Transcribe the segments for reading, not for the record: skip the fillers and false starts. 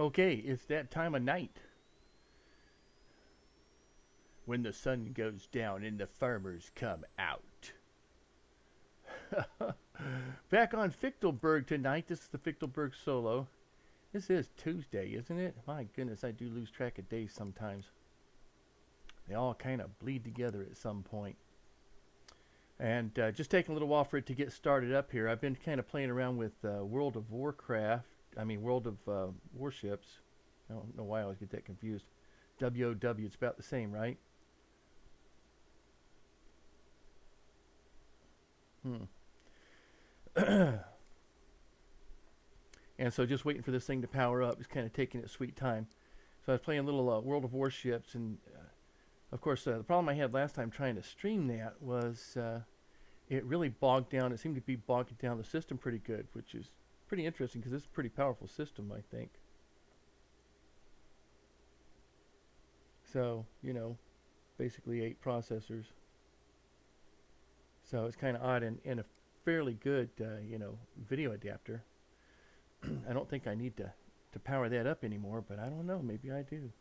Okay, it's that time of night when the sun goes down and the farmers come out. Back on Fichtelberg tonight. This is the Fichtelberg solo. This is Tuesday, isn't it? My goodness, I do lose track of days sometimes. They all kind of bleed together at some point. And just taking a little while for it to get started up here. I've been kind of playing around with World of Warships. I don't know why I always get that confused. WOW, it's about the same, right? And so just waiting for this thing to power up. It's kind of taking its sweet time. So I was playing a little World of Warships, and of course the problem I had last time trying to stream that was it really bogged down. It seemed to be bogging down the system pretty good, which is pretty interesting because it's a pretty powerful system, I think. So, you know, basically 8 processors. So it's kind of odd, and a fairly good, video adapter. I don't think I need to power that up anymore, but I don't know. Maybe I do.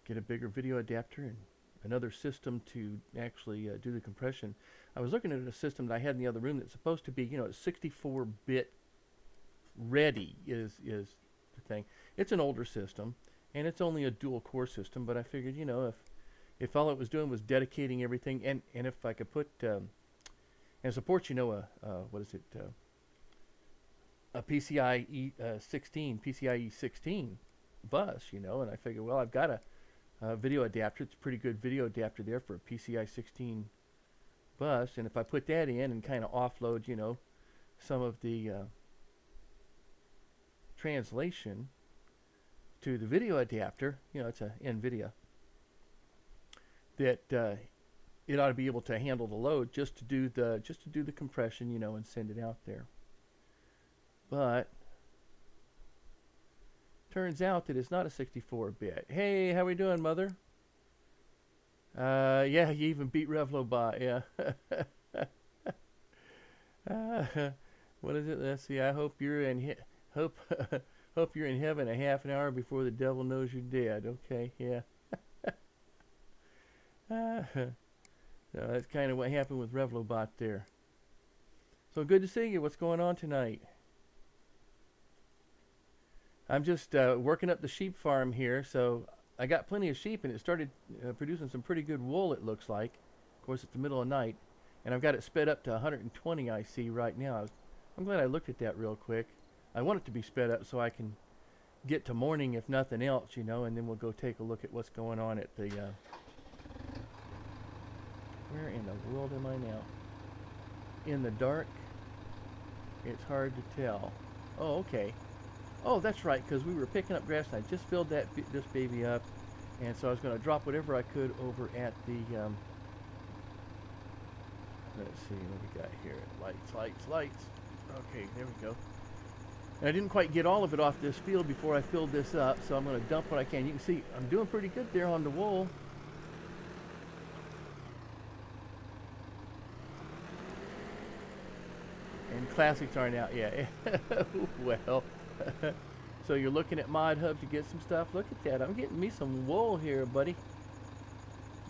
Get a bigger video adapter and another system to actually do the compression. I was looking at a system that I had in the other room that's supposed to be, 64-bit ready is the thing. It's an older system, and it's only a dual-core system, but I figured, if all it was doing was dedicating everything, and if I could put, and support, a PCIe 16 bus, and I figured, well, I've got a video adapter. It's a pretty good video adapter there for a PCI 16 bus, and if I put that in and kind of offload, some of the translation to the video adapter, it's a NVIDIA, that it ought to be able to handle the load just to do the compression, and send it out there. But turns out that it's not a 64-bit. Hey, how we doing, Mother? Yeah, you even beat Revlobot. Yeah. What is it? Let's see. I hope you're in hope you're in heaven a half an hour before the devil knows you're dead. Okay, yeah. So that's kind of what happened with Revlobot there. So good to see you. What's going on tonight? I'm just working up the sheep farm here, so I got plenty of sheep, and it started producing some pretty good wool, it looks like. Of course, it's the middle of the night, and I've got it sped up to 120 I see right now. I'm glad I looked at that real quick. I want it to be sped up so I can get to morning, if nothing else, and then we'll go take a look at what's going on at the... Where in the world am I now? In the dark? It's hard to tell. Oh, okay. Oh, that's right, because we were picking up grass, and I just filled this baby up, and so I was going to drop whatever I could over at the, let's see what we got here. Lights. Okay, there we go. And I didn't quite get all of it off this field before I filled this up, so I'm going to dump what I can. You can see I'm doing pretty good there on the wool. And classics aren't out yet. Well, so you're looking at Mod Hub to get some stuff. Look at that. I'm getting me some wool here, buddy.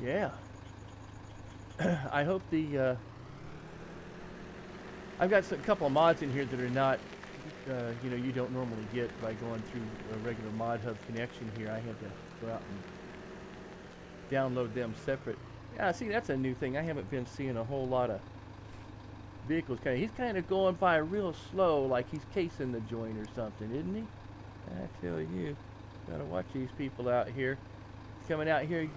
Yeah. I hope I've got a couple of mods in here that are not, you don't normally get by going through a regular Mod Hub connection here. I had to go out and download them separate. Yeah, see, that's a new thing. I haven't been seeing a whole lot of vehicles. He's kind of going by real slow, like he's casing the joint or something, isn't he? I tell you, gotta watch these people out here. He's coming out here.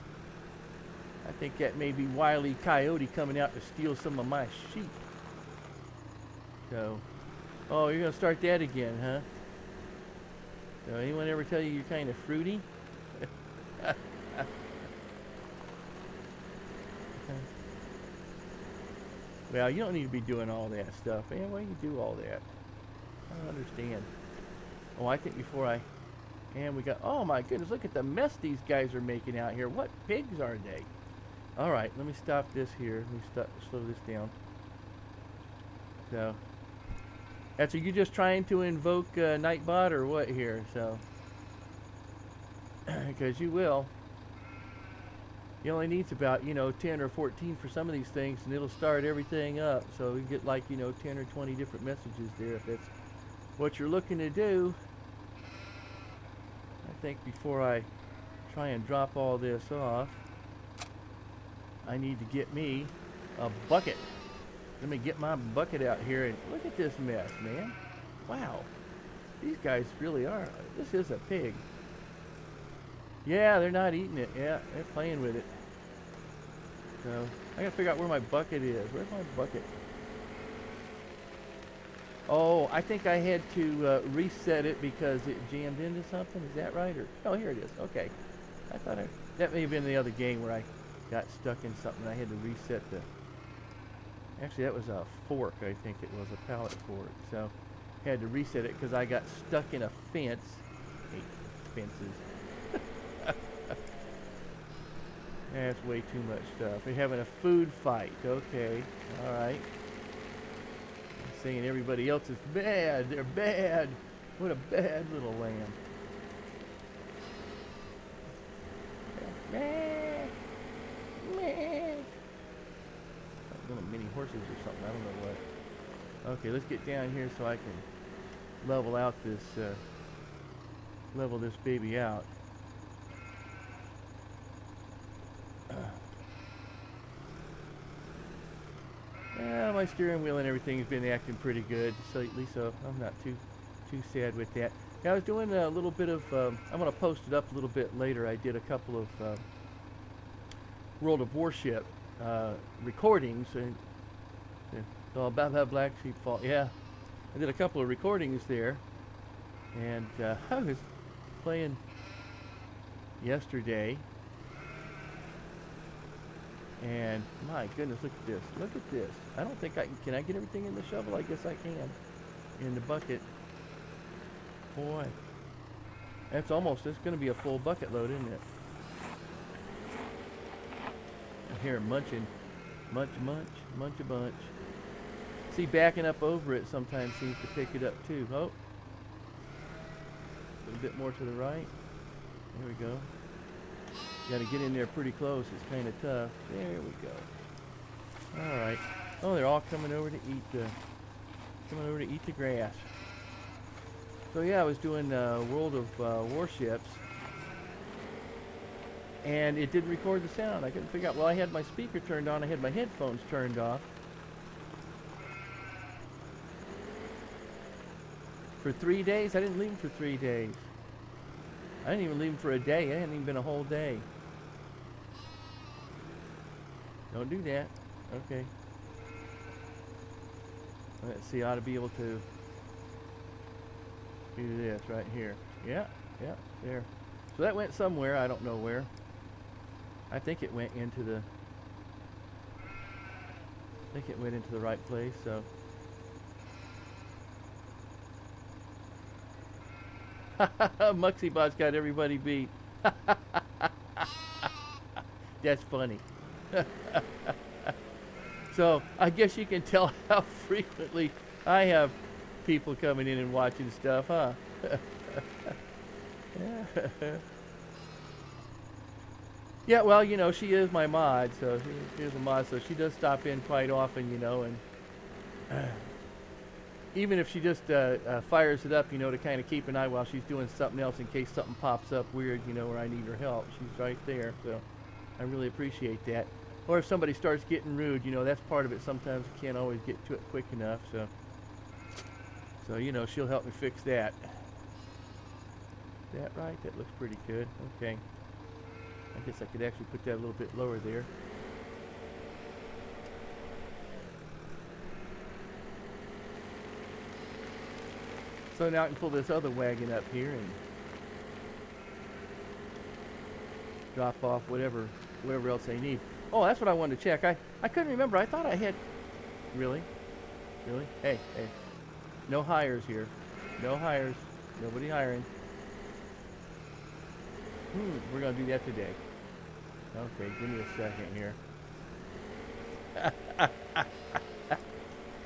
I think that may be Wile E. Coyote coming out to steal some of my sheep. So, oh, you're gonna start that again, huh? So, anyone ever tell you you're kind of fruity? Well, you don't need to be doing all that stuff. Man, why do you do all that? I don't understand. Oh, I think and we got, oh my goodness, look at the mess these guys are making out here. What pigs are they? All right, let me stop this here. Let me slow this down. So, That's, are you just trying to invoke Nightbot or what here? So, because you will. He only needs about, 10 or 14 for some of these things, and it'll start everything up. So you get like, 10 or 20 different messages there if that's what you're looking to do. I think before I try and drop all this off, I need to get me a bucket. Let me get my bucket out here and look at this mess, man. Wow. These guys really are. This is a pig. Yeah, they're not eating it. Yeah, they're playing with it. So, I gotta figure out where my bucket is. Where's my bucket? Oh, I think I had to reset it because it jammed into something. Is that right? Or, oh, here it is. Okay. I thought that may have been the other game where I got stuck in something. I had to reset the... Actually, that was a fork, I think it was, a pallet fork. So, had to reset it because I got stuck in a fence. I hate fences. That's way too much stuff. We're having a food fight. Okay. Alright. Saying everybody else is bad. They're bad. What a bad little lamb. Meh. Meh. Little mini horses or something. I don't know what. Okay, let's get down here so I can level out this, level this baby out. Yeah, my steering wheel and everything's been acting pretty good lately, so I'm not too sad with that. Yeah, I was doing a little bit of, I'm going to post it up a little bit later. I did a couple of World of Warship recordings, and oh, about Black Sheep Fault. Yeah, I did a couple of recordings there, and I was playing yesterday, and my goodness, look at this! Look at this! I don't think I can I get everything in the shovel? I guess I can. In the bucket. Boy, that's going to be a full bucket load, isn't it? I'm here munching. Munch a bunch. See, backing up over it sometimes seems to pick it up too. Oh. A little bit more to the right. There we go. You gotta get in there pretty close. It's kind of tough. There we go. Alright. Oh, they're all coming over to eat the grass. So yeah, I was doing World of Warships, and it didn't record the sound. I couldn't figure out. Well, I had my speaker turned on. I had my headphones turned off. For 3 days? I didn't leave them for 3 days. I didn't even leave them for a day. It hadn't even been a whole day. Don't do that. Okay. Let's see, I ought to be able to do this right here. Yeah, there. So that went somewhere, I don't know where. I think it went into the right place, so. Muxybot's got everybody beat. That's funny. So I guess you can tell how frequently I have people coming in and watching stuff, huh? Yeah, well, she is my mod, so she is a mod, so she does stop in quite often, and even if she just fires it up, to kind of keep an eye while she's doing something else in case something pops up weird, where I need her help. She's right there, so I really appreciate that. Or if somebody starts getting rude, that's part of it. Sometimes you can't always get to it quick enough, so she'll help me fix that. Is that right? That looks pretty good. Okay. I guess I could actually put that a little bit lower there. So now I can pull this other wagon up here and drop off whatever else they need. Oh, that's what I wanted to check. I couldn't remember. I thought I had... Really? Hey. No hires here. No hires. Nobody hiring. We're going to do that today. Okay, give me a second here.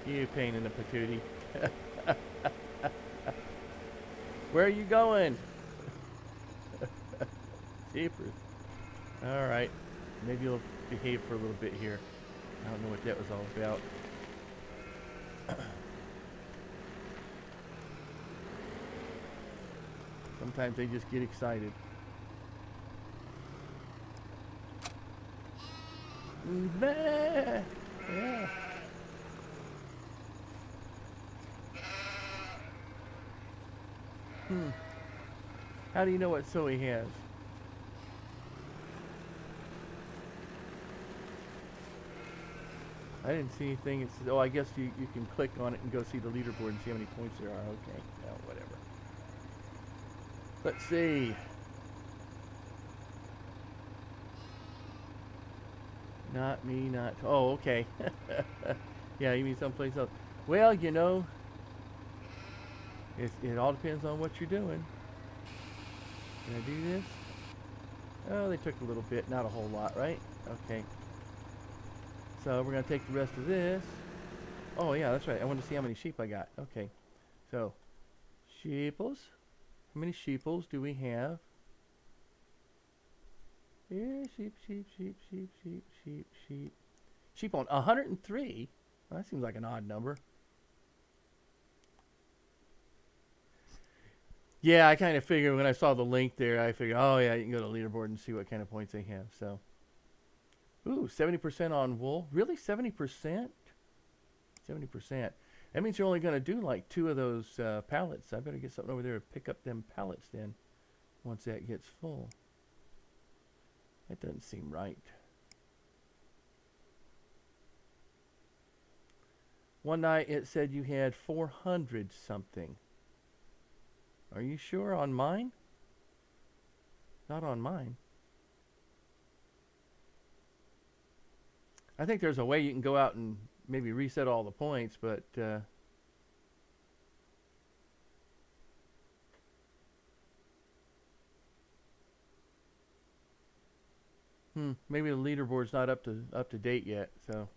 You pain in the patootie. Where are you going? Jeepers. Alright. Maybe you'll behave for a little bit here. I don't know what that was all about. Sometimes they just get excited. Bah! Yeah. How do you know what Zoe has? I didn't see anything. It says, oh, I guess you can click on it and go see the leaderboard and see how many points there are. Okay. Oh, whatever. Let's see. Not me, not... Oh, okay. Yeah, you mean someplace else. Well, you know, it all depends on what you're doing. Can I do this? Oh, they took a little bit, not a whole lot, right? Okay. So we're going to take the rest of this. Oh, yeah, that's right. I want to see how many sheep I got. Okay. So, sheeples. How many sheeples do we have? Yeah, sheep, sheep, sheep, sheep, sheep, sheep, sheep. Sheep on 103? Well, that seems like an odd number. Yeah, I kind of figured when I saw the link there, I figured, oh yeah, you can go to the leaderboard and see what kind of points they have. So, ooh, 70% on wool. Really, 70%? 70%. That means you're only going to do like 2 of those pallets. I better get something over there to pick up them pallets then, once that gets full. That doesn't seem right. One night it said you had 400 something. Are you sure on mine? Not on mine. I think there's a way you can go out and maybe reset all the points, but maybe the leaderboard's not up to date yet. So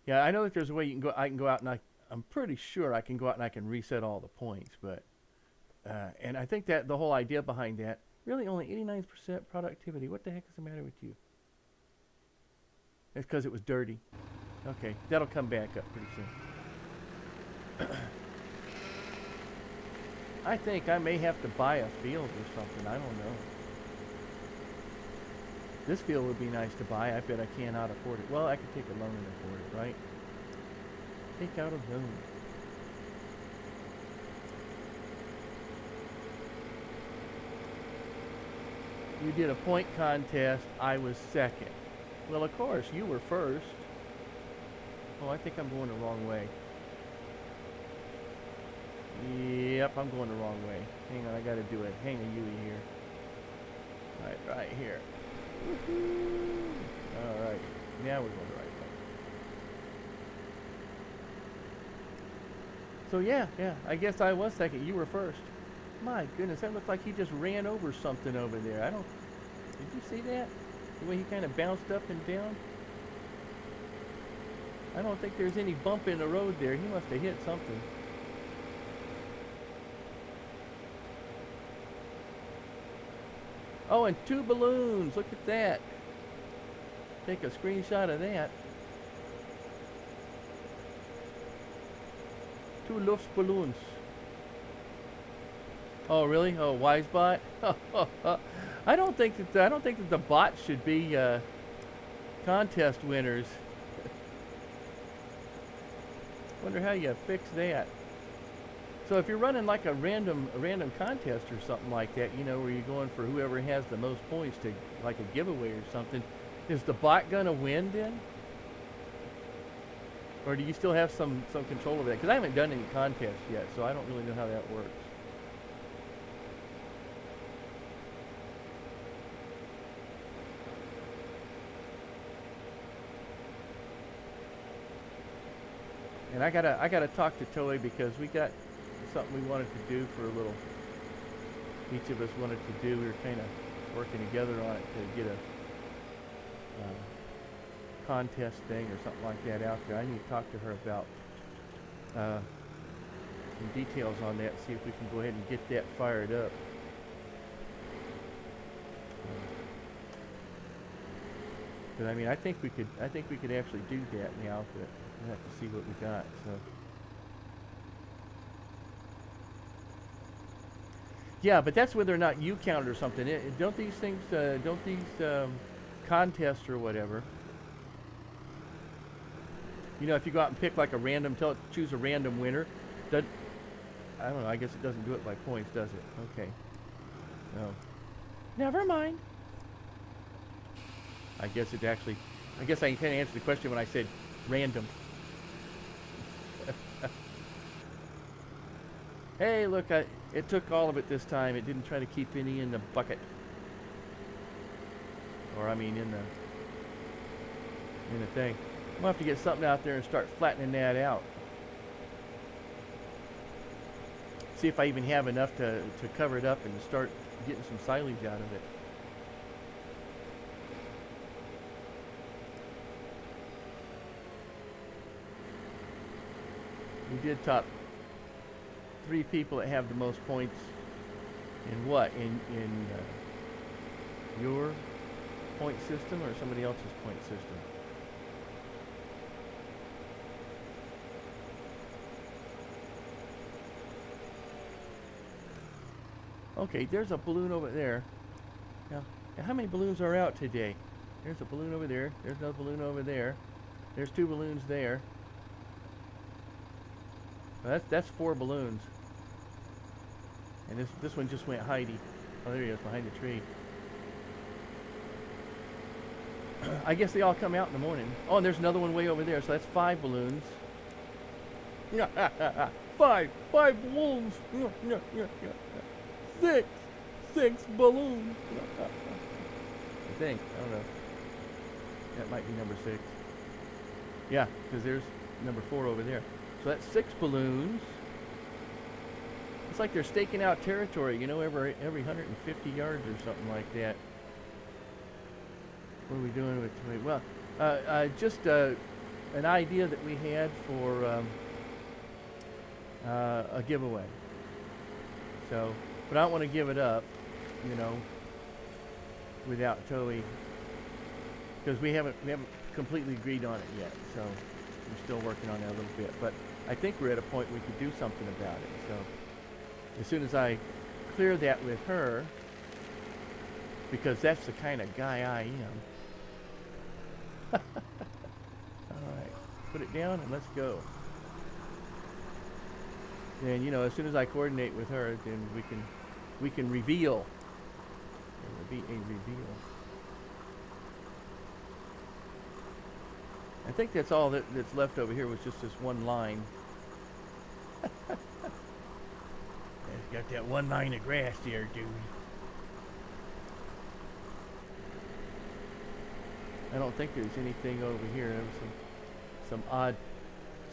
yeah, I know that there's a way you can go. I can go out and I'm pretty sure I can go out and I can reset all the points, but and I think that the whole idea behind that, really only 89% productivity. What the heck is the matter with you? It's because it was dirty. Okay, that'll come back up pretty soon. I think I may have to buy a field or something. I don't know. This field would be nice to buy. I bet I cannot afford it. Well, I could take a loan and afford it, right? Take out a loan. You did a point contest. I was second. Well, of course, you were first. Oh, I think I'm going the wrong way. Yep, I'm going the wrong way. Hang on, I gotta do it. Hang a Yui here. Right here. Alright, now we're going the right way. So yeah, I guess I was second. You were first. My goodness, that looked like he just ran over something over there. Did you see that? The way he kind of bounced up and down? I don't think there's any bump in the road there. He must have hit something. Oh, and 2 balloons. Look at that. Take a screenshot of that. 2 Luftballons. Oh, really? Oh, Wisebot? I don't think that the bots should be contest winners. Wonder how you fix that. So if you're running like a random contest or something like that, you know, where you're going for whoever has the most points to like a giveaway or something, is the bot gonna win then? Or do you still have some control of that? Because I haven't done any contests yet, so I don't really know how that works. And I gotta talk to Toei because we got something we wanted to do for a little. Each of us wanted to do. We were kind of working together on it to get a contest thing or something like that out there. I need to talk to her about some details on that, see if we can go ahead and get that fired up. But I mean, I think we could actually do that now, but we'll have to see what we got. So. Yeah, but that's whether or not you count it or something. Don't these things, contests or whatever, you know, if you go out and pick like a random, choose a random winner, I don't know, I guess it doesn't do it by points, does it? Okay. No. Never mind. I guess I can kind of answer the question when I said random. Hey, look, it took all of it this time. It didn't try to keep any in the bucket. Or, I mean, in the thing. We'll have to get something out there and start flattening that out. See if I even have enough to cover it up and start getting some silage out of it. We did top 3 people that have the most points in what? In your point system or somebody else's point system? Okay, there's a balloon over there. Now, how many balloons are out today? There's a balloon over there. There's another balloon over there. There's 2 balloons there. Well, that's 4 balloons. And this one just went Heidi. Oh, there he is, behind the tree. I guess they all come out in the morning. Oh, and there's another one way over there, so that's 5 balloons. Five balloons. 6 balloons. I think. I don't know. That might be number 6. Yeah, because there's number 4 over there. So that's 6 balloons. It's like they're staking out territory, you know, every 150 yards or something like that. What are we doing with it? Well, just an idea that we had for a giveaway. So, but I don't want to give it up, you know, without totally, because we haven't completely agreed on it yet. So we're still working on that a little bit. But I think we're at a point we could do something about it. So as soon as I clear that with her, because that's the kind of guy I am. Alright, put it down and let's go. And you know, as soon as I coordinate with her, then we can reveal. There will be a reveal. I think that's all that's left over here was just this one line. It's got that one line of grass there, dude. I don't think there's anything over here. There was some odd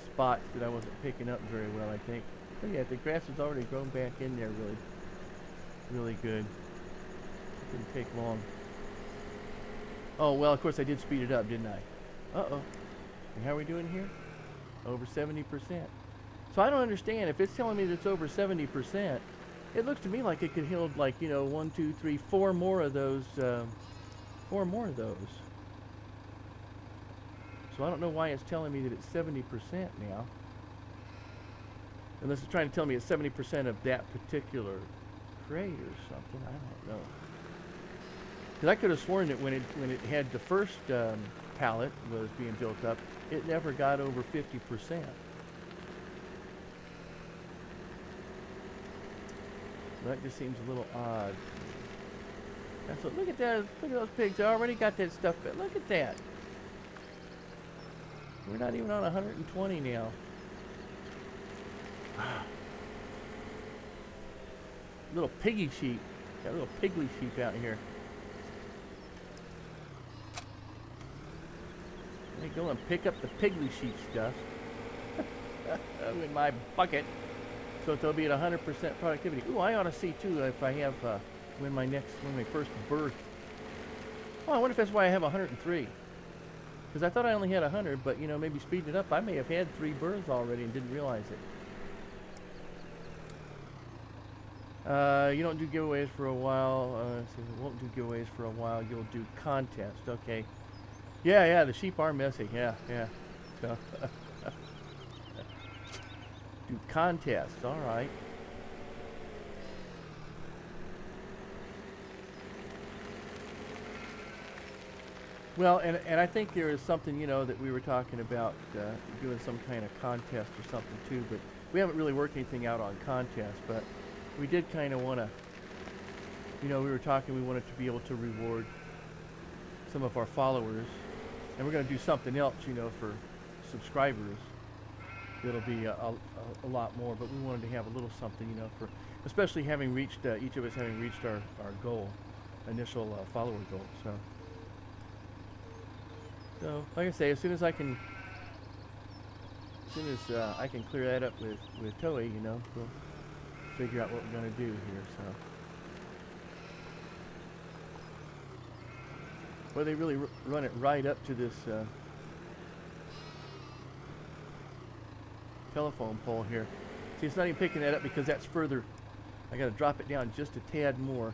spots that I wasn't picking up very well, I think. But yeah, the grass has already grown back in there really good. It didn't take long. Oh, well, of course I did speed it up, didn't I? Uh-oh. And how are we doing here? Over 70%. So I don't understand. If it's telling me that it's over 70%, it looks to me like it could hold like, you know, 1, 2, 3, 4 more of those. 4 more of those. So I don't know why it's telling me that it's 70% now. Unless it's trying to tell me it's 70% of that particular crate or something. I don't know. Because I could have sworn that when it had the first pallet was being built up, it never got over 50%. That just seems a little odd. That's what, look at that. Look at those pigs. They already got that stuff. But look at that. We're not even on 120 now. Little piggy sheep. Got a little pigly sheep out here. Let me go and pick up the pigly sheep stuff in my bucket, so they'll be at 100% productivity. Ooh, I ought to see too if I have when my first birth. Oh, I wonder if that's why I have 103. Because I thought I only had 100, but you know, maybe speeding it up, I may have had 3 births already and didn't realize it. You don't do giveaways for a while. So you won't do giveaways for a while. You'll do contests. Okay. Yeah, yeah. The sheep are messy. Yeah, yeah. So do contests. All right. Well, and I think there is something, you know, that we were talking about doing some kind of contest or something too, but we haven't really worked anything out on contests, but we did kind of want to, you know, we were talking, we wanted to be able to reward some of our followers, and we're going to do something else, you know, for subscribers. It'll be a lot more, but we wanted to have a little something, you know, for, especially having reached, each of us having reached our goal, initial follower goal, so. So, like I say, as soon as I can clear that up with Toei, you know, we'll figure out what we're going to do here, so. Well, they really run it right up to this telephone pole here. See, it's not even picking that up because that's further. I got to drop it down just a tad more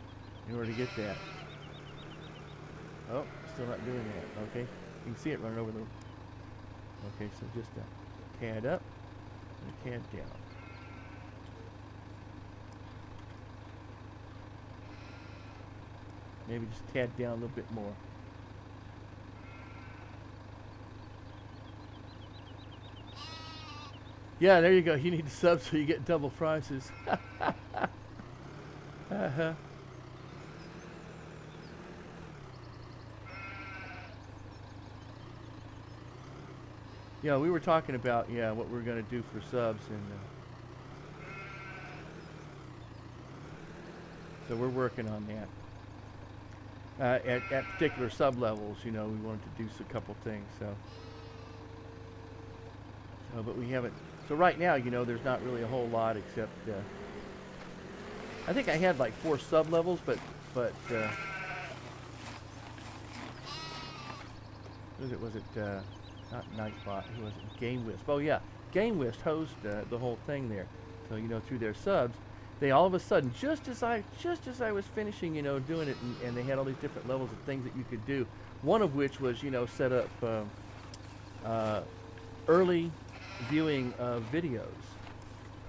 in order to get that. Oh, still not doing that. Okay. You can see it running over the... Okay, so just a tad up and a tad down. Maybe just a tad down a little bit more. Yeah, there you go. You need to sub so you get double prices. Uh-huh. Yeah, we were talking about, yeah, what we're going to do for subs, and so we're working on that. At particular sub levels, you know, we wanted to do a couple things, so but we haven't. So right now, you know, there's not really a whole lot except I think I had like 4 sub levels, but was it not Nightbot? Who was it? GameWisp. Oh yeah, GameWisp hosts the whole thing there. So you know, through their subs, they all of a sudden, just as I was finishing, you know, doing it, and they had all these different levels of things that you could do. One of which was, you know, set up early viewing of videos.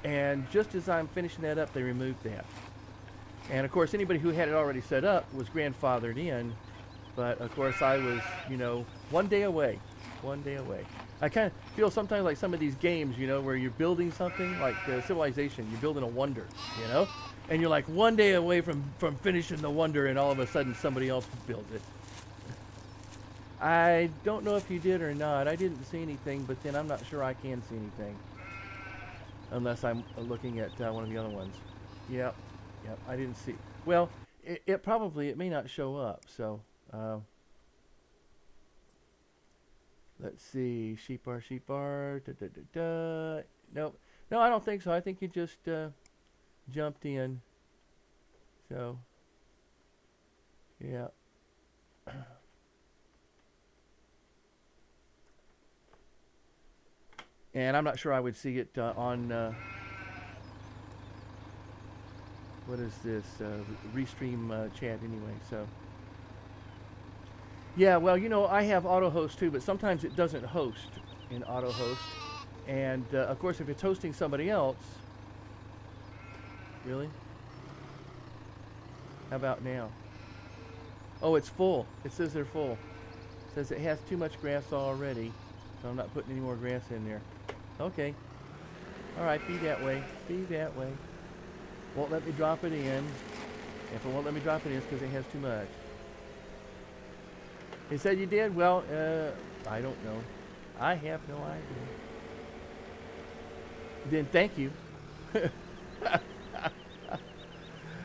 And just as I'm finishing that up, they removed that. And of course, anybody who had it already set up was grandfathered in. But of course, I was, you know, one day away. I kind of feel sometimes like some of these games, you know, where you're building something like Civilization, you're building a wonder, you know, and you're like one day away from finishing the wonder, and all of a sudden somebody else builds it. I don't know if you did or not. I didn't see anything, but then I'm not sure I can see anything unless I'm looking at one of the other ones. Yep, I didn't see. Well, it may not show up, so. Let's see, sheepar, Nope. No, I don't think so. I think you just jumped in. So, yeah. And I'm not sure I would see it on, what is this, Restream chat anyway, so. Yeah, well, you know, I have auto host too, but sometimes it doesn't host in auto host. And of course, if it's hosting somebody else, really? How about now? Oh, it's full. It says they're full. It says it has too much grass already, so I'm not putting any more grass in there. Okay. All right, be that way. Won't let me drop it in. If it won't let me drop it in, it's because it has too much. He said you did? Well, I don't know. I have no idea. Then thank you.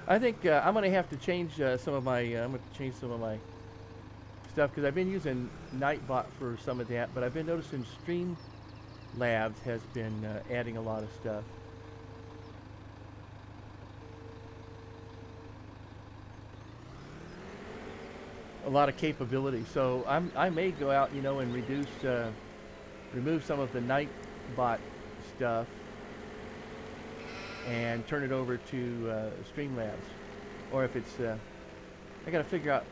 I think I'm going to have to change some of my stuff, because I've been using Nightbot for some of that, but I've been noticing Streamlabs has been adding a lot of stuff. A lot of capability, so I may go out, you know, and remove some of the Nightbot stuff, and turn it over to Streamlabs. Or if it's, I got to figure out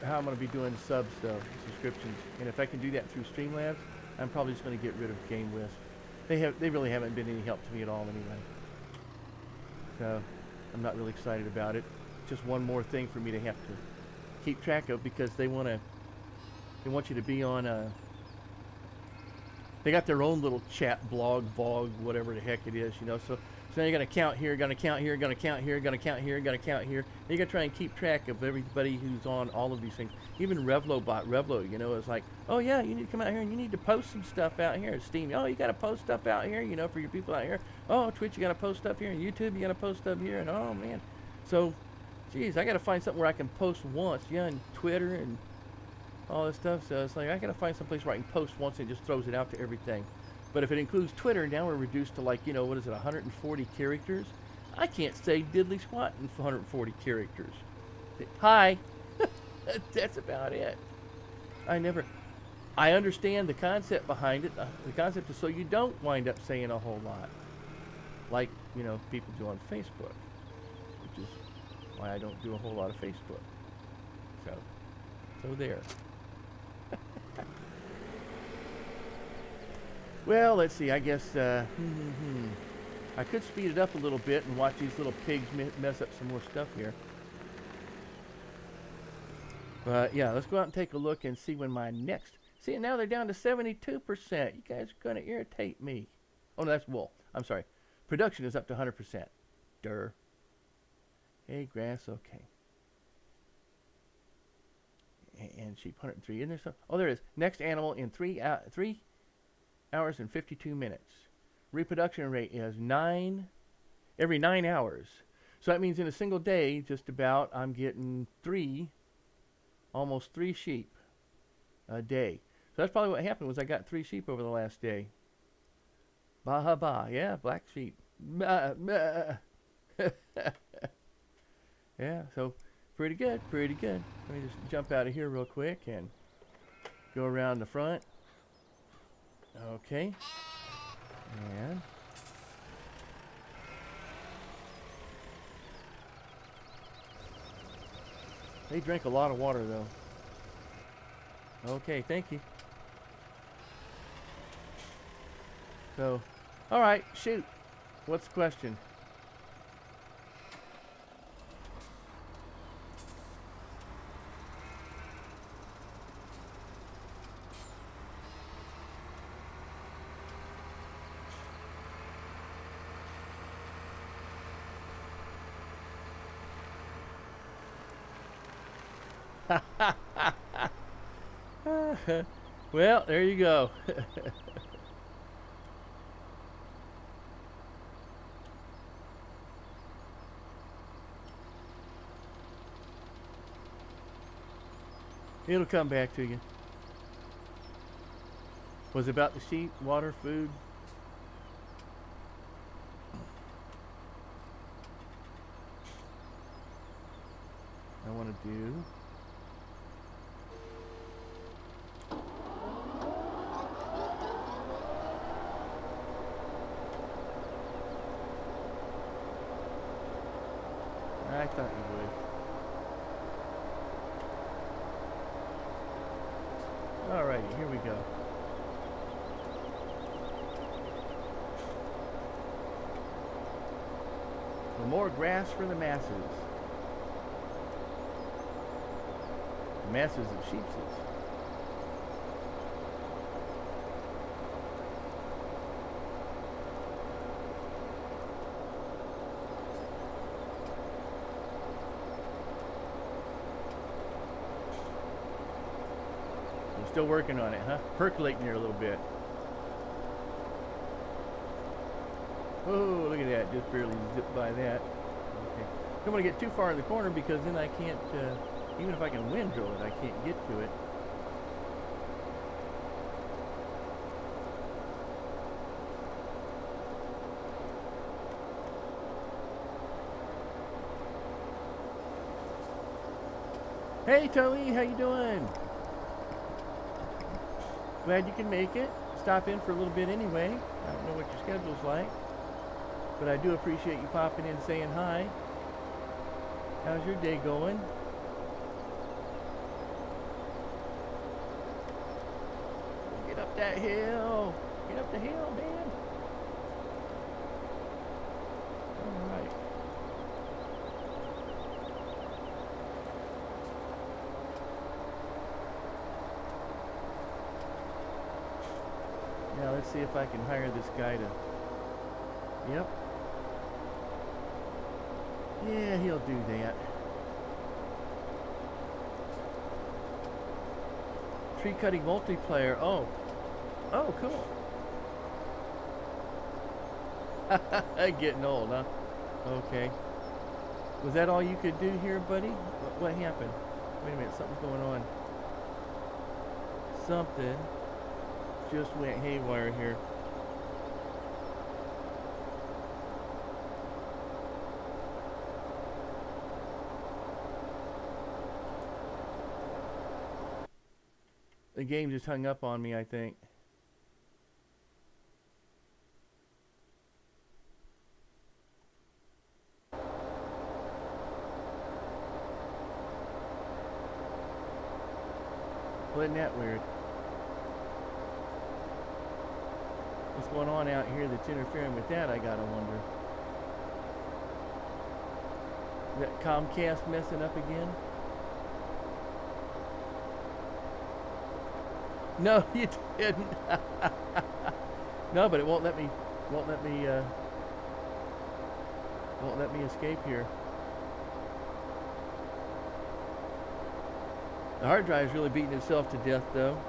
how I'm going to be doing subs though, subscriptions. And if I can do that through Streamlabs, I'm probably just going to get rid of GameWisp. They really haven't been any help to me at all anyway. So I'm not really excited about it. Just one more thing for me to have to keep track of, because they want you to be on a, they got their own little chat blog, vlog, whatever the heck it is, you know. So now you're gonna count here, gonna count here, gonna count here, gonna count here, gonna count here. And you gotta try and keep track of everybody who's on all of these things. Even Revlo, you know, is like, oh yeah, you need to come out here and you need to post some stuff out here. Steam, oh, you gotta post stuff out here, you know, for your people out here. Oh, Twitch, you gotta post stuff here, and YouTube, you gotta post stuff here, and oh man. So, geez, I gotta find something where I can post once, yeah, and Twitter and all this stuff. So it's like I gotta find some place where I can post once and it just throws it out to everything. But if it includes Twitter, now we're reduced to, like, you know, what is it, 140 characters? I can't say diddly squat in 140 characters. Hi. That's about it. I understand the concept behind it. The concept is so you don't wind up saying a whole lot. Like, you know, people do on Facebook. Which is why I don't do a whole lot of Facebook. So there. Well, let's see. I guess I could speed it up a little bit and watch these little pigs mess up some more stuff here. But yeah, let's go out and take a look and see when my next. See, now they're down to 72%. You guys are gonna irritate me. Oh no, that's wool. I'm sorry. Production is up to 100%. Durr. Hey, grass. Okay. And sheep 103. Isn't there some? Oh, there it is. Next animal in 3 hours and 52 minutes. Reproduction rate is every 9 hours. So that means in a single day, just about, I'm getting almost 3 sheep a day. So that's probably what happened, was I got 3 sheep over the last day. Bah bah, yeah, black sheep. Bah, bah. Yeah, so pretty good, pretty good. Let me just jump out of here real quick and go around the front. Okay. And they drink a lot of water though. Okay, thank you. So, all right, shoot. What's the question? Well, there you go. It'll come back to you. Was it about the sheep, water, food? I want to do. I thought you would. Alrighty, here we go. For more grass for the masses. The masses of sheepses. Still working on it, huh? Percolating here a little bit. Oh, look at that. Just barely zipped by that. Okay. Don't want to get too far in the corner because then I can't, even if I can wind drill it, I can't get to it. Hey, Tony, how you doing? Glad you can make it. Stop in for a little bit anyway. I don't know what your schedule's like. But I do appreciate you popping in and saying hi. How's your day going? Get up that hill. Get up the hill, man. All right. Now let's see if I can hire this guy to... Yep. Yeah, he'll do that. Tree cutting multiplayer. Oh. Oh, cool. Getting old, huh? Okay. Was that all you could do here, buddy? What happened? Wait a minute, something's going on. Something just went haywire here. The game just hung up on me, I think. Wasn't that weird? What's going on out here that's interfering with that, I gotta wonder. Is that Comcast messing up again? No, you didn't. No, but it won't let me escape here. The hard drive's really beating itself to death, though.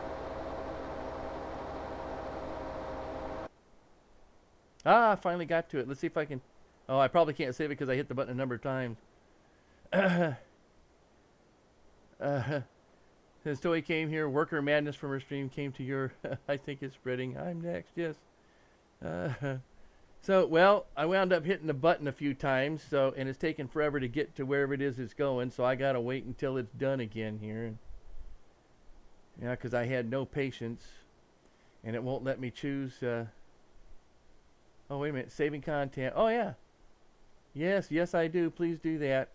Ah, I finally got to it. Let's see if I can... Oh, I probably can't save it because I hit the button a number of times. Since Toei came here, worker madness from her stream came to your... I think it's spreading. I'm next, yes. So, well, I wound up hitting the button a few times, so, and it's taken forever to get to wherever it is it's going, so I gotta wait until it's done again here. Yeah, because I had no patience, and it won't let me choose... Oh, wait a minute. Saving content. Oh, yeah. Yes, I do. Please do that.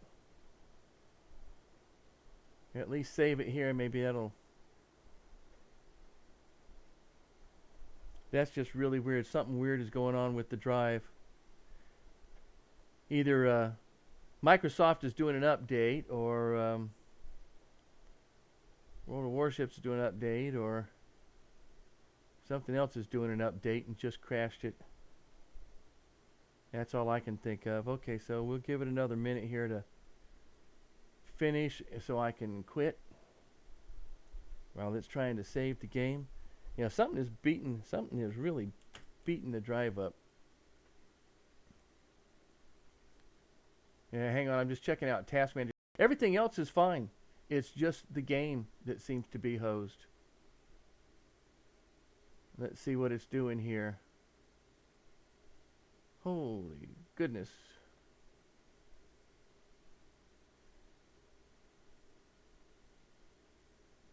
At least save it here. Maybe that'll... That's just really weird. Something weird is going on with the drive. Either Microsoft is doing an update, or World of Warships is doing an update, or something else is doing an update and just crashed it. That's all I can think of. Okay, so we'll give it another minute here to finish so I can quit while it's trying to save the game. You know, something is really beating the drive up. Yeah, hang on, I'm just checking out Task Manager. Everything else is fine. It's just the game that seems to be hosed. Let's see what it's doing here. Holy goodness.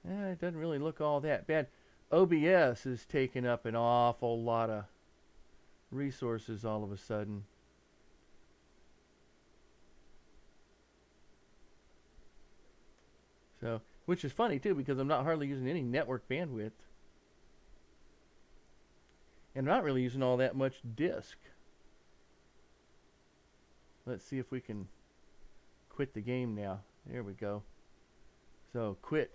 It doesn't really look all that bad. OBS is taking up an awful lot of resources all of a sudden. So, which is funny too, because I'm not hardly using any network bandwidth. And I'm not really using all that much disk. Let's see if we can quit the game now. There we go. So, quit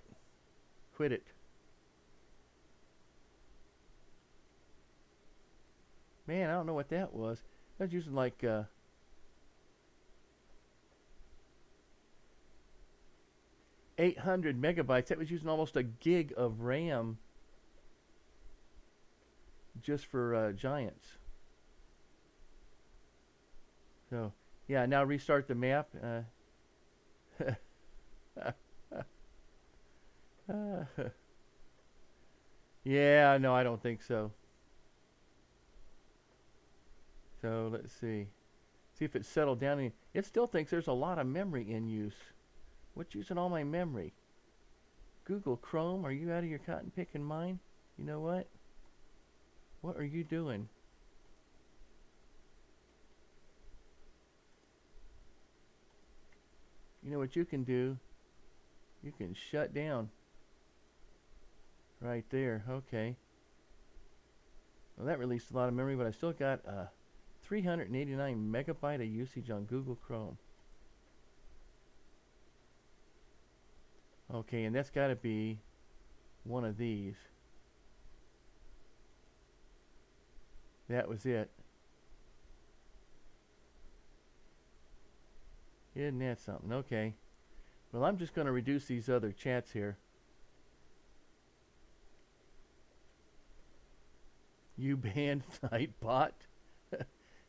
it. Man, I don't know what that was. I was using like 800 megabytes. That was using almost a gig of RAM just for Giants. So, yeah, now restart the map. Yeah, no, I don't think so. So, let's see. See if it's settled down. It still thinks there's a lot of memory in use. What's using all my memory? Google Chrome, are you out of your cotton picking mind? You know what? What are you doing? you know what you can do? You can shut down. Right there, okay. Well, that released a lot of memory, but I still got 389 megabyte of usage on Google Chrome. Okay, and that's got to be one of these. That was it. Isn't that something? Okay. Well, I'm just going to reduce these other chats here. You banned Nightbot?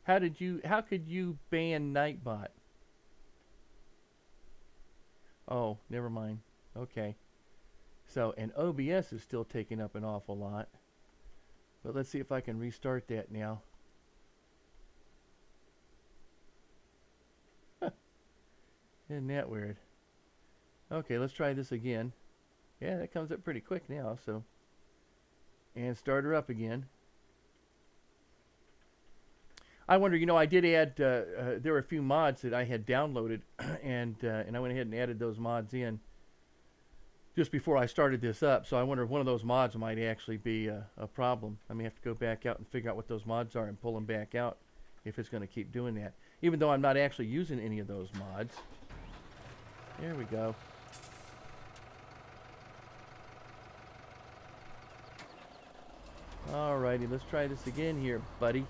How could you ban Nightbot? Oh, never mind. Okay. So, and OBS is still taking up an awful lot. But let's see if I can restart that now. Isn't that weird? Okay, let's try this again. Yeah, that comes up pretty quick now, so. And start her up again. I wonder, you know, I did add, there were a few mods that I had downloaded, and I went ahead and added those mods in just before I started this up. So I wonder if one of those mods might actually be a problem. I may have to go back out and figure out what those mods are and pull them back out if it's going to keep doing that. Even though I'm not actually using any of those mods. There we go. Alrighty, let's try this again here, buddy.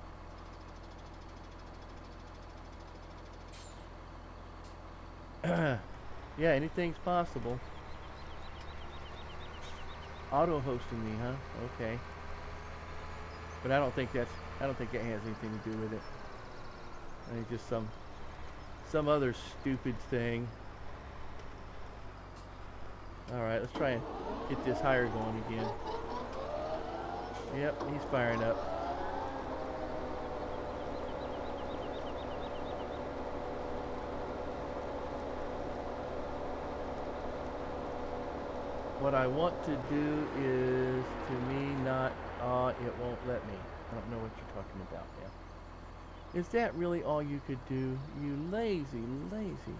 Yeah, anything's possible. Auto hosting me, huh? Okay. But I don't think that has anything to do with it. I think just some other stupid thing. Alright, let's try and get this higher going again. Yep, he's firing up. What I want to do is to me not, it won't let me. I don't know what you're talking about now. Is that really all you could do? You lazy, lazy.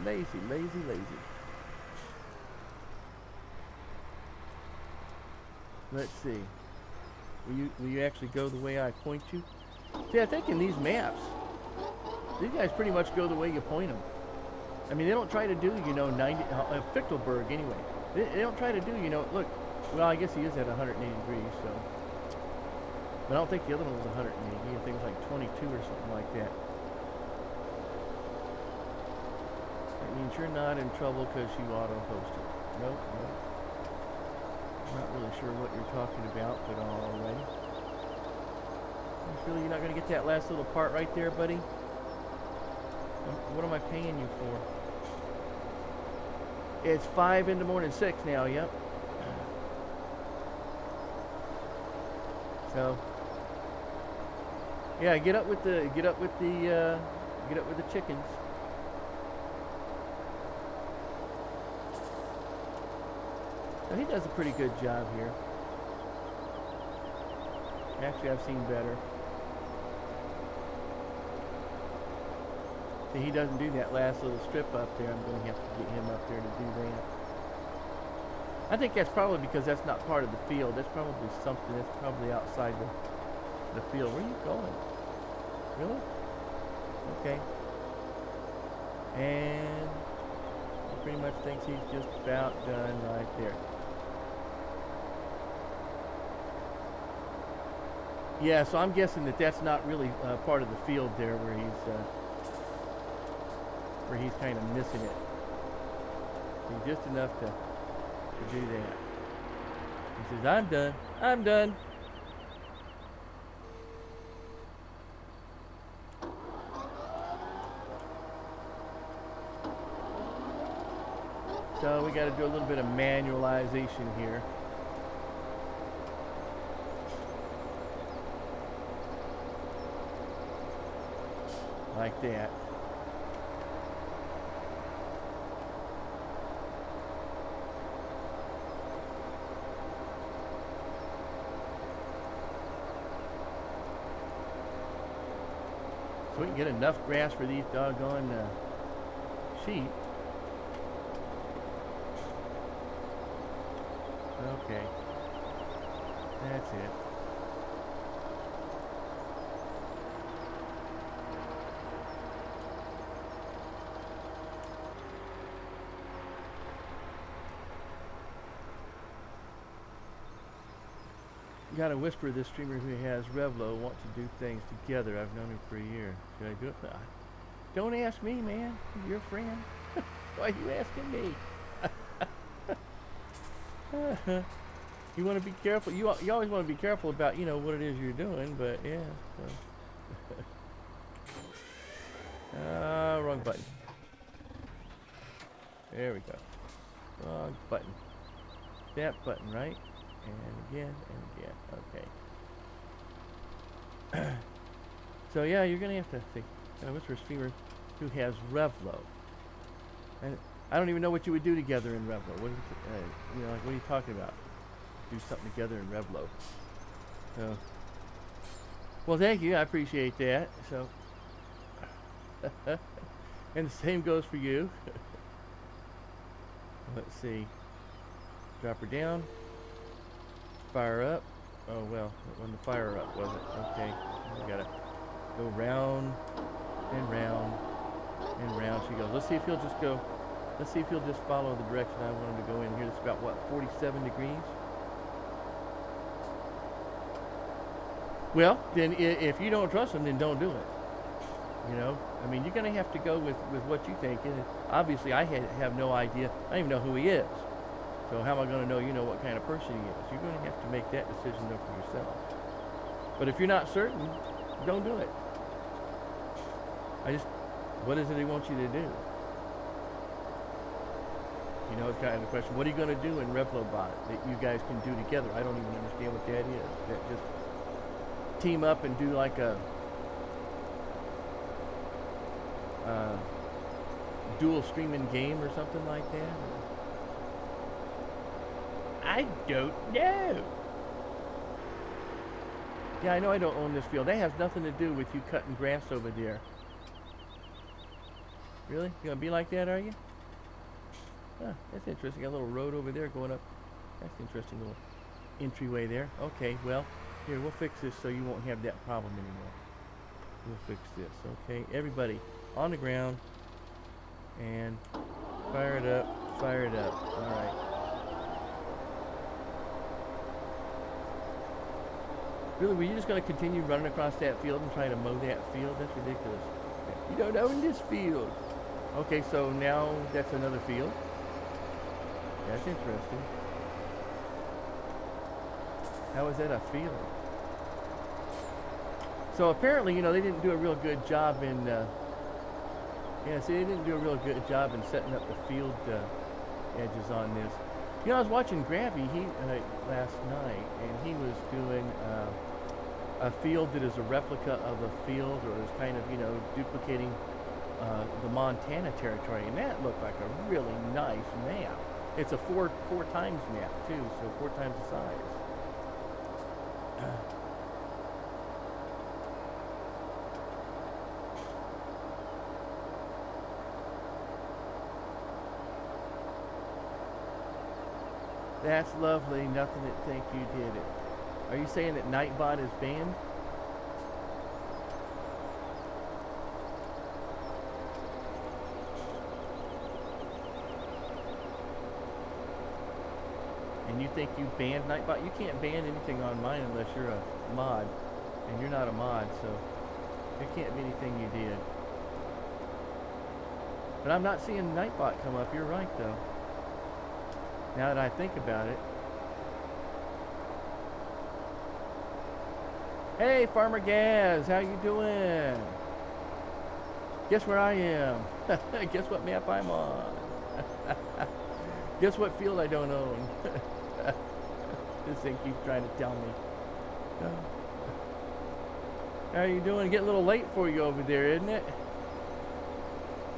Lazy, lazy, lazy. Let's see. Will you actually go the way I point you? See, I think in these maps, these guys pretty much go the way you point them. I mean, they don't try to do, you know, 90, Fichtelberg anyway. They don't try to do, you know, look, well, I guess he is at 180 degrees, so. But I don't think the other one was 180. I think it was like 22 or something like that. That means you're not in trouble because you auto-hosted. Nope, nope. I'm not really sure what you're talking about, but alrighty. You feel you're not going to get that last little part right there, buddy? What am I paying you for? It's 5 in the morning, 6 now, yep. So, yeah, get up with the chickens. Now, he does a pretty good job here. Actually, I've seen better. See, he doesn't do that last little strip up there. I'm going to have to get him up there to do that. I think that's probably because that's not part of the field. That's probably something that's probably outside the field. Where are you going? Really? Okay. And he pretty much thinks he's just about done right there. Yeah, so I'm guessing that that's not really part of the field there where he's kind of missing it. See, just enough to do that. He says, I'm done. I'm done. So we got to do a little bit of manualization here. Like that. so we can get enough grass for these doggone sheep. Okay. That's it. Gotta whisper this streamer who has Revlo wants to do things together. I've known him for a year. Should I do it? Don't ask me, man. You're a friend. Why are you asking me? You want to be careful. You always want to be careful about, you know, what it is you're doing, but yeah. So. Wrong button. There we go. Wrong button. That button, right? And again, and again. Okay. So yeah, you're gonna have to think. Whisper a streamer who has Revlo, and I don't even know what you would do together in Revlo. What do you know, like what are you talking about? Do something together in Revlo. So, well, thank you. I appreciate that. So, and the same goes for you. Let's see. Drop her down. Fire up. Oh well, it wasn't the fire up, was it? Okay, we gotta go round and round and round. She goes. Let's see if he'll just go. Let's see if he'll just follow the direction I want him to go in here. It's about what, 47 degrees. Well, then if you don't trust him, then don't do it. You know, I mean, you're gonna have to go with what you think. And obviously, I have no idea. I don't even know who he is. So how am I going to know, you know, what kind of person he is? You're going to have to make that decision though for yourself. But if you're not certain, don't do it. What is it he wants you to do? You know, it's kind of the question. What are you going to do in RevloBot that you guys can do together? I don't even understand what that is. That just team up and do like a dual streaming game or something like that? I don't know. Yeah, I know I don't own this field. That has nothing to do with you cutting grass over there. Really? You gonna be like that, are you? Huh, that's interesting. Got a little road over there going up. That's an interesting little entryway there. Okay, well, here, we'll fix this so you won't have that problem anymore. We'll fix this, okay? Everybody, on the ground. And fire it up, fire it up. All right. Really, were you just going to continue running across that field and trying to mow that field? That's ridiculous. You don't own this field. Okay, so now that's another field. That's interesting. How is that a field? So apparently, you know, they didn't do a real good job in, yeah, see, they didn't do a real good job in setting up the field edges on this. You know, I was watching Grabby last night, and he was doing a field that is a replica of a field, or is kind of, you know, duplicating the Montana territory, and that looked like a really nice map. It's a four times map too, so 4 times the size. That's lovely. Nothing to think you did it. Are you saying that Nightbot is banned? And you think you banned Nightbot? You can't ban anything on mine unless you're a mod. And you're not a mod, so there can't be anything you did. But I'm not seeing Nightbot come up. You're right, though. Now that I think about it. Hey, Farmer Gaz, how you doing? Guess where I am? Guess what map I'm on? Guess what field I don't own? This thing keeps trying to tell me. How you doing? Getting a little late for you over there, isn't it?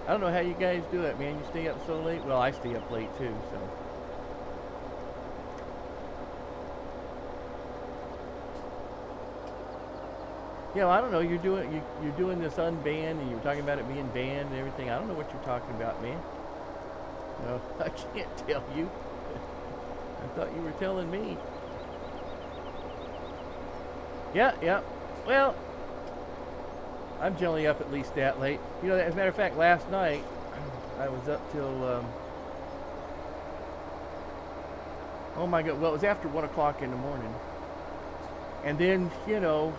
I don't know how you guys do it, man. You stay up so late? Well, I stay up late too, so. You know, I don't know. You're doing this unbanned, and you're talking about it being banned and everything. I don't know what you're talking about, man. No, I can't tell you. I thought you were telling me. Yeah, yeah. Well, I'm generally up at least that late. You know, as a matter of fact, last night I was up till oh my God. Well, it was after 1 o'clock in the morning, and then you know,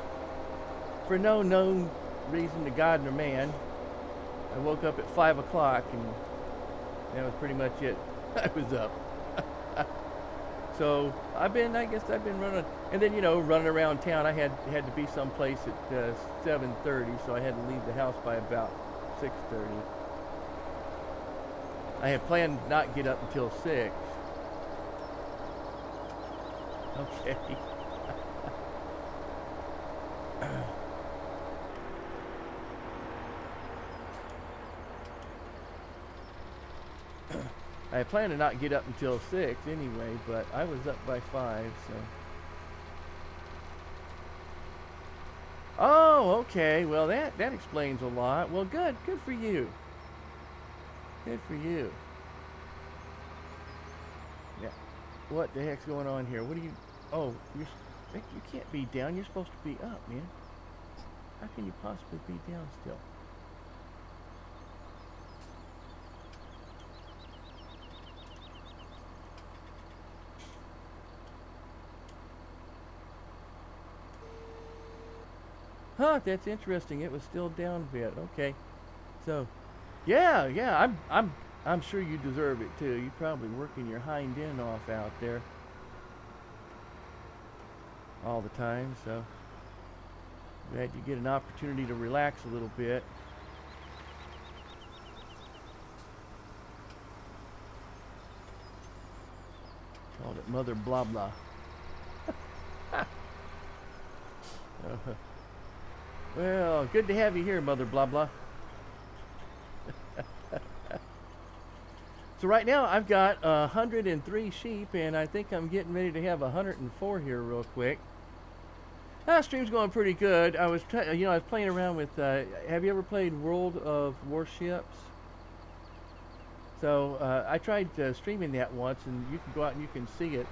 for no known reason to God nor man, I woke up at 5 o'clock, and that was pretty much it. I was up. So I guess I've been running, and then you know, running around town. I had to be someplace at 7:30, so I had to leave the house by about 6:30. I had planned not get up until 6. Okay. I had planned to not get up until 6 anyway, but I was up by 5, so. Oh, okay. Well, that explains a lot. Well, good for you. Good for you. Yeah. What the heck's going on here? What are you? Oh, you can't be down. You're supposed to be up, man. How can you possibly be down still? Huh, that's interesting. It was still down a bit. Okay. So, yeah, I'm sure you deserve it too. You're probably working your hind end off out there all the time, so glad you get an opportunity to relax a little bit. Called it Mother Blah Blah. Well, good to have you here, Mother Blah Blah. So right now I've got 103 sheep, and I think I'm getting ready to have 104 here real quick. Stream's going pretty good. I was playing around with. Have you ever played World of Warships? So I tried streaming that once, and you can go out and you can see it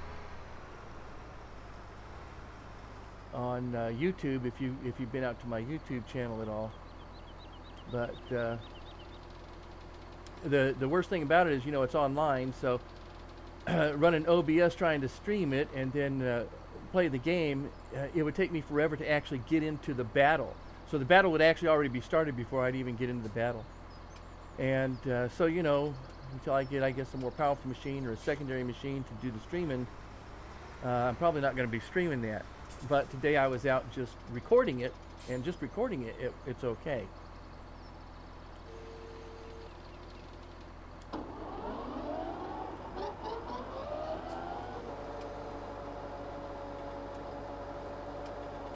on YouTube if you've been out to my YouTube channel at all. But the worst thing about it is, you know, it's online, so running OBS trying to stream it and then play the game, it would take me forever to actually get into the battle. So the battle would actually already be started before I'd even get into the battle. And so, you know, until I get, I guess, a more powerful machine or a secondary machine to do the streaming, I'm probably not going to be streaming that. But today I was out just recording it, and just recording it, it's okay.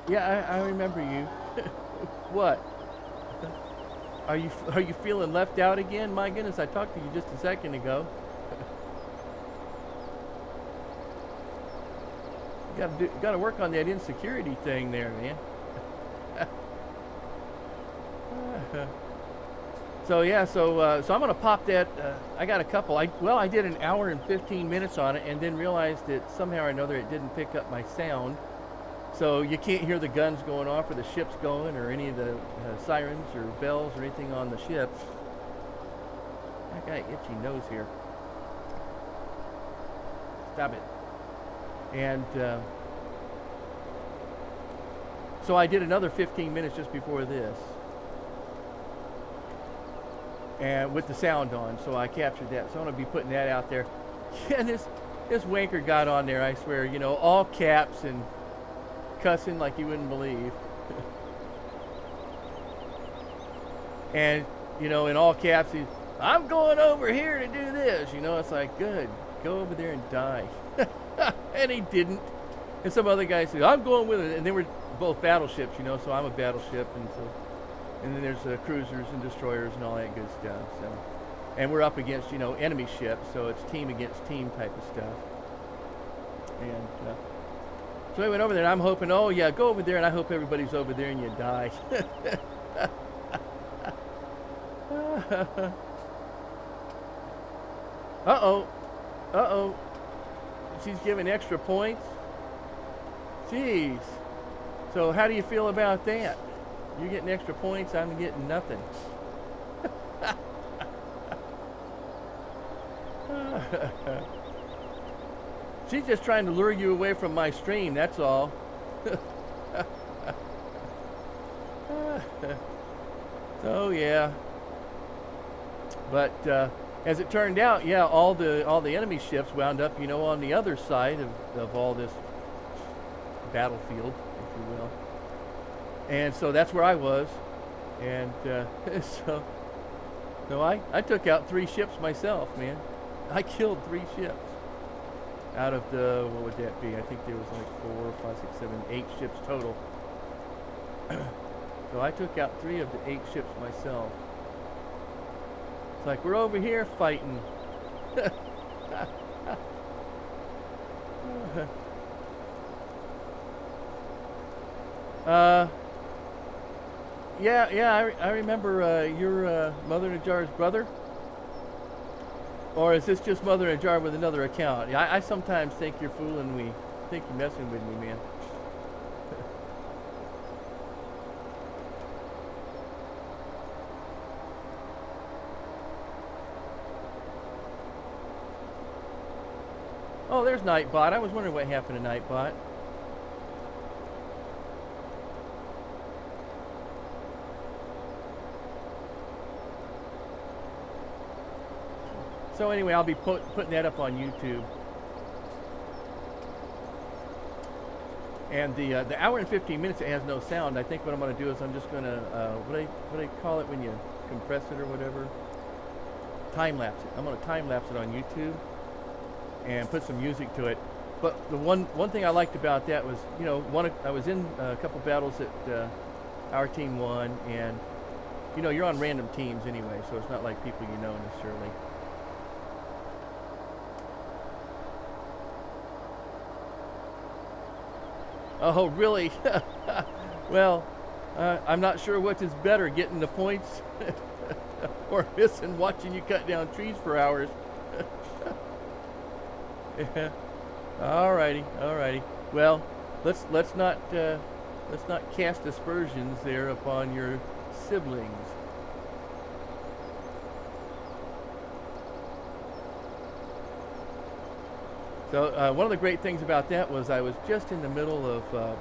Yeah, I remember you. What? Are you feeling left out again? My goodness, I talked to you just a second ago. You gotta work on that insecurity thing there, man. So yeah, so I'm gonna pop that. I got a couple. I did an hour and 15 minutes on it, and then realized that somehow or another it didn't pick up my sound. So you can't hear the guns going off or the ships going or any of the sirens or bells or anything on the ships. I got an itchy nose here. Stop it. And so I did another 15 minutes just before this, and with the sound on, so I captured that. So I'm gonna be putting that out there. Yeah, this wanker got on there, I swear, you know, all caps and cussing like you wouldn't believe. And, you know, in all caps, he's, I'm going over here to do this. You know, it's like, good, go over there and die. And he didn't. And some other guy said, I'm going with it. And they were both battleships, you know, so I'm a battleship. And then there's cruisers and destroyers and all that good stuff. So, and we're up against, you know, enemy ships. So it's team against team type of stuff. And So I went over there, and I'm hoping, oh yeah, go over there, and I hope everybody's over there and you die. Uh-oh. Uh-oh. She's giving extra points. Jeez. So how do you feel about that? You're getting extra points, I'm getting nothing. She's just trying to lure you away from my stream, that's all. So yeah. But as it turned out, yeah, all the enemy ships wound up, you know, on the other side of all this battlefield, if you will. And so that's where I was. And so I took out 3 ships myself, man. I killed 3 ships out of the, what would that be? I think there was like 4, 5, 6, 7, 8 ships total. So I took out 3 of the 8 ships myself. It's like, we're over here fighting. Yeah, I remember your Mother Najar's brother. Or is this just Mother Najar with another account? Yeah, I sometimes think you're fooling me. I think you're messing with me, man. Oh, there's Nightbot. I was wondering what happened to Nightbot. So anyway, I'll be putting that up on YouTube. And the hour and 15 minutes it has no sound. I think what I'm going to do is I'm just going to what do they call it when you compress it or whatever? Time lapse it. I'm going to time lapse it on YouTube and put some music to it. But the one thing I liked about that was, you know, I was in a couple battles that our team won, and you know, you're on random teams anyway, so it's not like people you know necessarily. Oh, really? Well, I'm not sure which is better, getting the points or missing watching you cut down trees for hours. Yeah. Alrighty. Well, let's not cast aspersions there upon your siblings. So one of the great things about that was I was just in the middle of,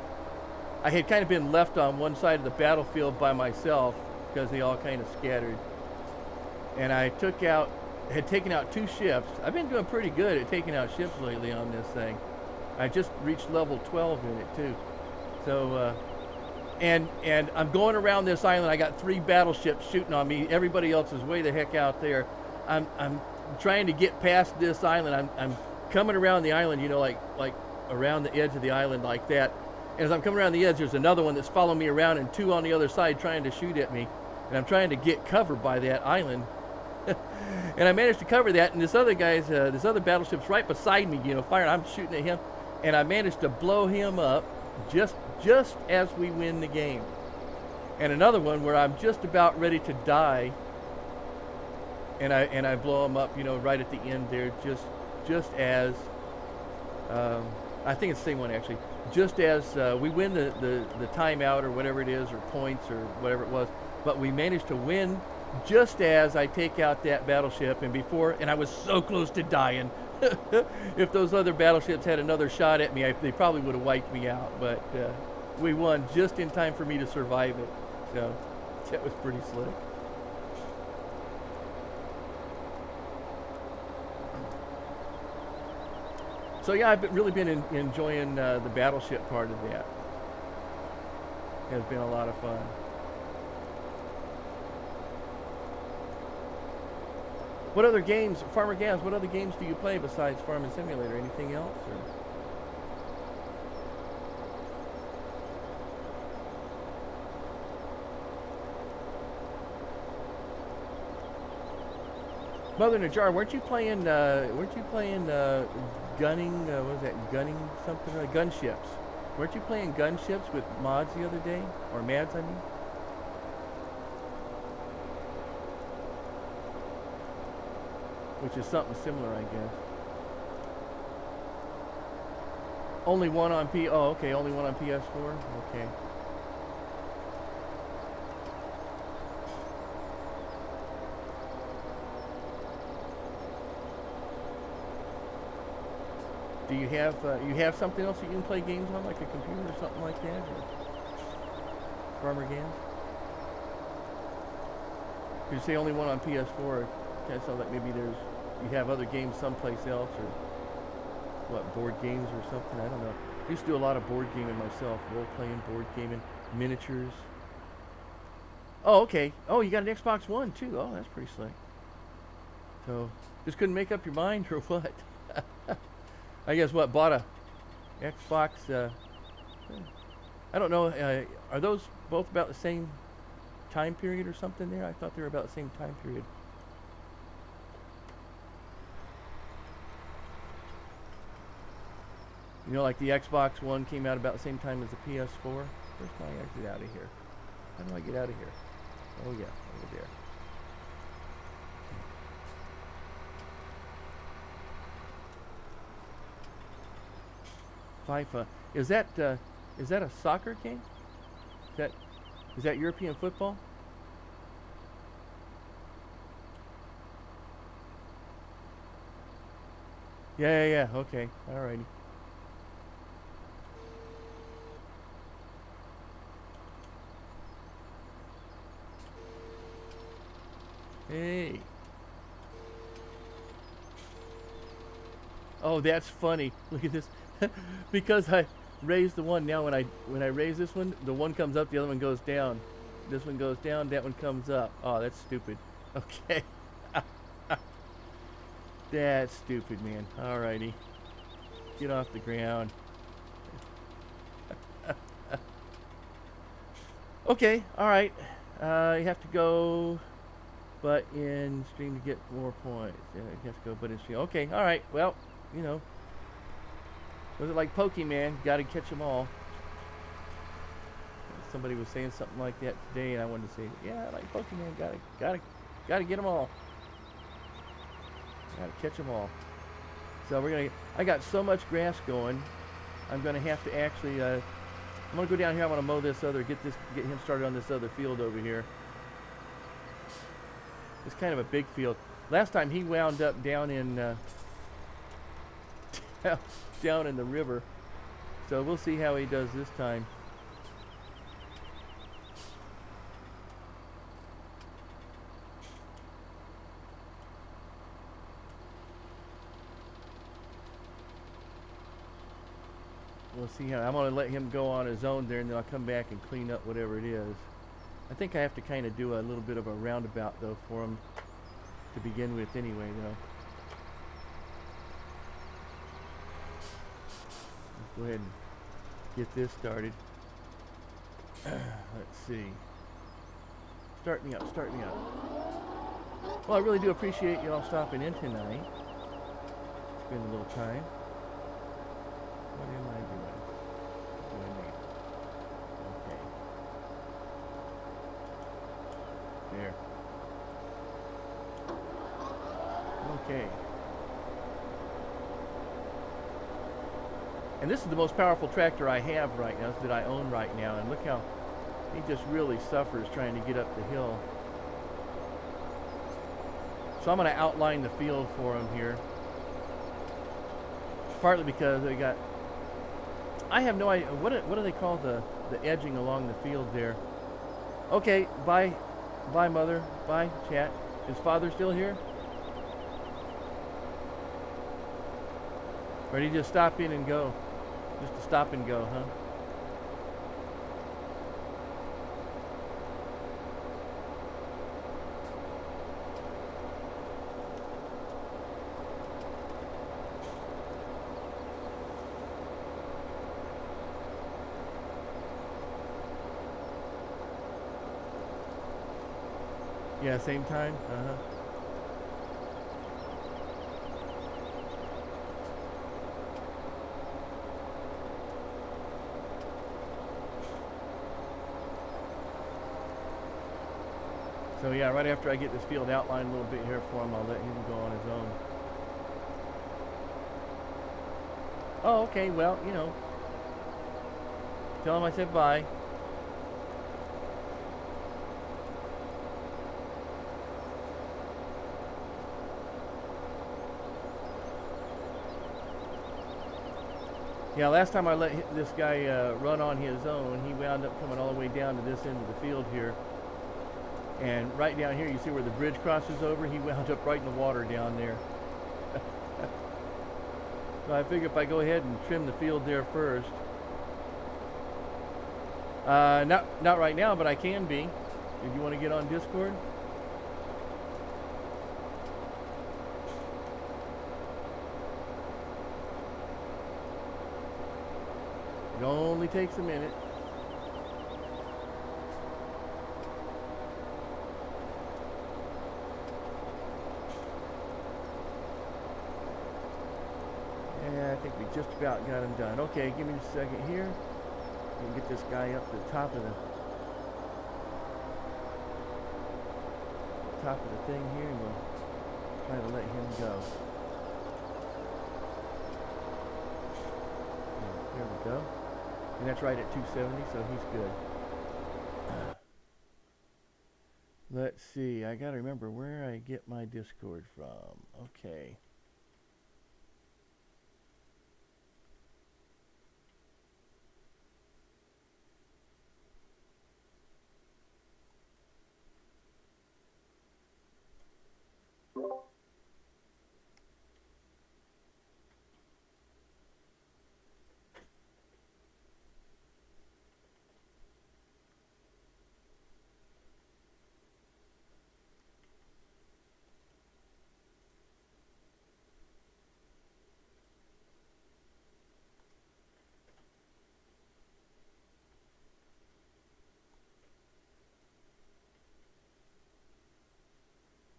I had kind of been left on one side of the battlefield by myself because they all kind of scattered. And I had taken out 2 ships. I've been doing pretty good at taking out ships lately on this thing. I just reached level 12 in it too. So, and I'm going around this island. I got 3 battleships shooting on me. Everybody else is way the heck out there. I'm trying to get past this island. I'm coming around the island, you know, like around the edge of the island like that. And as I'm coming around the edge, there's another one that's following me around, and 2 on the other side trying to shoot at me. And I'm trying to get cover by that island. And I managed to cover that, and this other battleship's right beside me, you know, firing. I'm shooting at him, and I managed to blow him up just as we win the game. And another one where I'm just about ready to die, and I blow him up, you know, right at the end there, just as I think it's the same one actually. Just as we win the timeout or whatever it is, or points or whatever it was, but we managed to win just as I take out that battleship, and I was so close to dying. If those other battleships had another shot at me, they probably would have wiped me out. But we won just in time for me to survive it. So that was pretty slick. So yeah, I've really been enjoying the battleship part of that. It has been a lot of fun. What other games, Farmer Gams, what other games do you play besides Farming Simulator? Anything else? Or? Mother Najar, weren't you playing gunning, what was that, gunning something, gunships? Weren't you playing gunships with mods the other day? Or mads, I mean? Which is something similar, I guess. Only one on oh, okay, only one on PS4? Okay. Do you have something else that you can play games on, like a computer or something like that, or farmer games? You say only one on PS4. Kind of sounds like maybe you have other games someplace else, or what, board games or something. I don't know. I used to do a lot of board gaming myself, role playing, board gaming, miniatures. Oh, okay. Oh, you got an Xbox One too. Oh, that's pretty slick. So, just couldn't make up your mind, or what? I guess what, bought a Xbox, I don't know, are those both about the same time period or something there? I thought they were about the same time period. You know, like the Xbox One came out about the same time as the PS4. Where's my exit out of here? How do I get out of here? Oh yeah, over there. FIFA. Is that a soccer game? Is that European football? Yeah. Okay. Alrighty. Hey. Oh, that's funny. Look at this. Because I raised the one, now when I raise this one, the one comes up, the other one goes down. This one goes down, that one comes up. Oh, that's stupid. Okay. That's stupid, man. Alrighty. Get off the ground. Okay, alright. You have to go but in stream to get more points. Yeah, you have to go but in stream. Okay, alright. Well, you know. Was it like Pokemon? Gotta catch them all. Somebody was saying something like that today, and I wanted to say, yeah, like Pokemon, gotta get them all. Gotta catch them all. So I got so much grass going, I'm gonna have to actually, I'm gonna go down here. I want to mow this get him started on this other field over here. It's kind of a big field. Last time he wound up down in, down in the river. So we'll see how he does this time. We'll see how. I'm going to let him go on his own there, and then I'll come back and clean up whatever it is. I think I have to kind of do a little bit of a roundabout, though, for him to begin with anyway, though. Let's go ahead and get this started. Let's see. Start me up. Well, I really do appreciate you all stopping in tonight. Spend a little time. What am I doing? Okay. There. Okay. And this is the most powerful tractor I have right now, that I own right now. And look how he just really suffers trying to get up the hill. So I'm going to outline the field for him here. Partly because I have no idea, what do they call the edging along the field there? Okay, bye mother, bye chat. Is father still here? Or did he just stop in and go? Just to stop and go, huh? Yeah, same time? Uh-huh. So yeah, right after I get this field outlined a little bit here for him, I'll let him go on his own. Oh, okay, well, you know, tell him I said bye. Yeah, last time I let this guy run on his own, he wound up coming all the way down to this end of the field here. And right down here, you see where the bridge crosses over? He wound up right in the water down there. So I figure if I go ahead and trim the field there first. Not right now, but I can be. If you want to get on Discord. It only takes a minute. Yeah, I think we just about got him done. Okay, give me a second here. We'll get this guy up to the top of the thing here, and we'll try to let him go. There we go. And that's right at 270, so he's good. Let's see, I gotta remember where I get my Discord from. Okay.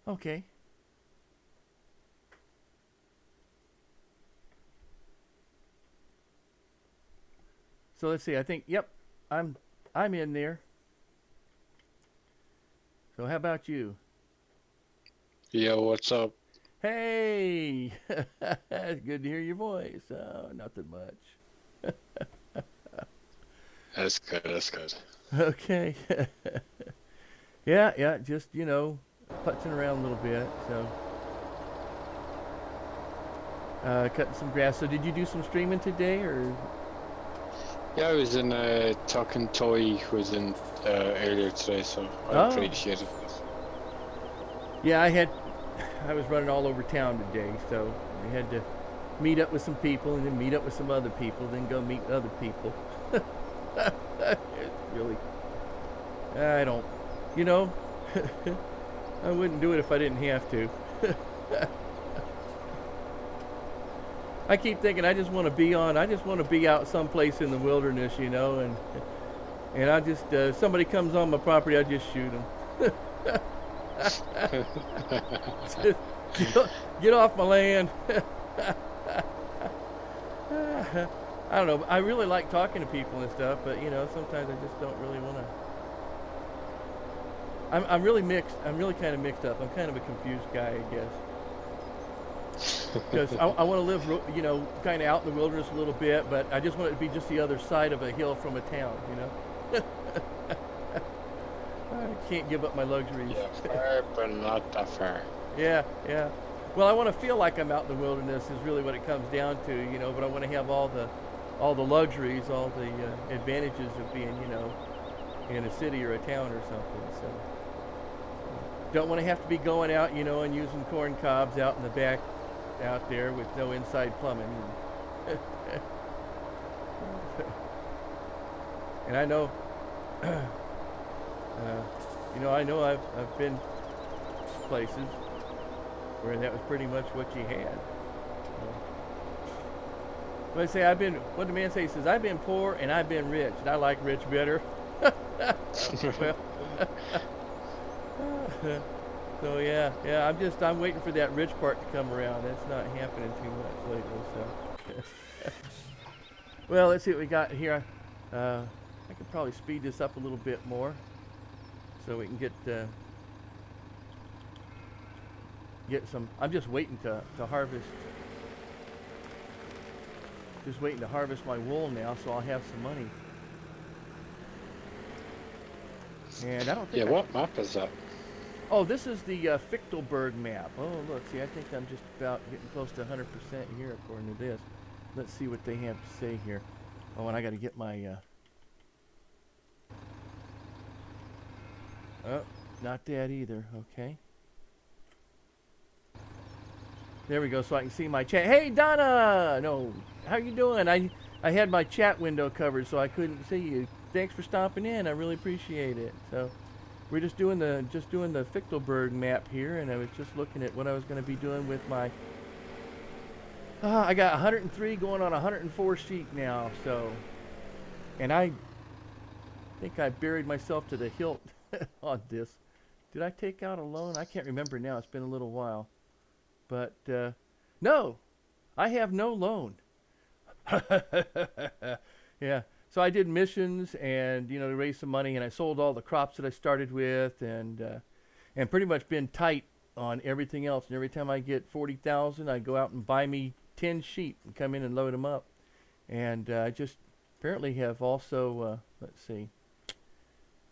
Okay. So let's see. I think, yep, I'm in there. So how about you? Yo, what's up? Hey, good to hear your voice. Oh, nothing much. That's good, that's good. Okay. Yeah, just, you know, putzing around a little bit. So, cutting some grass. So did you do some streaming today, or? Yeah, I was in Talking Toy was in earlier today, so I appreciate it. Yeah, I was running all over town today, so I had to meet up with some people and then meet up with some other people, then go meet other people. It's really, I don't, you know, I wouldn't do it if I didn't have to. I keep thinking I just want to be out someplace in the wilderness, you know, and I just, somebody comes on my property, I just shoot them. Get off my land. I don't know. I really like talking to people and stuff, but you know, sometimes I just don't really want to. I'm really mixed. I'm really kind of mixed up. I'm kind of a confused guy, I guess. Because I want to live, you know, kind of out in the wilderness a little bit, but I just want it to be just the other side of a hill from a town, you know. I can't give up my luxuries. Yeah, far, but not that far. Yeah. Well, I want to feel like I'm out in the wilderness is really what it comes down to, you know. But I want to have all the luxuries, all the advantages of being, you know, in a city or a town or something. So don't want to have to be going out, you know, and using corn cobs out in the back, out there with no inside plumbing. And I know. You know, I know I've been places where that was pretty much what you had. But I say what the man say? He says, I've been poor and I've been rich, and I like rich better. Well, so yeah, I'm waiting for that rich part to come around. That's not happening too much lately, so. Well, let's see what we got here. I could probably speed this up a little bit more so we can get get some. I'm just waiting to harvest. Just waiting to harvest my wool now, so I'll have some money. And I don't Yeah, think what map is that? Oh, this is the Fichtelberg map. Oh, look, see, I think I'm just about getting close to 100% here according to this. Let's see what they have to say here. Oh, and I got to get my... Oh, not that either. Okay. There we go, so I can see my chat. Hey, Donna! No, how you doing? I had my chat window covered, so I couldn't see you. Thanks for stopping in. I really appreciate it. So... we're just doing the Fichtelberg map here, and I was just looking at what I was going to be doing with my. I got 103 going on 104 sheep now, so, and I think I buried myself to the hilt on this. Did I take out a loan? I can't remember now. It's been a little while, but no, I have no loan. Yeah. So I did missions and, you know, to raise some money, and I sold all the crops that I started with, and pretty much been tight on everything else. And every time I get 40,000, I go out and buy me 10 sheep and come in and load them up. And I just apparently have also, let's see,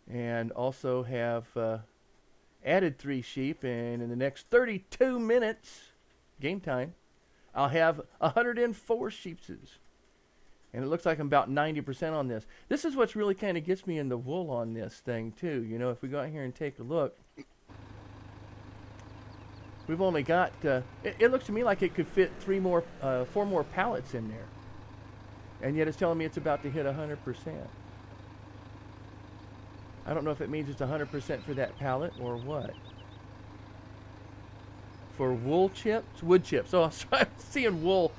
and also have added 3 sheep, and in the next 32 minutes, game time, I'll have 104 sheepses. And it looks like I'm about 90% on this. This is what's really kind of gets me in the wool on this thing, too. You know, if we go out here and take a look, we've only got, it looks to me like it could fit 4 more pallets in there. And yet it's telling me it's about to hit 100%. I don't know if it means it's 100% for that pallet or what. For wool chips? Wood chips. Oh, I'm seeing wool.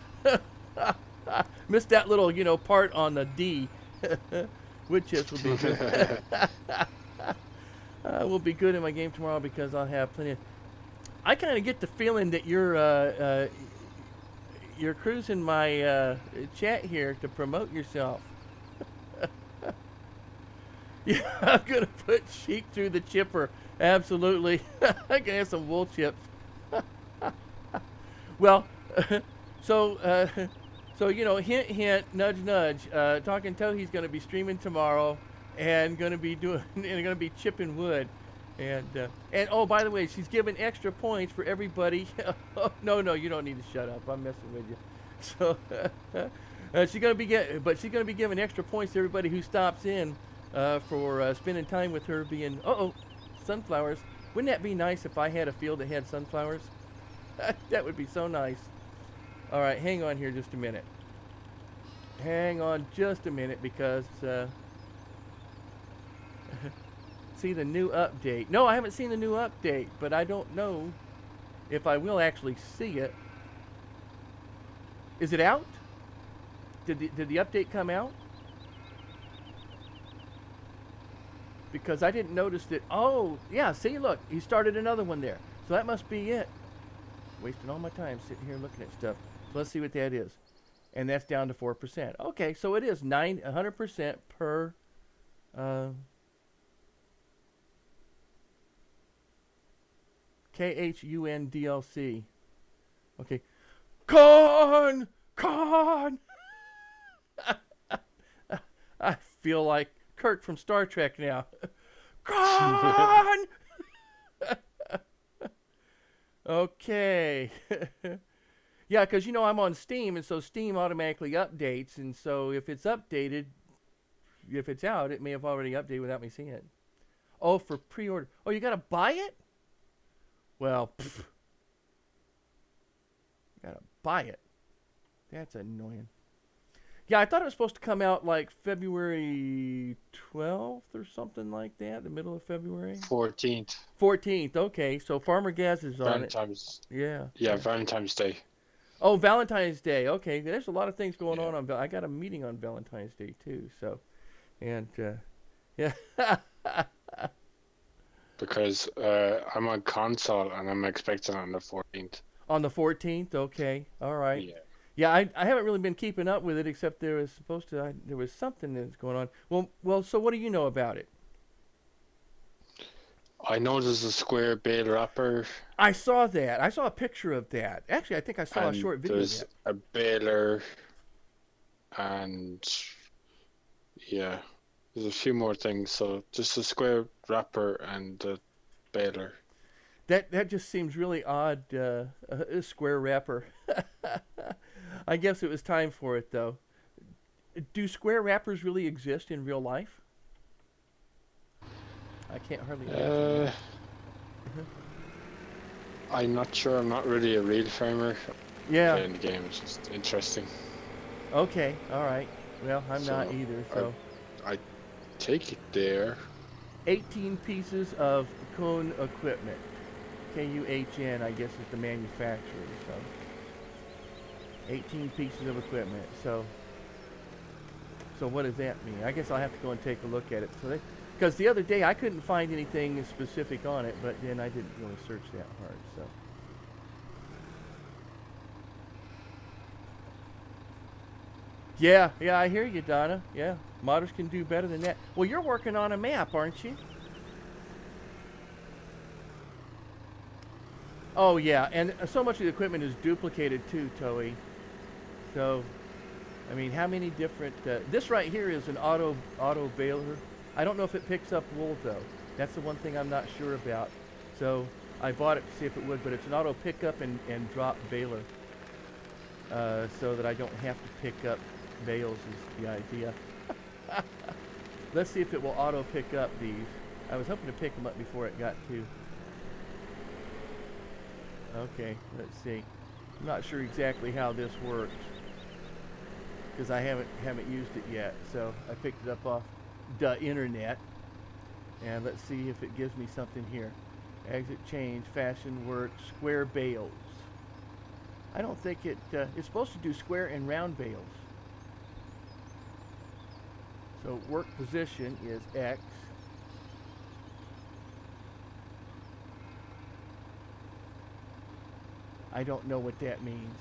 Missed that little, you know, part on the D. Wood chips will be good. Will be good in my game tomorrow because I'll have plenty of... I kind of get the feeling that you're cruising my chat here to promote yourself. Yeah, I'm gonna put sheep through the chipper. Absolutely. I can have some wool chips. Well, so you know, hint, hint, nudge, nudge. Talking Tohi's going to be streaming tomorrow, and going to be chipping wood, and oh, by the way, she's giving extra points for everybody. No, you don't need to shut up. I'm messing with you. So she's going to be giving extra points to everybody who stops in for spending time with her. Being sunflowers. Wouldn't that be nice if I had a field that had sunflowers? That would be so nice. All right, hang on here just a minute. Hang on just a minute because see the new update. No, I haven't seen the new update, but I don't know if I will actually see it. Is it out? Did the update come out? Because I didn't notice that. Oh, yeah, see, look, he started another one there. So that must be it. Wasting all my time sitting here looking at stuff. So let's see what that is. And that's down to 4%. Okay, so it is 100% per KHUNDLC. Okay. Con! I feel like Kirk from Star Trek now. Con! Okay. Yeah, because, you know, I'm on Steam, and so Steam automatically updates, and so if it's updated, if it's out, it may have already updated without me seeing it. Oh, for pre-order. Oh, you got to buy it? Well, you got to buy it. That's annoying. Yeah, I thought it was supposed to come out like February 12th or something like that, the middle of February. 14th. 14th, okay. So Farmer Gas is on it. Yeah. Yeah, Valentine's Day. Oh, Valentine's Day. Okay, there's a lot of things going on I got a meeting on Valentine's Day too. So, and yeah. Because I'm on console and I'm expecting on the 14th. On the 14th, okay, all right. Yeah. Yeah, I haven't really been keeping up with it except there was something that's going on. Well. So what do you know about it? I know there's a square bale wrapper, I saw that. I saw a picture of that. Actually, I think I saw a and short video of there's that. a baler, and yeah, there's a few more things. So just a square wrapper and a baler. That just seems really odd. A square wrapper. I guess it was time for it though. Do square wrappers really exist in real life? I can't hardly imagine Uh, that. I'm not sure. I'm not really a real farmer. Yeah. Playing the game is just interesting. Okay. All right. Well, I'm not So either. I So, I take it there. 18 pieces of Kuhn equipment. KUHN, I guess, is the manufacturer. So, 18 pieces of equipment. So what does that mean? I guess I'll have to go and take a look at it. So, because the other day I couldn't find anything specific on it, but then I didn't really search that hard. So. Yeah, yeah, I hear you, Donna. Yeah, modders can do better than that. Well, you're working on a map, aren't you? Oh yeah, and so much of the equipment is duplicated too, Toei. So, I mean, how many different? This right here is an auto baler. I don't know if it picks up wool though. That's the one thing I'm not sure about. So I bought it to see if it would, but it's an auto pickup and drop baler, so that I don't have to pick up bales is the idea. Let's see if it will auto pick up these. I was hoping to pick them up before it got to. Okay, let's see. I'm not sure exactly how this works because I haven't used it yet. So I picked it up off the internet, and let's see if it gives me something here. Exit change, fashion work, square bales. I don't think it's supposed to do square and round bales. So work position is X. I don't know what that means.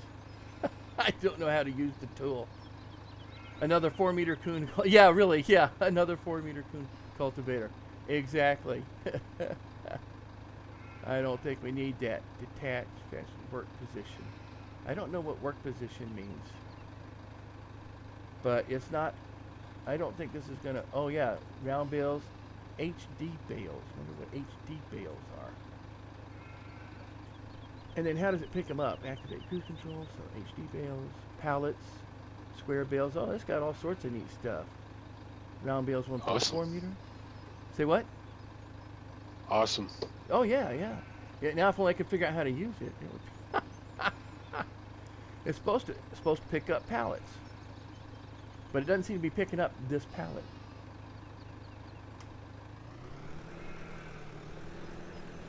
I don't know how to use the tool. Another 4-meter Kuhn. Yeah, really. Yeah, another 4-meter Kuhn cultivator. Exactly. I don't think we need that. Detached fashion work position. I don't know what work position means, but it's not. I don't think this is gonna. Oh yeah, round bales, HD bales. Wonder what HD bales are. And then how does it pick them up? Activate cruise control. So HD bales, pallets, square bales. Oh, it's got all sorts of neat stuff. Round bales Awesome. 1.4 meter. Say what? Awesome. Oh yeah, yeah. Yeah. Now if only I could figure out how to use it. It would it's supposed to pick up pallets, but it doesn't seem to be picking up this pallet.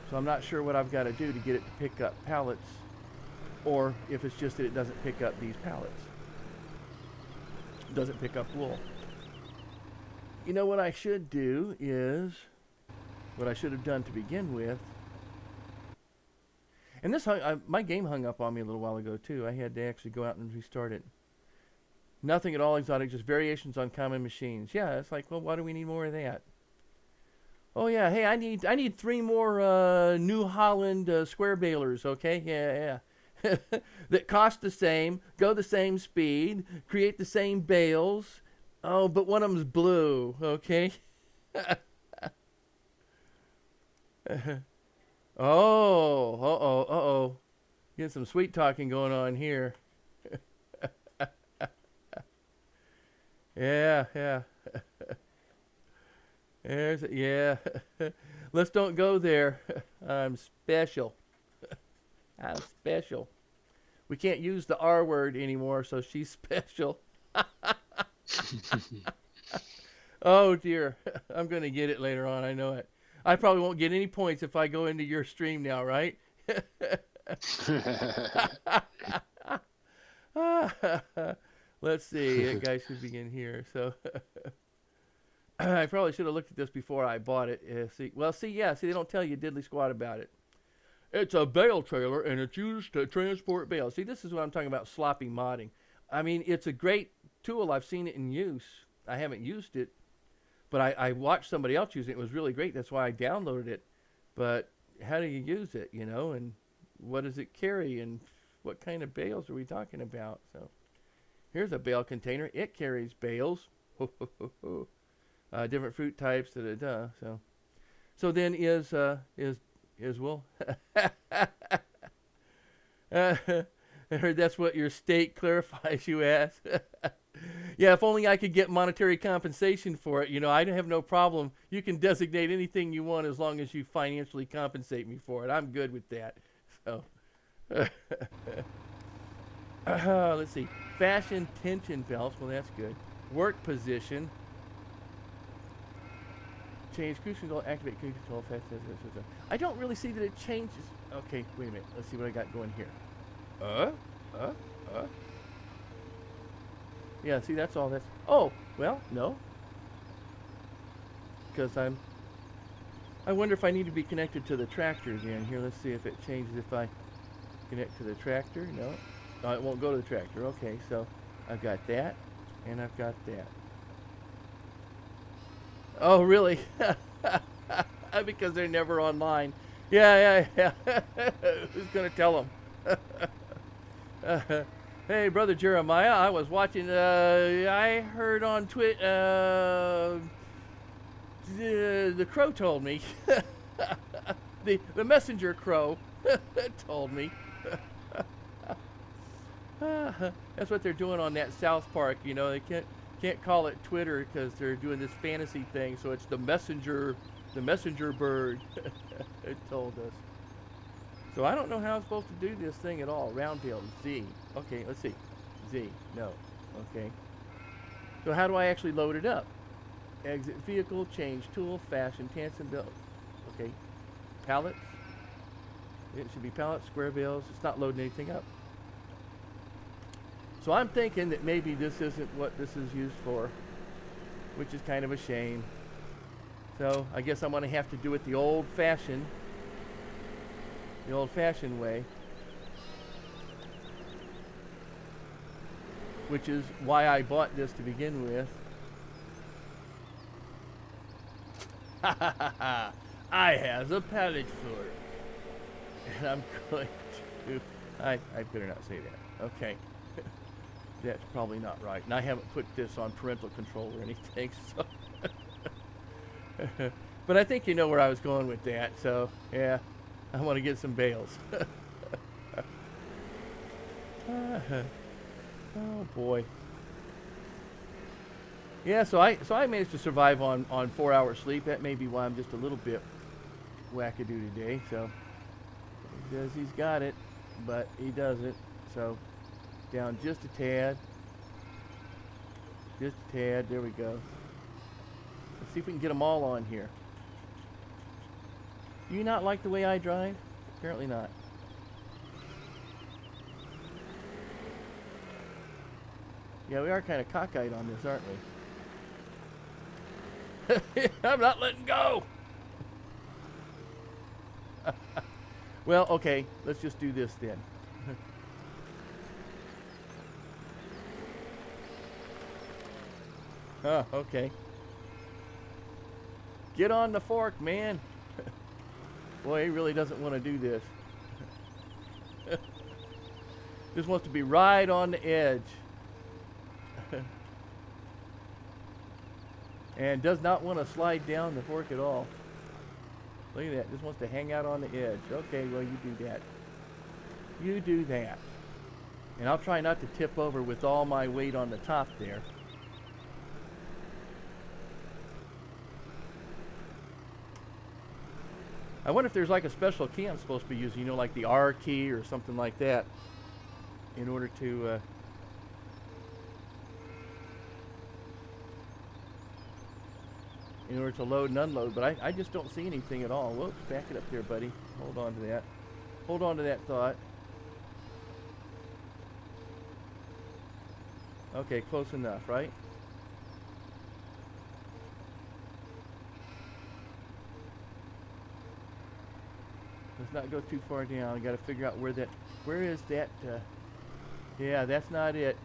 So I'm not sure what I've got to do to get it to pick up pallets, or if it's just that it doesn't pick up these pallets. It doesn't pick up wool. You know what I should do is what I should have done to begin with. And this my game hung up on me a little while ago too. I had to actually go out and restart it. Nothing at all exotic, just variations on common machines. Yeah, it's like, well, why do we need more of that? Oh yeah, hey, I need 3 more New Holland square balers. Okay, yeah. That cost the same, go the same speed, create the same bales. Oh, but one of them's blue. Okay. Oh, uh-oh. Getting some sweet talking going on here. Yeah. Yeah. Let's don't go there. I'm special. I'm special. We can't use the R word anymore, so she's special. Oh dear. I'm going to get it later on. I know it. I probably won't get any points if I go into your stream now, right? Let's see. That guy should begin here. So I probably should have looked at this before I bought it. See, they don't tell you diddly squat about it. It's a bale trailer and it's used to transport bales. See, this is what I'm talking about sloppy modding. I mean, it's a great tool. I've seen it in use. I haven't used it, but I watched somebody else use it. It was really great. That's why I downloaded it. but how do you use it, you know, and what does it carry, and what kind of bales are we talking about? So here's a bale container. It carries bales. Different fruit types. Da, da, da. So then is Will. I heard that's what your state clarifies. You ask. Yeah, if only I could get monetary compensation for it. You know, I have no problem. You can designate anything you want as long as you financially compensate me for it. I'm good with that. So, let's see. Fashion tension belts. Well, that's good. Work position. Change cruise control. Activate cruise control. Fast. I don't really see that it changes. Okay, wait a minute. Let's see what I got going here. Uh. Yeah, see, that's all that's... Oh, well, no. Because I wonder if I need to be connected to the tractor again. Here, let's see if it changes if I connect to the tractor. No. No, it won't go to the tractor. Okay, so I've got that, and I've got that. Oh, really? Because they're never online. Yeah. Who's going to tell them? Hey, Brother Jeremiah, I was watching, I heard on Twitter, the crow told me, the messenger crow told me. That's what they're doing on that South Park, you know, they can't call it Twitter because they're doing this fantasy thing, so it's the messenger bird. It told us. So I don't know how I'm supposed to do this thing at all. Round tail, Z. Okay, let's see. Z, no. Okay. So how do I actually load it up? Exit vehicle, change tool, fashion, Tansen belt. Okay. Pallets. It should be pallets, square bales. It's not loading anything up. So I'm thinking that maybe this isn't what this is used for, which is kind of a shame. So I guess I'm going to have to do it the old-fashioned way, which is why I bought this to begin with. I has a pallet full, and I'm going to. I better not say that. Okay, that's probably not right, and I haven't put this on parental control or anything. So, but I think you know where I was going with that. So yeah. I want to get some bales. Oh boy. Yeah, so I managed to survive on 4 hours sleep. That may be why I'm just a little bit wackadoo today. So because he's got it, but he doesn't. So down just a tad. Just a tad. There we go. Let's see if we can get them all on here. Do you not like the way I drive? Apparently not. Yeah, we are kind of cockeyed on this, aren't we? I'm not letting go! Well, okay, let's just do this then. Oh, okay. Get on the fork, man. Boy, he really doesn't want to do this. Just wants to be right on the edge. And does not want to slide down the fork at all. Look at that. Just wants to hang out on the edge. Okay, well, you do that. You do that. And I'll try not to tip over with all my weight on the top there. I wonder if there's like a special key I'm supposed to be using, you know, like the R key or something like that, in order to load and unload. But I just don't see anything at all. Whoops, back it up there, buddy. Hold on to that. Hold on to that thought. Okay, close enough, right? Let's not go too far down. I got to figure out where is that? Yeah, that's not it.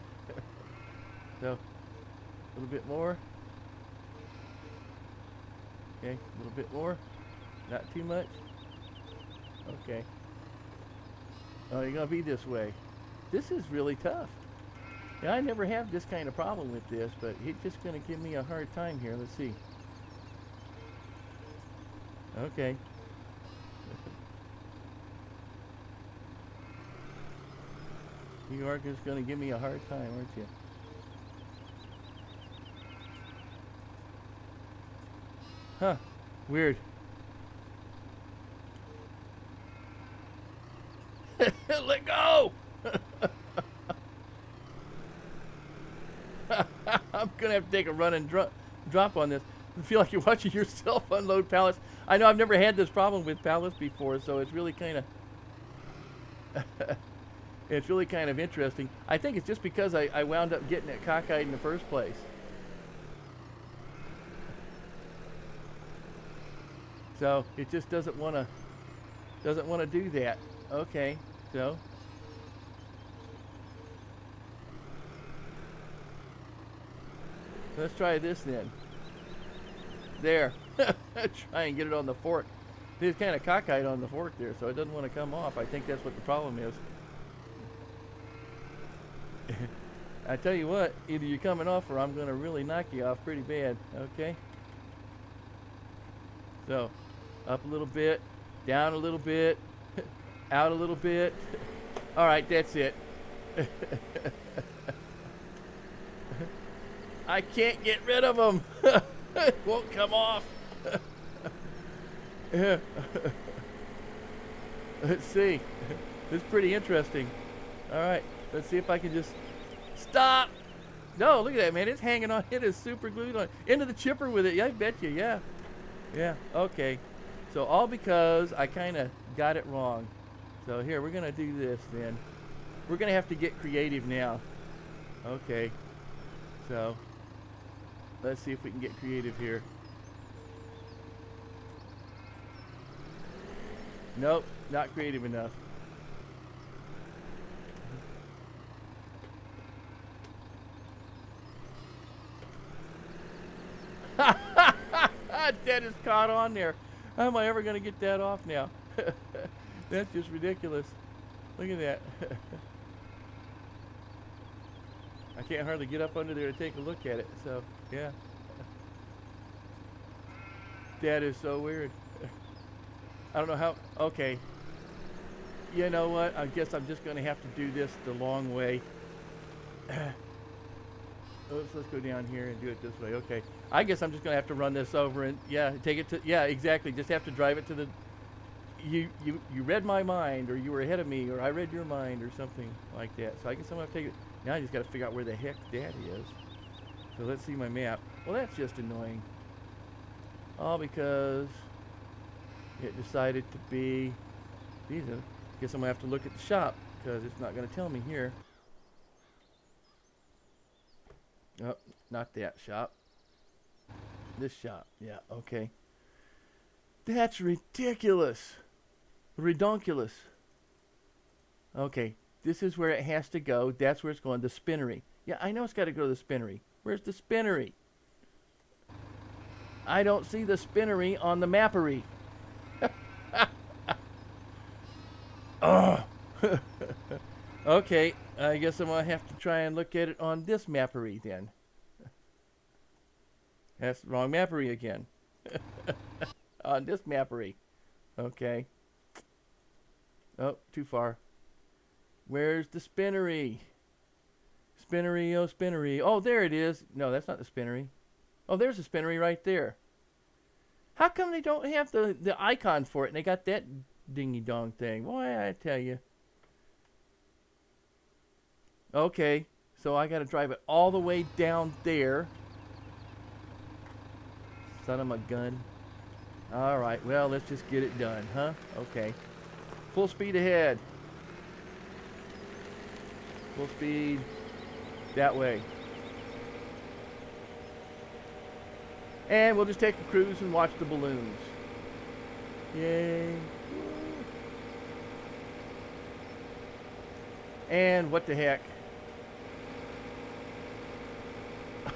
So, a little bit more. Okay, a little bit more. Not too much. Okay. Oh, you're gonna be this way. This is really tough. Yeah, I never have this kind of problem with this, but it's just gonna give me a hard time here. Let's see. Okay. You are just gonna give me a hard time, aren't you? Huh. Weird. Let go! I'm gonna have to take a run and drop on this. I feel like you're watching yourself unload pallets. I know I've never had this problem with pallets before, so it's really kind of it's really kind of interesting. I think it's just because I wound up getting it cockeyed in the first place. So it just doesn't want to do that. Okay, so let's try this then. There. Try and get it on the fork. It's kind of cockeyed on the fork there, so it doesn't want to come off. I think that's what the problem is. I tell you what, either you're coming off or I'm going to really knock you off pretty bad. Okay? So, up a little bit, down a little bit, out a little bit. All right, that's it. I can't get rid of them. It won't come off. Let's see. This is pretty interesting. All right, let's see if I can just stop. No, look at that, man. It's hanging on. It is super glued on. Into the chipper with it. Yeah, I bet you. Yeah. Yeah. Okay. So all because I kind of got it wrong. So here, we're going to do this then. We're going to have to get creative now. Okay. So let's see if we can get creative here. Nope, not creative enough. That is caught on there. How am I ever going to get that off now? That's just ridiculous. Look at that. I can't hardly get up under there to take a look at it. So, yeah. That is so weird. I don't know how. Okay. You know what? I guess I'm just going to have to do this the long way. Let's go down here and do it this way. Okay. I guess I'm just going to have to run this over and, yeah, take it to, yeah, exactly. Just have to drive it to the, you read my mind, or you were ahead of me, or I read your mind, or something like that. So I guess I'm going to take it. Now I just got to figure out where the heck that is. So let's see my map. Well, that's just annoying. All because it decided to be these. Guess I'm going to have to look at the shop, because it's not going to tell me here. Oh, not that shop. This shop. Yeah, okay. That's ridiculous. Redonkulous. Okay, this is where it has to go. That's where it's going. The spinnery. Yeah, I know it's got to go to the spinnery. Where's the spinnery? I don't see the spinnery on the mappery. Oh. Okay, I guess I'm going to have to try and look at it on this mappery then. That's the wrong mappery again. On this mappery. Okay. Oh, too far. Where's the spinnery? Spinnery, oh spinnery. Oh, there it is. No, that's not the spinnery. Oh, there's the spinnery right there. How come they don't have the icon for it and they got that dingy-dong thing? Boy, I tell you. Okay, so I got to drive it all the way down there. Son of a gun. All right, well, let's just get it done, huh? Okay. Full speed ahead. Full speed that way. And we'll just take a cruise and watch the balloons. Yay. And what the heck?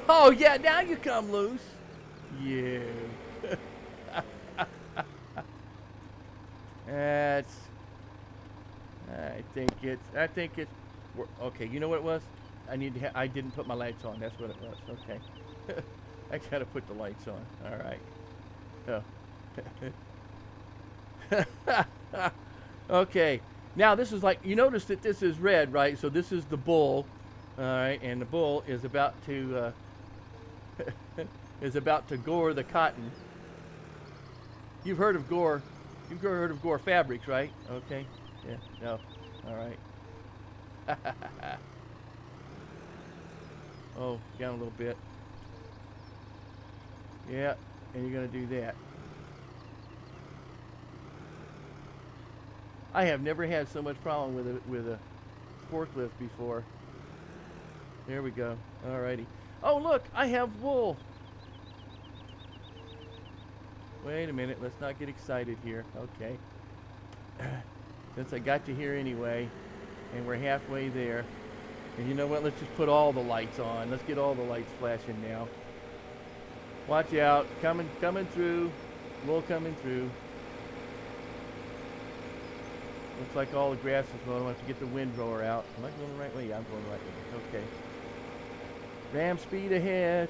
Oh, yeah, now you come loose. Yeah. That's. I think it's. Okay, you know what it was? I didn't put my lights on. That's what it was. Okay. I gotta put the lights on. All right. Oh. Okay. Now this is like, you notice that this is red, right? So this is the bull. All right, and the bull is about to is about to gore the cotton. You've heard of gore. You've heard of Gore Fabrics, right? Okay. Yeah. No. All right. Oh, down a little bit. Yeah, and you're gonna do that. I have never had so much problem with a forklift before. There we go. Alrighty. Oh look, I have wool. Wait a minute, let's not get excited here. Okay. Since I got you here anyway, and we're halfway there. And you know what? Let's just put all the lights on. Let's get all the lights flashing now. Watch out. Coming through. Wool coming through. Looks like all the grass is mowed. I have to get the windrower out. Am I going the right way? Yeah, I'm going the right way. Okay. Ram speed ahead.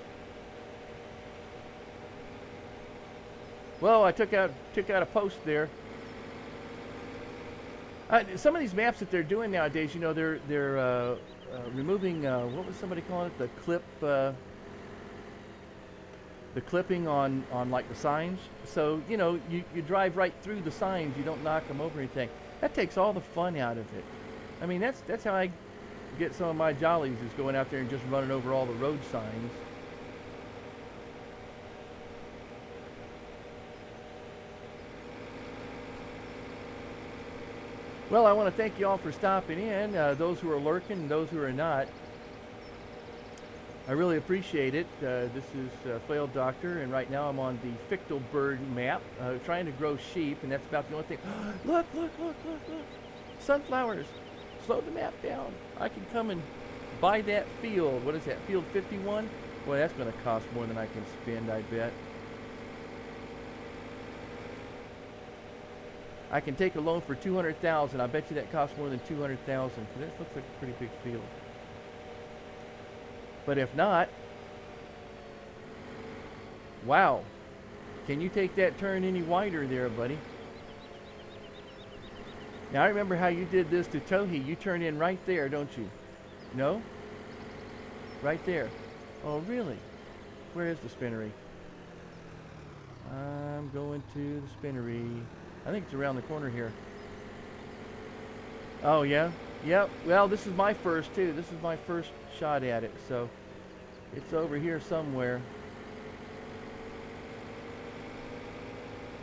Well, I took out a post there. Some of these maps that they're doing nowadays, you know, they're removing what was somebody calling it, the clipping on like the signs. So you know, you drive right through the signs. You don't knock them over or anything. That takes all the fun out of it. I mean, that's how I get some of my jollies, is going out there and just running over all the road signs. Well, I want to thank you all for stopping in, those who are lurking and those who are not. I really appreciate it. This is FlailDr, and right now I'm on the Fichtelberg map, trying to grow sheep, and that's about the only thing. Look, look, look, look, look. Sunflowers. Slow the map down. I can come and buy that field. What is that, field 51? Boy, that's going to cost more than I can spend, I bet. I can take a loan for $200,000. I bet you that costs more than $200,000, because that looks like a pretty big field. But if not, wow. Can you take that turn any wider there, buddy? Now I remember how you did this to Tohi. You turn in right there, don't you? No? Right there. Oh, really? Where is the spinnery? I'm going to the spinnery. I think it's around the corner here. Oh, yeah? Yep. Well, this is my first, too. This is my first shot at it, so it's over here somewhere.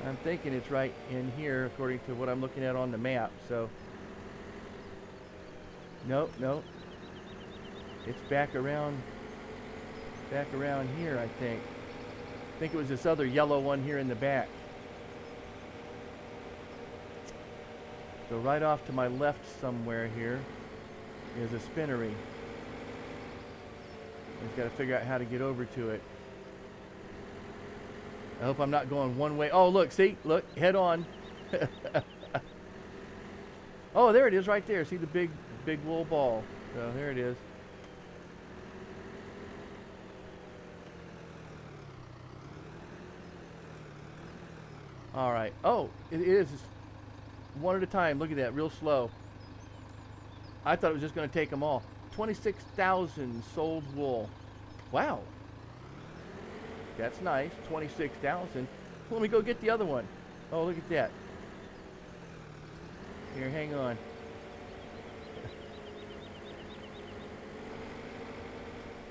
I'm thinking it's right in here, according to what I'm looking at on the map, so. Nope, nope. It's back around here, I think. I think it was this other yellow one here in the back. So right off to my left somewhere here is a spinnery. I've got to figure out how to get over to it. I hope I'm not going one way. Oh, look, see? Look, head on. Oh, there it is right there. See the big wool ball. So there it is. All right. Oh, it is one at a time. Look at that, real slow. I thought it was just going to take them all. 26,000 sold wool. Wow. That's nice. 26,000. Let me go get the other one. Oh, look at that. Here, hang on.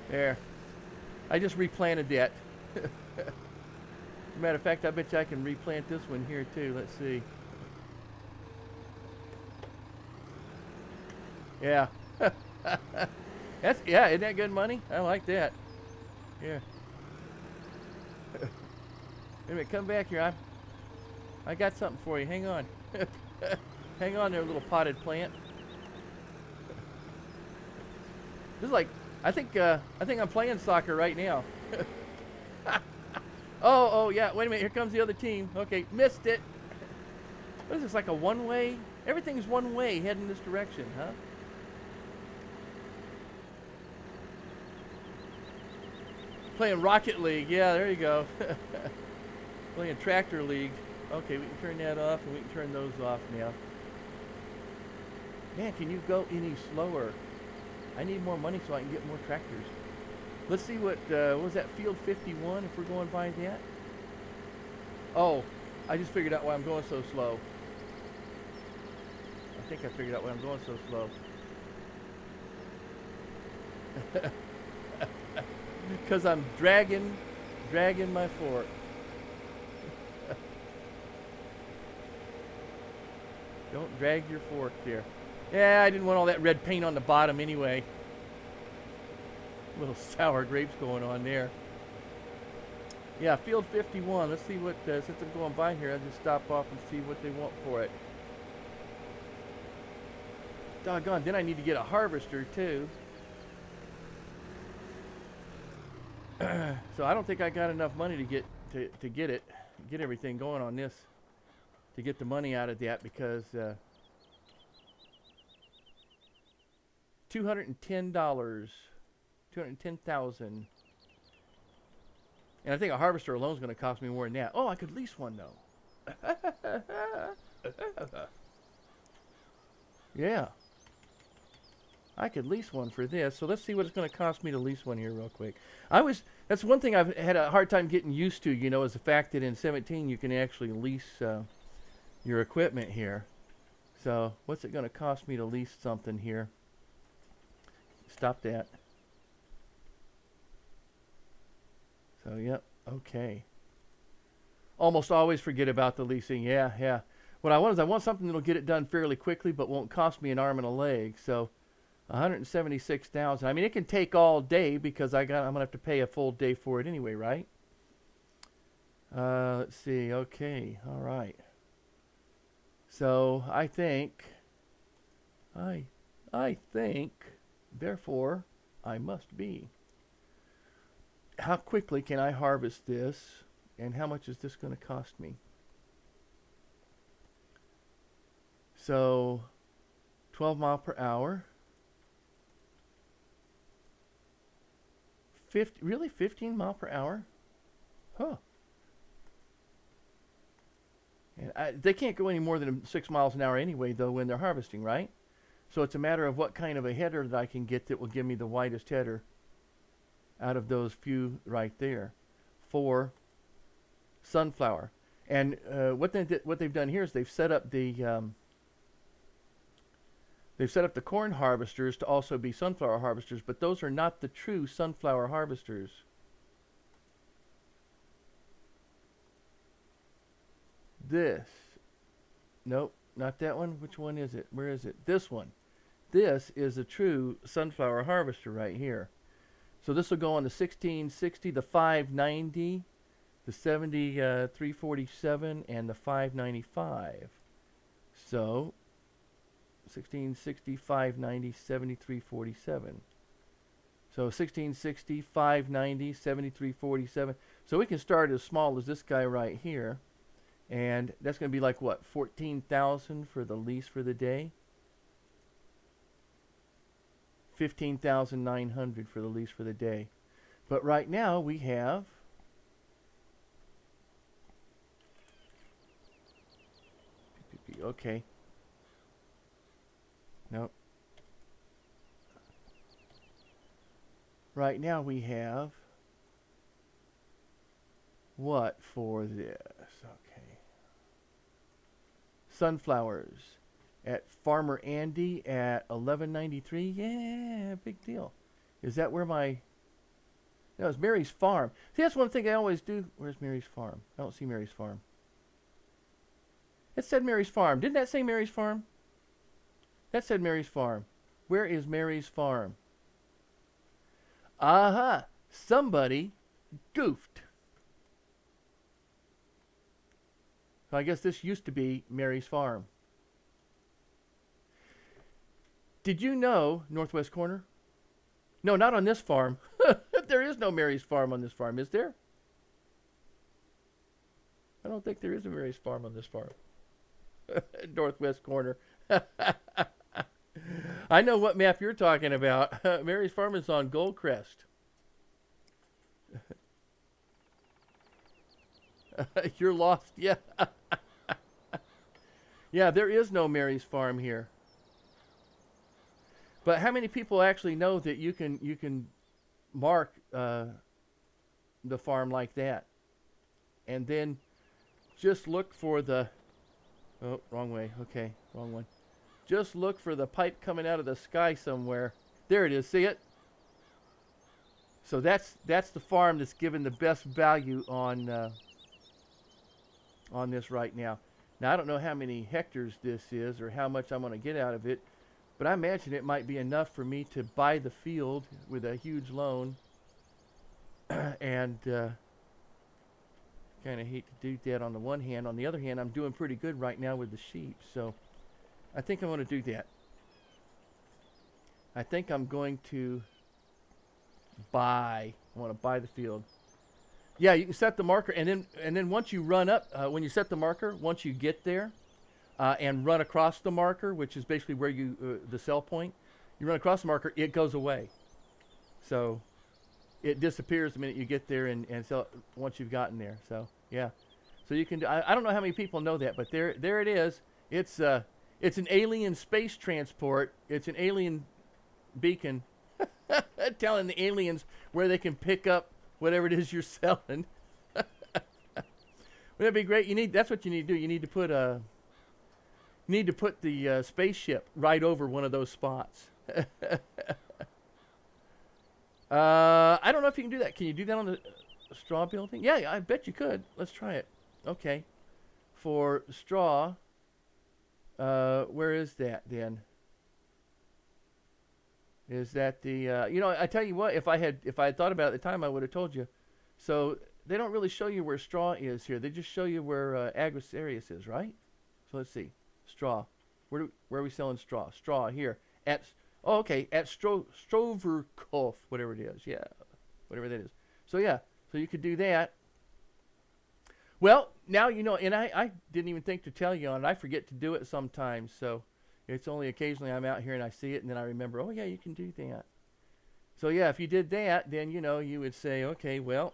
There. I just replanted that. Matter of fact, I bet you I can replant this one here too. Let's see. Yeah. Yeah, isn't that good money? I like that. Yeah. Wait a minute, come back here. I got something for you. Hang on. Hang on there, little potted plant. This is like, I think I'm playing soccer right now. Oh, yeah. Wait a minute. Here comes the other team. Okay, missed it. What is this, like a one-way? Everything's one way heading this direction, huh? Playing Rocket League. Yeah, there you go. Playing Tractor League. Okay, we can turn that off and we can turn those off now. Man, can you go any slower? I need more money so I can get more tractors. Let's see what was that, Field 51, if we're going by that? Oh, I just figured out why I'm going so slow. I think I figured out why I'm going so slow. Because I'm dragging my fork. Don't drag your fork there. Yeah, I didn't want all that red paint on the bottom anyway. Little sour grapes going on there. Yeah, Field 51. Let's see what, since I'm going by here, I'll just stop off and see what they want for it. Doggone, then I need to get a harvester too. So I don't think I got enough money to get everything going on this, to get the money out of that, because $210, 210,000, and I think a harvester alone is going to cost me more than that. Oh, I could lease one though. Yeah, I could lease one for this. So let's see what it's going to cost me to lease one here real quick. That's one thing I've had a hard time getting used to, you know, is the fact that in 17 you can actually lease your equipment here. So what's it going to cost me to lease something here? Stop that. So, yep, okay. Almost always forget about the leasing. Yeah. What I want something that'll get it done fairly quickly but won't cost me an arm and a leg. So, 176,000. I mean, it can take all day because I'm going to have to pay a full day for it anyway, right? Let's see. Okay. All right. So, I think, therefore, I must be. How quickly can I harvest this, and how much is this going to cost me? So, 12 mile per hour. 15 mile per hour? Huh. And they can't go any more than 6 miles an hour anyway, though, when they're harvesting, right? So it's a matter of what kind of a header that I can get that will give me the widest header out of those few right there for sunflower. And what they've done here is they've set up the corn harvesters to also be sunflower harvesters, but those are not the true sunflower harvesters. This, nope, not that one. Which one is it? Where is it? This one. This is a true sunflower harvester right here. So this will go on the 1660, the 590, the 7347, and the 595. So 1660, 590, 7347. So 1660, 590, 7347. So we can start as small as this guy right here. And that's going to be like what, 14,000 for the lease for the day? 15,900 for the lease for the day. But right now we have okay. Nope. Right now we have what for this? Okay. Sunflowers at Farmer Andy at 1193. Yeah, big deal. Is that where my... No, it's Mary's Farm. See, that's one thing I always do. Where's Mary's Farm? I don't see Mary's Farm. It said Mary's Farm. Didn't that say Mary's Farm? That said Mary's Farm. Where is Mary's Farm? Aha! Somebody goofed. So I guess this used to be Mary's Farm. Did you know, Northwest Corner? No, not on this farm. There is no Mary's Farm on this farm, is there? I don't think there is a Mary's Farm on this farm. Northwest corner. I know what map you're talking about. Mary's Farm is on Goldcrest. You're lost. Yeah. Yeah, there is no Mary's Farm here. But how many people actually know that you can mark the farm like that, and then just look for the wrong way. Okay, wrong one. Just look for the pipe coming out of the sky somewhere. There it is. See it? So that's the farm that's given the best value on this right now. Now I don't know how many hectares this is or how much I'm going to get out of it, but I imagine it might be enough for me to buy the field with a huge loan. And kind of hate to do that on the one hand. On the other hand, I'm doing pretty good right now with the sheep, so I think I want to do that. I think I'm going to buy. I want to buy the field. Yeah, you can set the marker, and then once you run up, when you set the marker, once you get there, and run across the marker, which is basically where you the sell point, you run across the marker, it goes away. So it disappears the minute you get there and sell once you've gotten there. So yeah, so you can do, I don't know how many people know that, but there it is. It's an alien space transport. It's an alien beacon telling the aliens where they can pick up whatever it is you're selling. Wouldn't that be great? That's what you need to do. You need to put the spaceship right over one of those spots. I don't know if you can do that. Can you do that on the straw building? Yeah, I bet you could. Let's try it. Okay. For straw, where is that then? Is that the, I tell you what, if I had thought about it at the time, I would have told you. So they don't really show you where straw is here. They just show you where Agrisarius is, right? So let's see. Straw. Where are we selling straw? Straw here. At Stroverkopf, whatever it is. Yeah, whatever that is. So yeah, so you could do that. Well, now you know, and I didn't even think to tell you on it. I forget to do it sometimes, so it's only occasionally I'm out here and I see it, and then I remember, oh yeah, you can do that. So yeah, if you did that, then you would say, okay, well,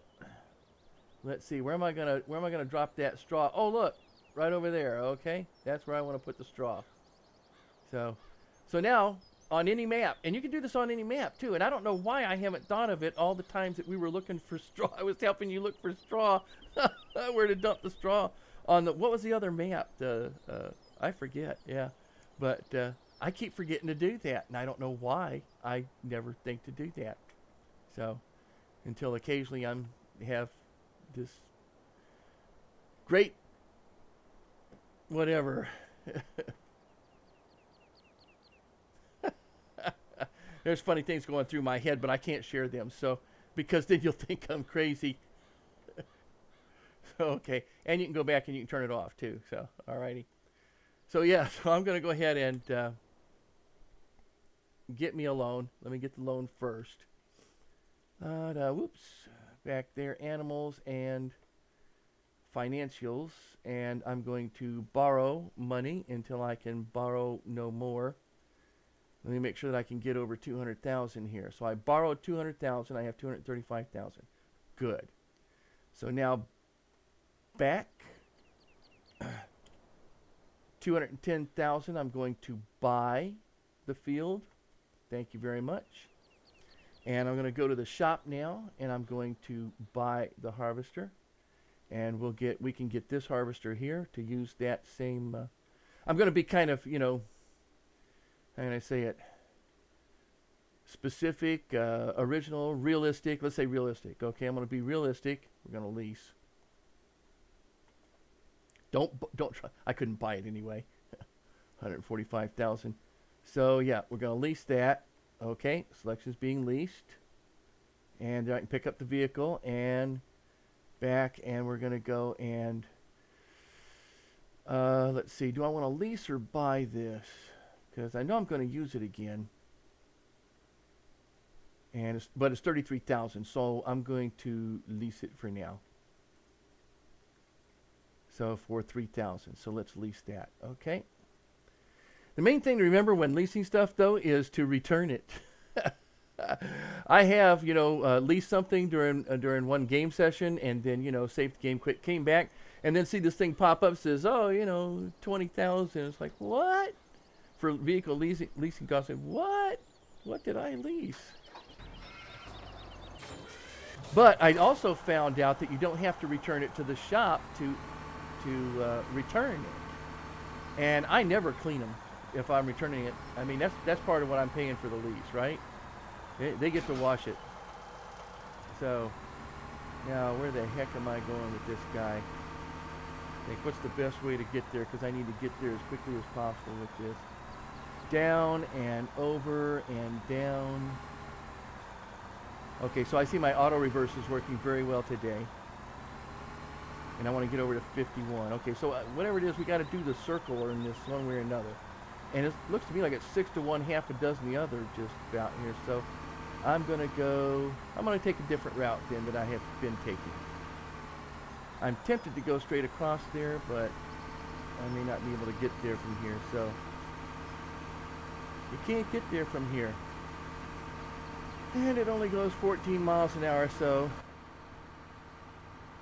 let's see, where am I gonna drop that straw? Oh look, right over there. Okay, that's where I want to put the straw. So now on any map, and you can do this on any map too. And I don't know why I haven't thought of it all the times that we were looking for straw. I was helping you look for straw, where to dump the straw on the. What was the other map? I forget. Yeah, but I keep forgetting to do that, and I don't know why. I never think to do that. So until occasionally have this great whatever. There's funny things going through my head, but I can't share them. So, because then you'll think I'm crazy. So, okay. And you can go back and you can turn it off too. So, alrighty. So yeah, so I'm going to go ahead and get me a loan. Let me get the loan first. Whoops. Back there, animals and financials. And I'm going to borrow money until I can borrow no more. Let me make sure that I can get over 200,000 here. So I borrowed 200,000. I have 235,000. Good. So now back 210,000. I'm going to buy the field. Thank you very much. And I'm going to go to the shop now, and I'm going to buy the harvester. And we can get this harvester here to use that same. I'm going to be kind of, how can I say it? Specific, original, realistic. Let's say realistic. Okay, I'm going to be realistic. We're going to lease. Don't try. I couldn't buy it anyway. 145,000. So yeah, we're going to lease that. Okay, selection's being leased, and I can pick up the vehicle and back, and we're going to go and let's see. Do I want to lease or buy this? Because I know I'm going to use it again, but it's 33,000, so I'm going to lease it for now. So for 3,000. So let's lease that. Okay. The main thing to remember when leasing stuff though is to return it. I have, leased something during one game session, and then saved the game quick, came back, and then see this thing pop up, says, oh, 20,000. It's like, what? For vehicle leasing costs. What? What did I lease? But I also found out that you don't have to return it to the shop to return it, and I never clean them if I'm returning it. I mean, that's part of what I'm paying for the lease, right? They get to wash it. So now, where the heck am I going with this guy? Like, what's the best way to get there? Because I need to get there as quickly as possible with this. Down and over and down. Okay, so I see my auto reverse is working very well today. And I want to get over to 51. Okay, so whatever it is, we got to do the circle or in this one way or another. And it looks to me like it's 6 to 1, half a dozen the other just about here. So I'm going to take a different route then that I have been taking. I'm tempted to go straight across there, but I may not be able to get there from here. So you can't get there from here. And it only goes 14 miles an hour, so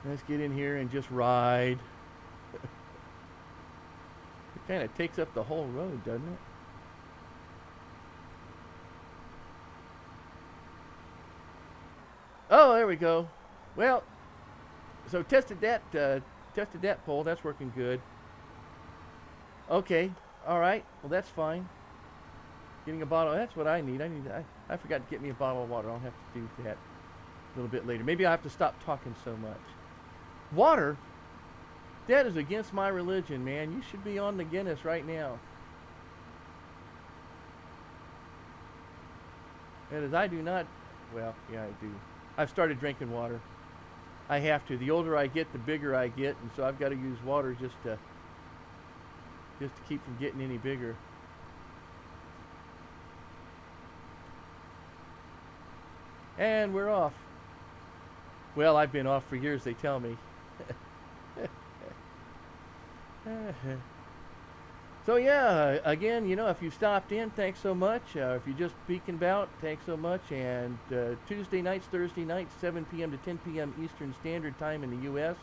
let's get in here and just ride. It kind of takes up the whole road, doesn't it? Oh, there we go. Well, so tested that pole. That's working good. Okay, all right. Well, that's fine. Getting a bottle. That's what I need. I forgot to get me a bottle of water. I'll have to do that a little bit later. Maybe I'll have to stop talking so much. Water. That is against my religion, man. You should be on the Guinness right now. And as I do not, well, yeah, I do. I've started drinking water. I have to. The older I get, the bigger I get, and so I've got to use water just to keep from getting any bigger. And we're off. Well, I've been off for years, they tell me. So yeah, again, if you stopped in, thanks so much. If you're just peeking about, thanks so much. And Tuesday nights, Thursday nights, 7 p.m. to 10 p.m. Eastern Standard Time in the U.S.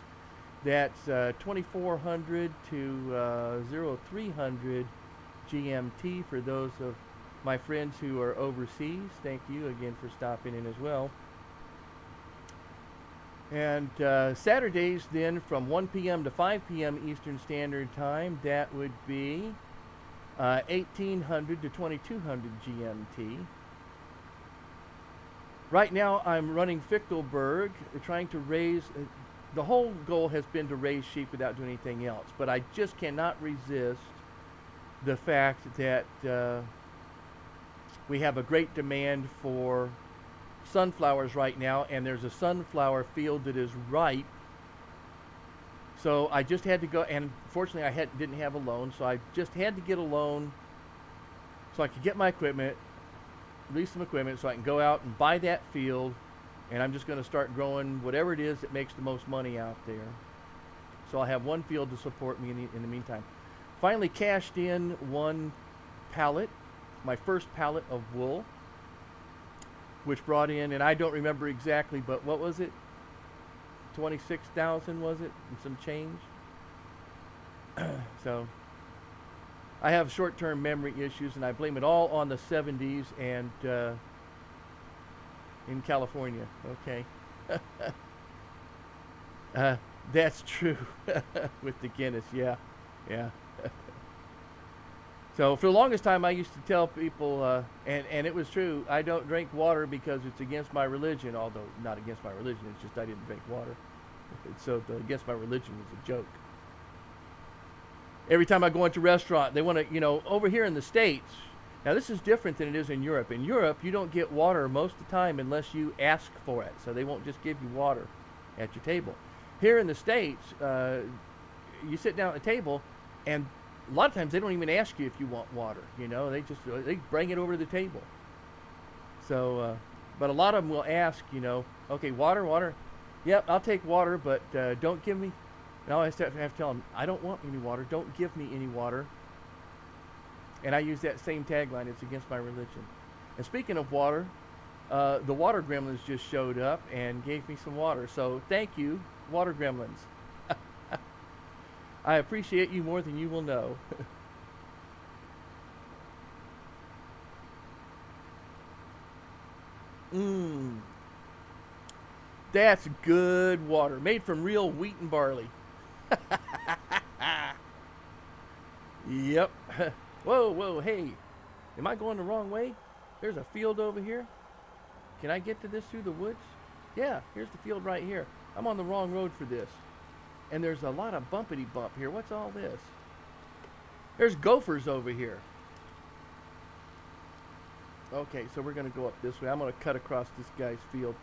That's 2400 to 0300 GMT for those of my friends who are overseas. Thank you again for stopping in as well. And Saturdays then from 1 p.m. to 5 p.m. Eastern Standard Time, that would be 1800 to 2200 GMT. Right now I'm running Fichtelberg, trying to raise, the whole goal has been to raise sheep without doing anything else, but I just cannot resist the fact that we have a great demand for sunflowers right now, and there's a sunflower field that is ripe. So I just had to go, and fortunately I didn't have a loan, so I just had to get a loan so I could get my equipment, lease some equipment, so I can go out and buy that field, and I'm just going to start growing whatever it is that makes the most money out there. So I'll have one field to support me in the meantime. Finally cashed in one pallet, my first pallet of wool, which brought in, and I don't remember exactly, but what was it? 26,000 was it? And some change? So I have short-term memory issues, and I blame it all on the 70s and in California. Okay. That's true with the Guinness. Yeah. So for the longest time, I used to tell people, and it was true, I don't drink water because it's against my religion, although not against my religion, it's just I didn't drink water. So the against my religion was a joke. Every time I go into a restaurant, they want to, over here in the States, now this is different than it is in Europe. In Europe, you don't get water most of the time unless you ask for it. So they won't just give you water at your table. Here in the States, you sit down at the table, and a lot of times they don't even ask you if you want water. They bring it over to the table. So, but a lot of them will ask, okay, water. Yep, I'll take water, but don't give me And I always have to tell them, I don't want any water. Don't give me any water. And I use that same tagline. It's against my religion. And speaking of water, the water gremlins just showed up and gave me some water. So thank you, water gremlins. I appreciate you more than you will know. Mmm. That's good water, made from real wheat and barley. Yep. Whoa, whoa, hey. Am I going the wrong way? There's a field over here. Can I get to this through the woods? Yeah, here's the field right here. I'm on the wrong road for this. And there's a lot of bumpity bump here. What's all this? There's gophers over here. Okay, so we're going to go up this way. I'm going to cut across this guy's field.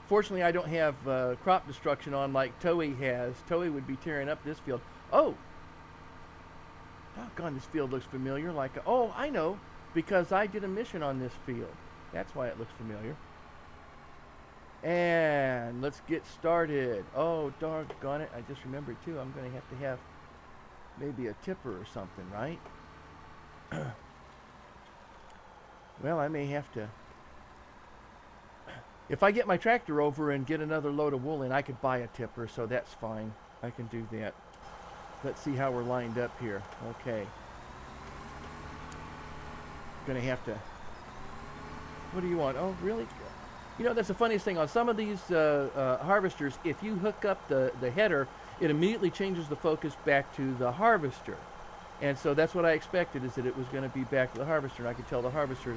Fortunately, I don't have crop destruction on like Toei has. Toei would be tearing up this field. Oh! Doggone, this field looks familiar. Like, oh, I know. Because I did a mission on this field. That's why it looks familiar. And let's get started. Oh, doggone it. I just remembered, too. I'm going to have maybe a tipper or something, right? Well, I may have to. If I get my tractor over and get another load of wool in, I could buy a tipper, so that's fine. I can do that. Let's see how we're lined up here. Okay. Gonna have to. What do you want? Oh, really? You know, that's the funniest thing. On some of these harvesters, if you hook up the header, it immediately changes the focus back to the harvester. And so that's what I expected, is that it was going to be back to the harvester, and I could tell the harvester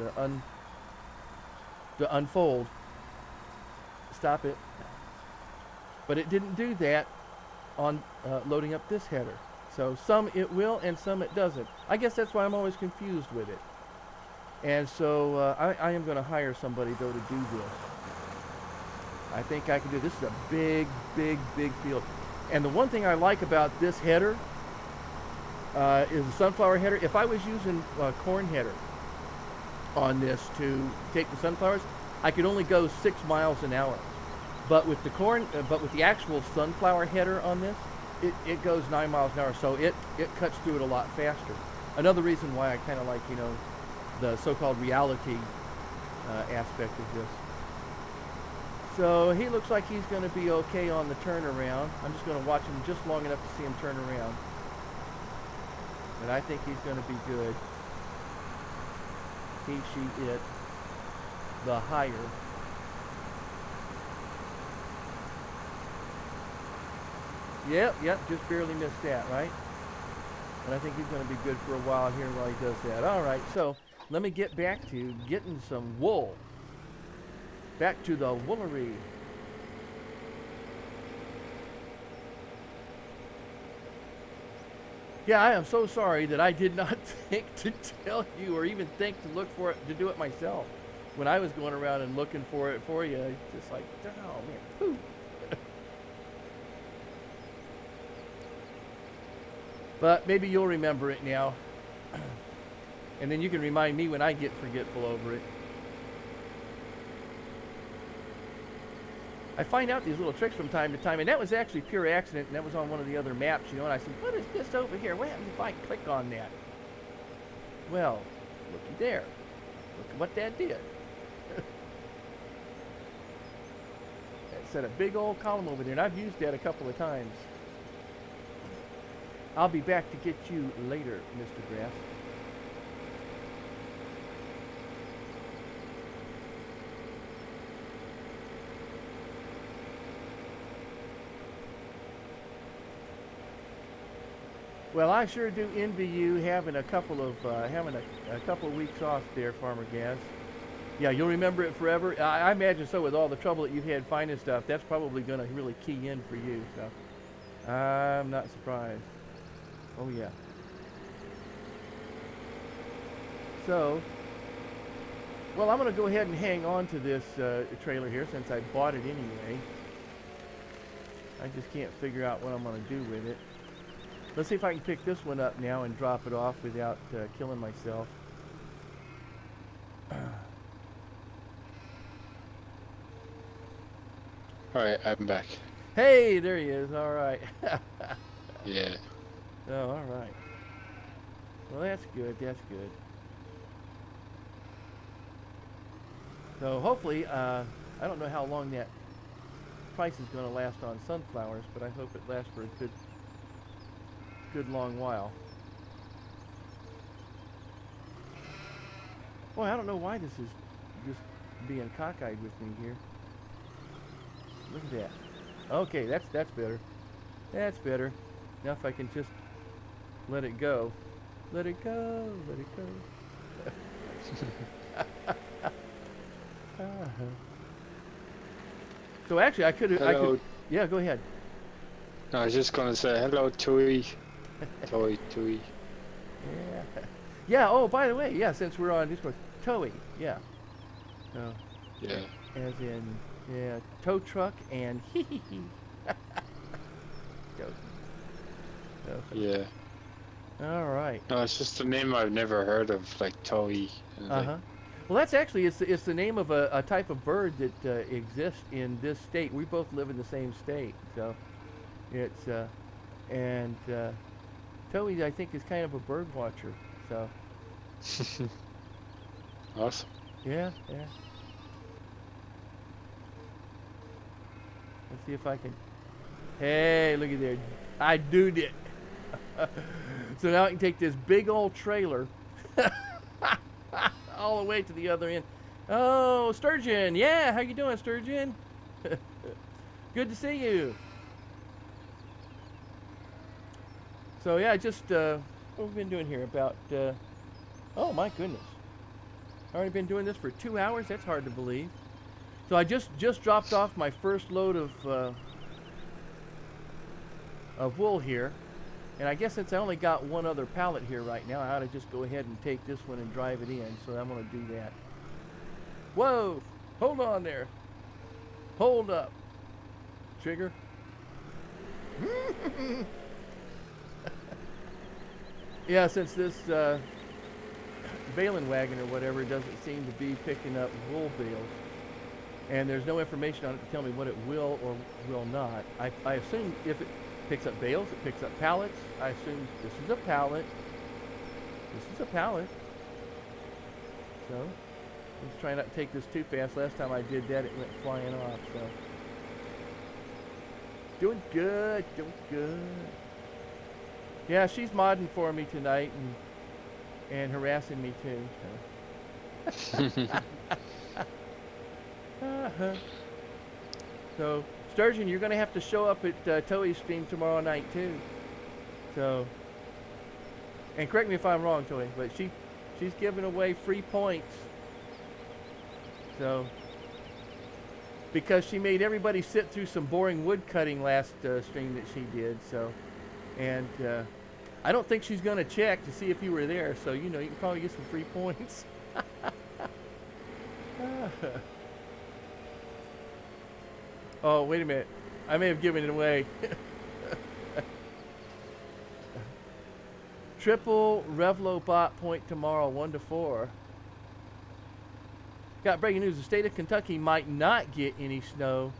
to unfold. Stop it. But it didn't do that on loading up this header. So some it will and some it doesn't. I guess that's why I'm always confused with it. And so I am going to hire somebody, though, to do this. I think I can do this. This is a big, big, big field. And the one thing I like about this header is the sunflower header. If I was using corn header on this to take the sunflowers, I could only go 6 miles an hour. But with the corn, but with the actual sunflower header on this, it goes 9 miles an hour. So it cuts through it a lot faster. Another reason why I kind of like, you know, the so-called reality aspect of this. So he looks like he's going to be okay on the turnaround. I'm just going to watch him just long enough to see him turn around. But I think he's going to be good. He, she, it. The higher. Yep, just barely missed that, right? And I think he's going to be good for a while here while he does that. All right, so let me get back to getting some wool. Back to the woolery. Yeah, I am so sorry that I did not think to tell you or even think to look for it, to do it myself. When I was going around and looking for it for you, it's just like, oh man, pooh. But maybe you'll remember it now. And then you can remind me when I get forgetful over it. I find out these little tricks from time to time, and that was actually pure accident, and that was on one of the other maps, you know, and I said, what is this over here? What happens if I click on that? Well, looky there. Look at what that did. That set a big old column over there, and I've used that a couple of times. I'll be back to get you later, Mr. Grass. Well, I sure do envy you having a couple of weeks off there, Farmer Gaz. Yeah, you'll remember it forever. I imagine so. With all the trouble that you've had finding stuff, that's probably going to really key in for you. So, I'm not surprised. Oh yeah. So, well, I'm going to go ahead and hang on to this trailer here since I bought it anyway. I just can't figure out what I'm going to do with it. Let's see if I can pick this one up now and drop it off without killing myself. Alright, I'm back. Hey, there he is. All right. Yeah. Oh, all right. Well, that's good. That's good. So hopefully, I don't know how long that price is going to last on sunflowers, but I hope it lasts for a good long while. Boy, I don't know why this is just being cockeyed with me here. Look at that. Okay, that's better. That's better. Now if I can just let it go. Let it go, let it go. Uh-huh. So actually I could, Hello. yeah, go ahead. No, I was just gonna say hello, Tui. Tui. Yeah. Yeah, oh, by the way, yeah, since we're on Discord, Towie, yeah. Oh, Yeah. as in, yeah, tow truck and hee hee hee. Yeah. All right. No, it's just a name I've never heard of, like Tui. Uh-huh. Well, that's actually, it's the name of a type of bird that exists in this state. We both live in the same state, so it's, and Towie, I think, is kind of a bird watcher, so. Awesome. Yeah, yeah. Let's see if I can. Hey, look at there. I did it. So now I can take this big old trailer all the way to the other end. Oh, Sturgeon. Yeah, how you doing, Sturgeon? Good to see you. So yeah, just what we've been doing here about oh my goodness. Already been doing this for 2 hours? That's hard to believe. So I just dropped off my first load of wool here. And I guess since I only got one other pallet here right now, I ought to just go ahead and take this one and drive it in. So I'm going to do that. Whoa! Hold on there. Hold up. Trigger. Yeah, since this baling wagon or whatever doesn't seem to be picking up wool bales, and there's no information on it to tell me what it will or will not. I assume if it picks up bales, it picks up pallets. I assume this is a pallet. This is a pallet. So let's try not to take this too fast. Last time I did that, it went flying off. So doing good, doing good. Yeah, she's modding for me tonight and harassing me too. So. Uh-huh. So, Sturgeon, you're going to have to show up at Towie's stream tomorrow night too. So, and correct me if I'm wrong, Towie, but she's giving away free points. So, because she made everybody sit through some boring wood cutting last stream that she did. So, and I don't think she's going to check to see if you were there. So, you know, you can probably get some free points. Oh, wait a minute. I may have given it away. Triple Revlo bot point tomorrow, 1 to 4. Got breaking news. The state of Kentucky might not get any snow.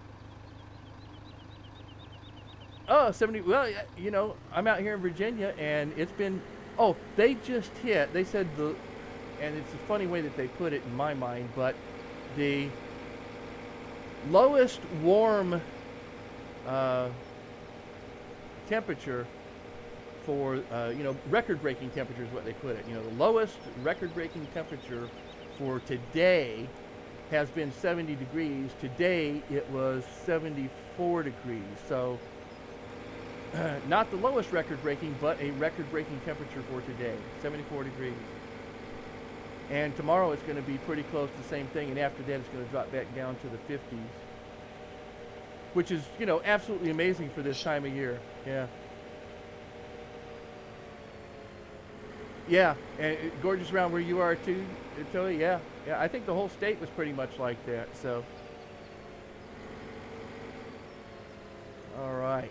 Oh, 70. Well, you know, I'm out here in Virginia, and it's been. Oh, they just hit. They said the. And it's a funny way that they put it in my mind, but the lowest warm temperature for, you know, record-breaking temperature is what they put it. You know, the lowest record-breaking temperature for today has been 70 degrees. Today it was 74 degrees. So not the lowest record-breaking, but a record-breaking temperature for today, 74 degrees. And tomorrow it's going to be pretty close to the same thing, and after that it's going to drop back down to the 50s. Which is, you know, absolutely amazing for this time of year. Yeah. Yeah, and gorgeous around where you are too, Tilly. Yeah, yeah. I think the whole state was pretty much like that. So, all right.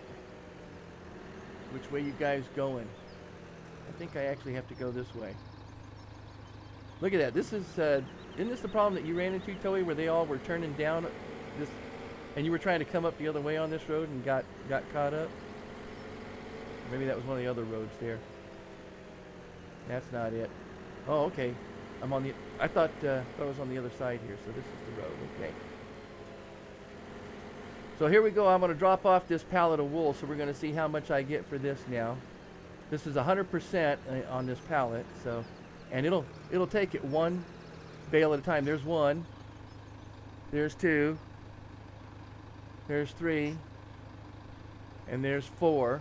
Which way you guys going? I think I actually have to go this way. Look at that. This is, isn't this the problem that you ran into, Towie, where they all were turning down this, and you were trying to come up the other way on this road and got caught up? Maybe that was one of the other roads there. That's not it. Oh, okay. I'm on the. I thought I was on the other side here. So this is the road. Okay. So here we go. I'm going to drop off this pallet of wool. So we're going to see how much I get for this now. This is 100% on this pallet. So, and it'll take it one bale at a time. There's one. There's two. There's three. And there's four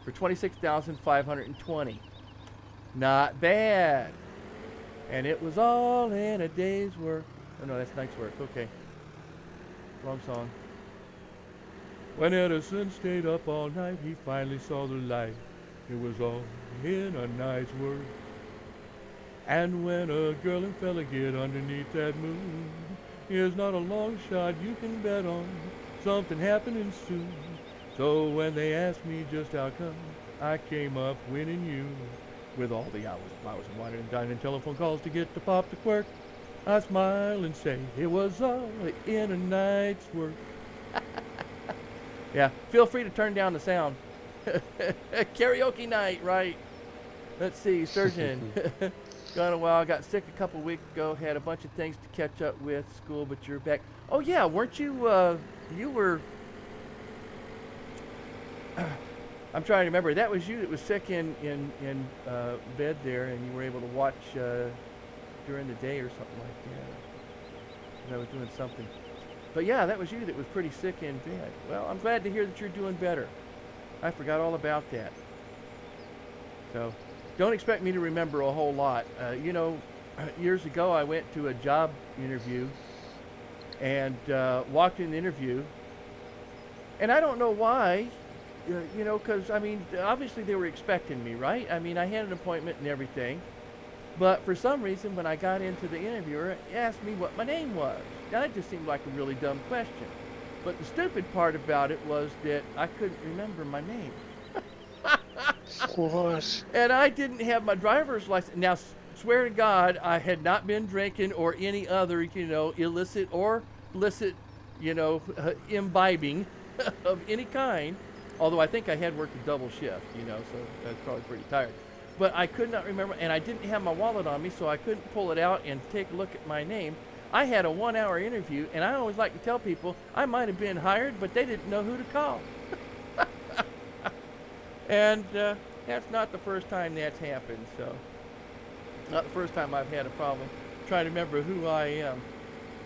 for 26,520. Not bad. And it was all in a day's work. Oh no, that's night's work. Okay. Wrong song. When Edison stayed up all night, he finally saw the light. It was all in a night's work. And when a girl and fella get underneath that moon, here's not a long shot you can bet on something happening soon. So when they asked me just how come, I came up winning you. With all the hours and wine and dining and telephone calls to get to pop the quirk, I smile and say it was all in a night's work. Yeah, feel free to turn down the sound. Karaoke night, right? Let's see, Sturgeon. Gone a while, got sick a couple weeks ago, had a bunch of things to catch up with, school, but you're back. Oh yeah, weren't you, you were, I'm trying to remember, that was you that was sick in bed there, and you were able to watch during the day or something like that. 'Cause I was doing something. But yeah, that was you that was pretty sick in bed. Well, I'm glad to hear that you're doing better. I forgot all about that. So, don't expect me to remember a whole lot. You know, years ago I went to a job interview and walked in the interview, and I don't know why. You know, because, I mean, obviously they were expecting me, right? I mean, I had an appointment and everything. But for some reason, when I got into the interviewer, he asked me what my name was. Now, that just seemed like a really dumb question. But the stupid part about it was that I couldn't remember my name. What? And I didn't have my driver's license. Now, swear to God, I had not been drinking or any other, you know, illicit or licit, you know, imbibing of any kind. Although I think I had worked a double shift, you know, so I was probably pretty tired. But I could not remember, and I didn't have my wallet on me, so I couldn't pull it out and take a look at my name. I had a 1-hour interview, and I always like to tell people I might have been hired, but they didn't know who to call. And that's not the first time that's happened, so. Not the first time I've had a problem trying to remember who I am.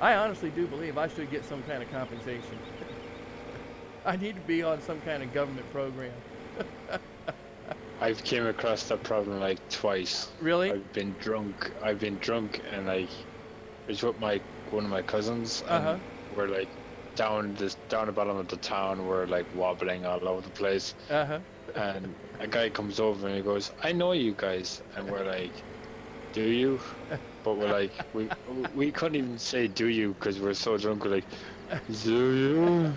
I honestly do believe I should get some kind of compensation. I need to be on some kind of government program. I've came across that problem like twice. Really? I've been drunk and I was with one of my cousins and we're like down the bottom of the town, we're like wobbling all over the place. And a guy comes over and he goes, "I know you guys," and we're like, "Do you?" But we're like, we couldn't even say "do you" because we're so drunk. We're like, "Do you?"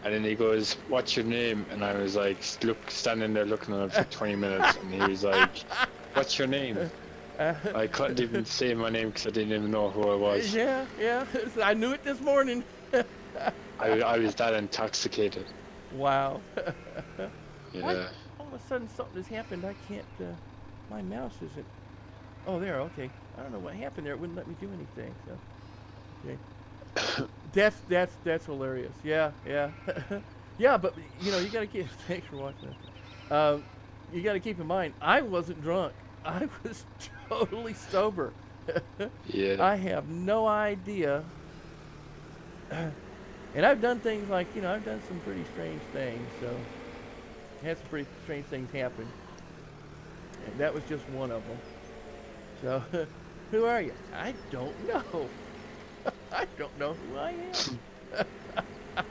And then he goes, "What's your name?" And I was like, standing there looking at him for 20 minutes. And he was like, "What's your name?" I couldn't even say my name because I didn't even know who I was. Yeah. I knew it this morning. I was that intoxicated. Wow. Yeah. Why, all of a sudden something has happened. I can't, my mouse isn't. Oh, there, okay. I don't know what happened there. It wouldn't let me do anything, so. Okay. That's hilarious. Yeah. Yeah, but you know, you gotta keep. Thanks for watching. You gotta keep in mind, I wasn't drunk. I was totally sober. Yeah. I have no idea. And I've done things like, you know, I've done some pretty strange things. So, had some pretty strange things happen. And that was just one of them. So, who are you? I don't know. I don't know who I am.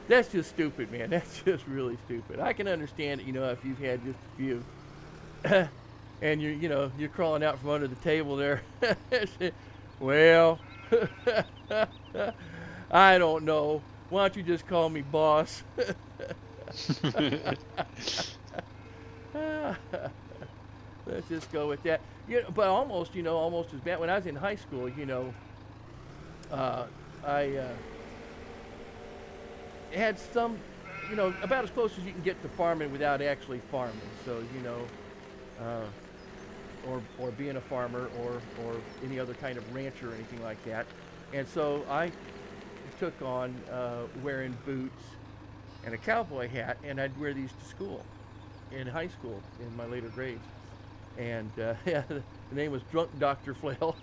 That's just stupid, man. That's just really stupid. I can understand it, you know, if you've had just a few. And you're crawling out from under the table there. Well, I don't know. Why don't you just call me boss? Let's just go with that. But almost as bad. When I was in high school, I had some, you know, about as close as you can get to farming without actually farming. So, you know, or being a farmer or any other kind of rancher or anything like that. And so I took on wearing boots and a cowboy hat, and I'd wear these to school in high school in my later grades. And yeah, the name was Drunk Dr. Flail.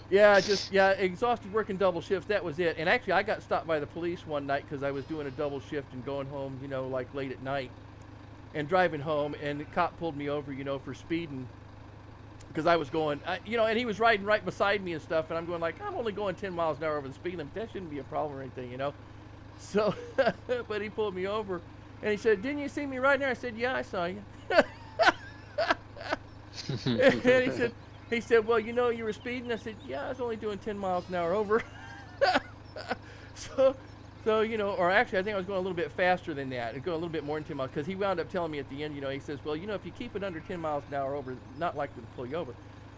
Yeah, exhausted working double shifts. That was it. And actually, I got stopped by the police one night because I was doing a double shift and going home, you know, like late at night, and driving home. And the cop pulled me over, you know, for speeding because I was going, you know, and he was riding right beside me and stuff. And I'm going like, I'm only going 10 miles an hour over the speed limit. That shouldn't be a problem or anything, you know. So, but he pulled me over, and he said, "Didn't you see me riding there?" I said, "Yeah, I saw you." And he said, "Well, you know, you were speeding." I said, "Yeah, I was only doing 10 miles an hour over." So, you know, or actually, I think I was going a little bit faster than that, and going a little bit more than 10 miles, because he wound up telling me at the end, you know, he says, "Well, you know, if you keep it under 10 miles an hour over, not likely to pull you over."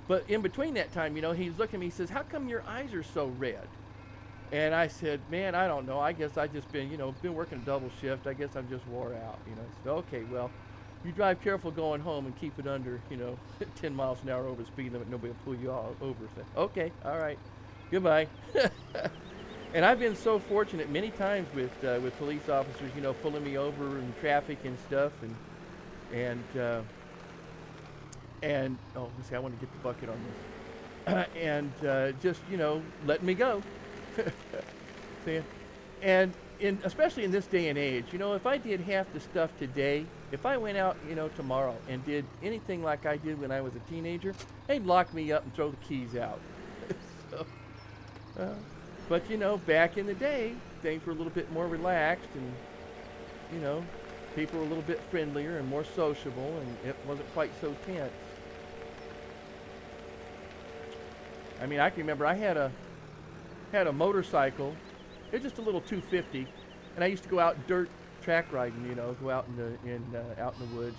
But in between that time, you know, he's looking at me, he says, "How come your eyes are so red?" And I said, "Man, I don't know. I guess I just been, you know, been working a double shift. I guess I'm just wore out, you know." I said, "Okay, well, you drive careful going home and keep it under, you know, 10 miles an hour over the speed limit. Nobody will pull you all over." I said, "Okay, all right, goodbye." And I've been so fortunate many times with police officers, you know, pulling me over in traffic and stuff, and oh, let's see, I want to get the bucket on this, and just, you know, letting me go. See? And especially in this day and age, you know, if I did half the stuff today, if I went out, you know, tomorrow and did anything like I did when I was a teenager, they'd lock me up and throw the keys out. So, but, you know, back in the day, things were a little bit more relaxed, and, you know, people were a little bit friendlier and more sociable, and it wasn't quite so tense. I mean, I can remember I had a motorcycle. It was just a little 250, and I used to go out dirt track riding, you know, go out out in the woods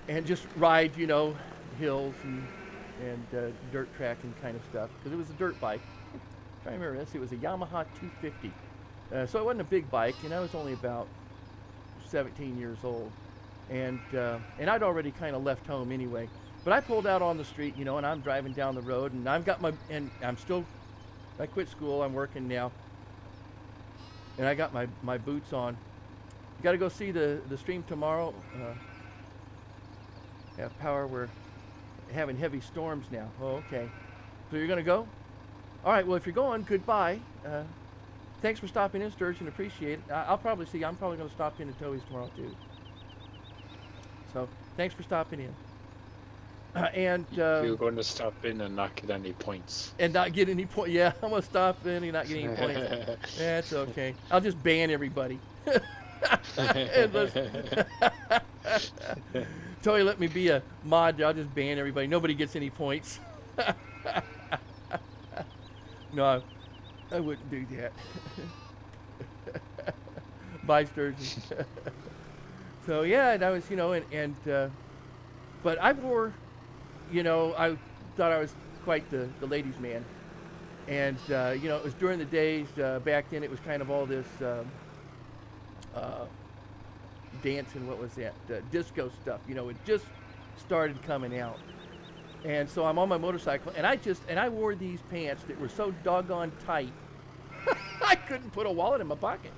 and just ride, you know, hills and dirt tracking kind of stuff, because it was a dirt bike. I'm trying to remember this. It was a Yamaha 250, so it wasn't a big bike, and I was only about 17 years old, and I'd already kind of left home anyway. But I pulled out on the street, you know, and I'm driving down the road, and I quit school, I'm working now, and I got my boots on. You got to go see the stream tomorrow. Have power, we're having heavy storms now. Oh, okay. So you're going to go? All right, well, if you're going, goodbye. Thanks for stopping in, Sturgeon, appreciate it. I'm probably going to stop in at Toby's tomorrow, too. So, thanks for stopping in. And you're going to stop in and not get any points. And not get any points. Yeah, I'm going to stop in and not get any points. That's okay. I'll just ban everybody. Toby let me be a mod. I'll just ban everybody. Nobody gets any points. No, I wouldn't do that. Bye, Sturgeon. So yeah, and I was, you know, but I wore, you know, I thought I was quite the ladies' man, and you know, it was during the days back then. It was kind of all this dancing. What was that? Disco stuff. You know, it just started coming out. And so I'm on my motorcycle, and I wore these pants that were so doggone tight, I couldn't put a wallet in my pocket.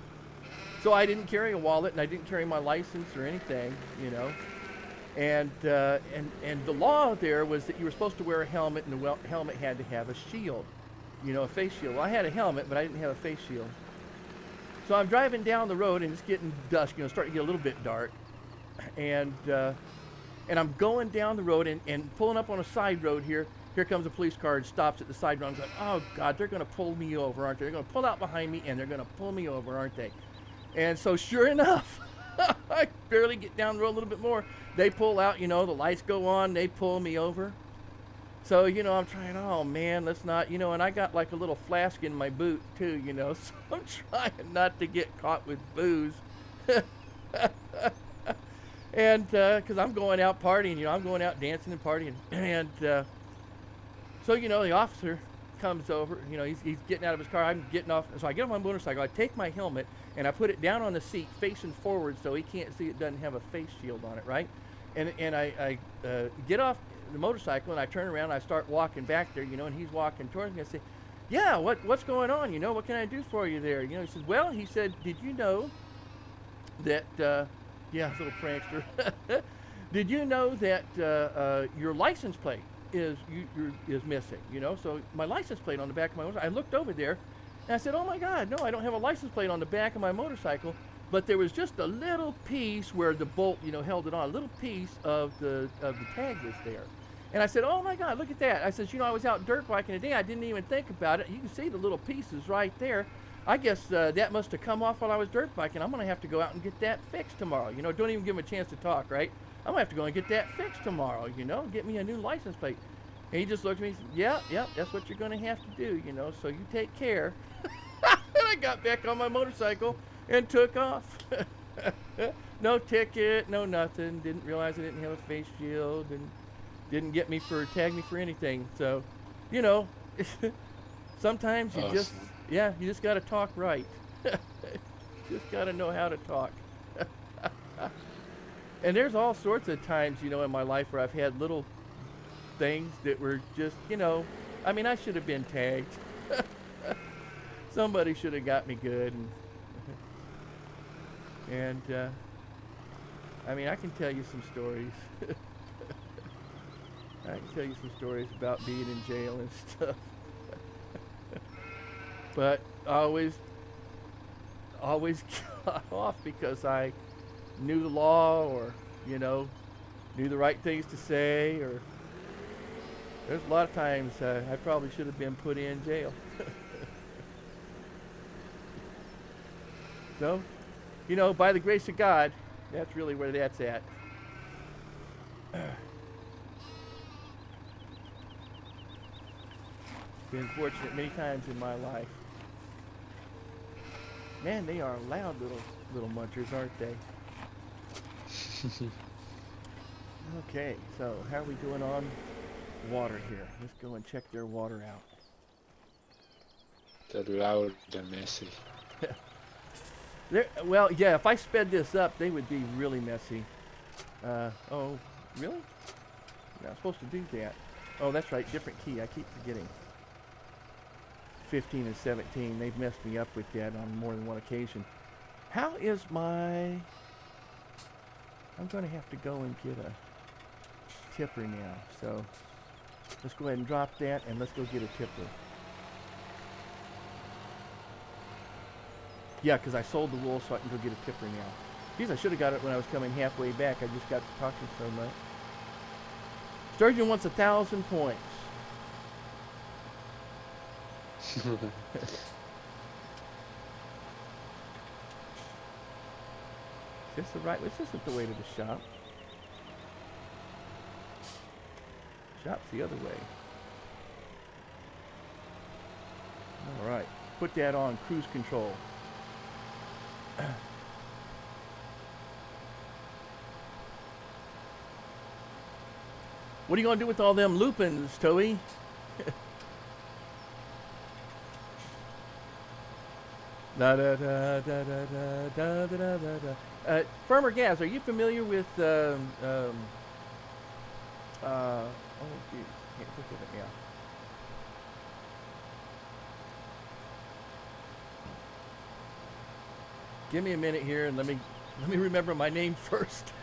So I didn't carry a wallet, and I didn't carry my license or anything, you know. And the law there was that you were supposed to wear a helmet, and the helmet had to have a shield, you know, a face shield. Well, I had a helmet, but I didn't have a face shield. So I'm driving down the road, and it's getting dusk, you know, starting to get a little bit dark, and I'm going down the road and pulling up on a side road here. Here comes a police car and stops at the side road. I'm going, oh God, they're going to pull me over, aren't they? They're going to pull out behind me, and they're going to pull me over, aren't they? And so sure enough, I barely get down the road a little bit more. They pull out, you know, the lights go on, they pull me over. So, you know, I'm trying, oh man, let's not, you know, and I got like a little flask in my boot too, you know, so I'm trying not to get caught with booze. And because I'm going out partying, you know, I'm going out dancing and partying. And so, you know, the officer comes over. You know, he's getting out of his car. I'm getting off. So I get on my motorcycle. I take my helmet and I put it down on the seat, facing forward, so he can't see it doesn't have a face shield on it, right? And I get off the motorcycle and I turn around. And I start walking back there, you know, and he's walking towards me. I say, "Yeah, what's going on? You know, what can I do for you there?" You know, he says, "Well," he said, "did you know that?" Yeah, this little prankster. Did you know that your license plate is missing? You know, so my license plate on the back of my motorcycle. I looked over there, and I said, "Oh my God, no, I don't have a license plate on the back of my motorcycle." But there was just a little piece where the bolt, you know, held it on. A little piece of the tag was there. And I said, "Oh my God, look at that!" I said, "You know, I was out dirt biking today. I didn't even think about it. You can see the little pieces right there. I guess that must have come off while I was dirt biking. I'm gonna have to go out and get that fixed tomorrow." You know, don't even give him a chance to talk, right? "I'm gonna have to go and get that fixed tomorrow, you know, get me a new license plate." And he just looked at me and said, "Yeah, that's what you're gonna have to do, you know, so you take care." And I got back on my motorcycle and took off. No ticket, no nothing. Didn't realize I didn't have a face shield and didn't tag me for anything. So, you know, sometimes you you just gotta talk right. Just gotta know how to talk. And there's all sorts of times, you know, in my life where I've had little things that were just, you know, I mean, I should have been tagged. Somebody should have got me good. And I mean, I can tell you some stories. I can tell you some stories about being in jail and stuff. But I always got off because I knew the law, or, you know, knew the right things to say, or there's a lot of times I probably should have been put in jail. So, you know, by the grace of God, that's really where that's at. Been fortunate many times in my life. Man, they are loud little munchers, aren't they? Okay, so how are we doing on water here? Let's go and check their water out. They're loud and messy. Well, yeah, if I sped this up, they would be really messy. Oh, really? You're not supposed to do that. Oh, that's right, different key. I keep forgetting. 15 and 17, they've messed me up with that on more than one occasion. How is my... I'm going to have to go and get a tipper now. So let's go ahead and drop that, and let's go get a tipper. Yeah, because I sold the wool, so I can go get a tipper now. Geez, I should have got it when I was coming halfway back. I just got to talking so much. Sturgeon wants 1,000 points. Is this the right way? This isn't the way to the shop. Shop's the other way. All right, put that on cruise control. What are you gonna do with all them lupins, Toey? Da da da da da da da da da da. Farmer Gaz, are you familiar with oh geez, can't think of it now. Give me a minute here and let me remember my name first.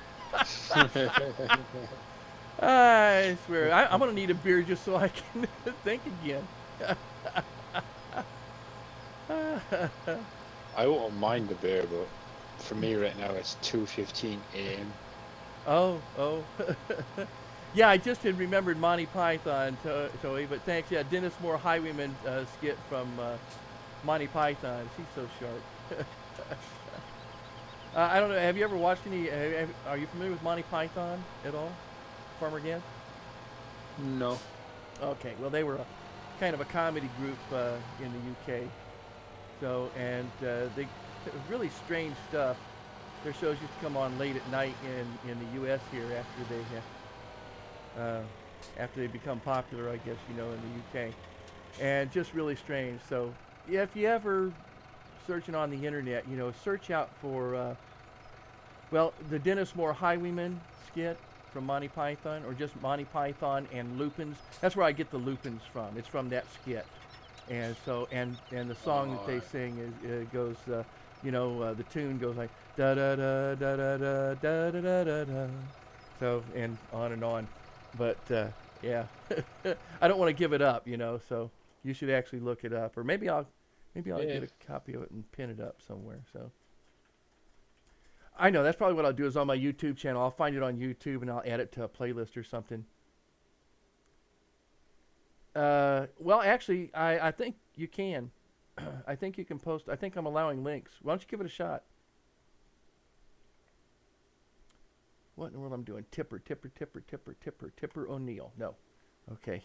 I swear, I'm gonna need a beer just so I can think again. I won't mind the beer, but for me right now it's 2:15 a.m. Oh. Yeah, I just had remembered Monty Python, Toey, but thanks. Yeah, Dennis Moore Highwayman skit from Monty Python. He's so sharp. I don't know. Have you ever watched any? Are you familiar with Monty Python at all, Farmer Gaz? No. Okay. Well, they were kind of a comedy group in the UK. So, and they really strange stuff. Their shows used to come on late at night in the U.S. here after they become popular, I guess, you know, in the UK. and just really strange. So yeah, if you ever searching on the internet, search out for well, the Dennis Moore Highwayman skit from Monty Python, or just Monty Python and Lupins. That's where I get the Lupins from. It's from that skit. And so, and the song that they sing goes, the tune goes like da da da da da da da da da da da. So, and on and on. But yeah, I don't want to give it up, So you should actually look it up, or maybe I'll get a copy of it and pin it up somewhere. So I know that's probably what I'll do is on my YouTube channel. I'll find it on YouTube and I'll add it to a playlist or something. Well, actually, I think you can. I think you can post. I think I'm allowing links. Why don't you give it a shot? What in the world I'm doing? Tipper O'Neill. No. Okay.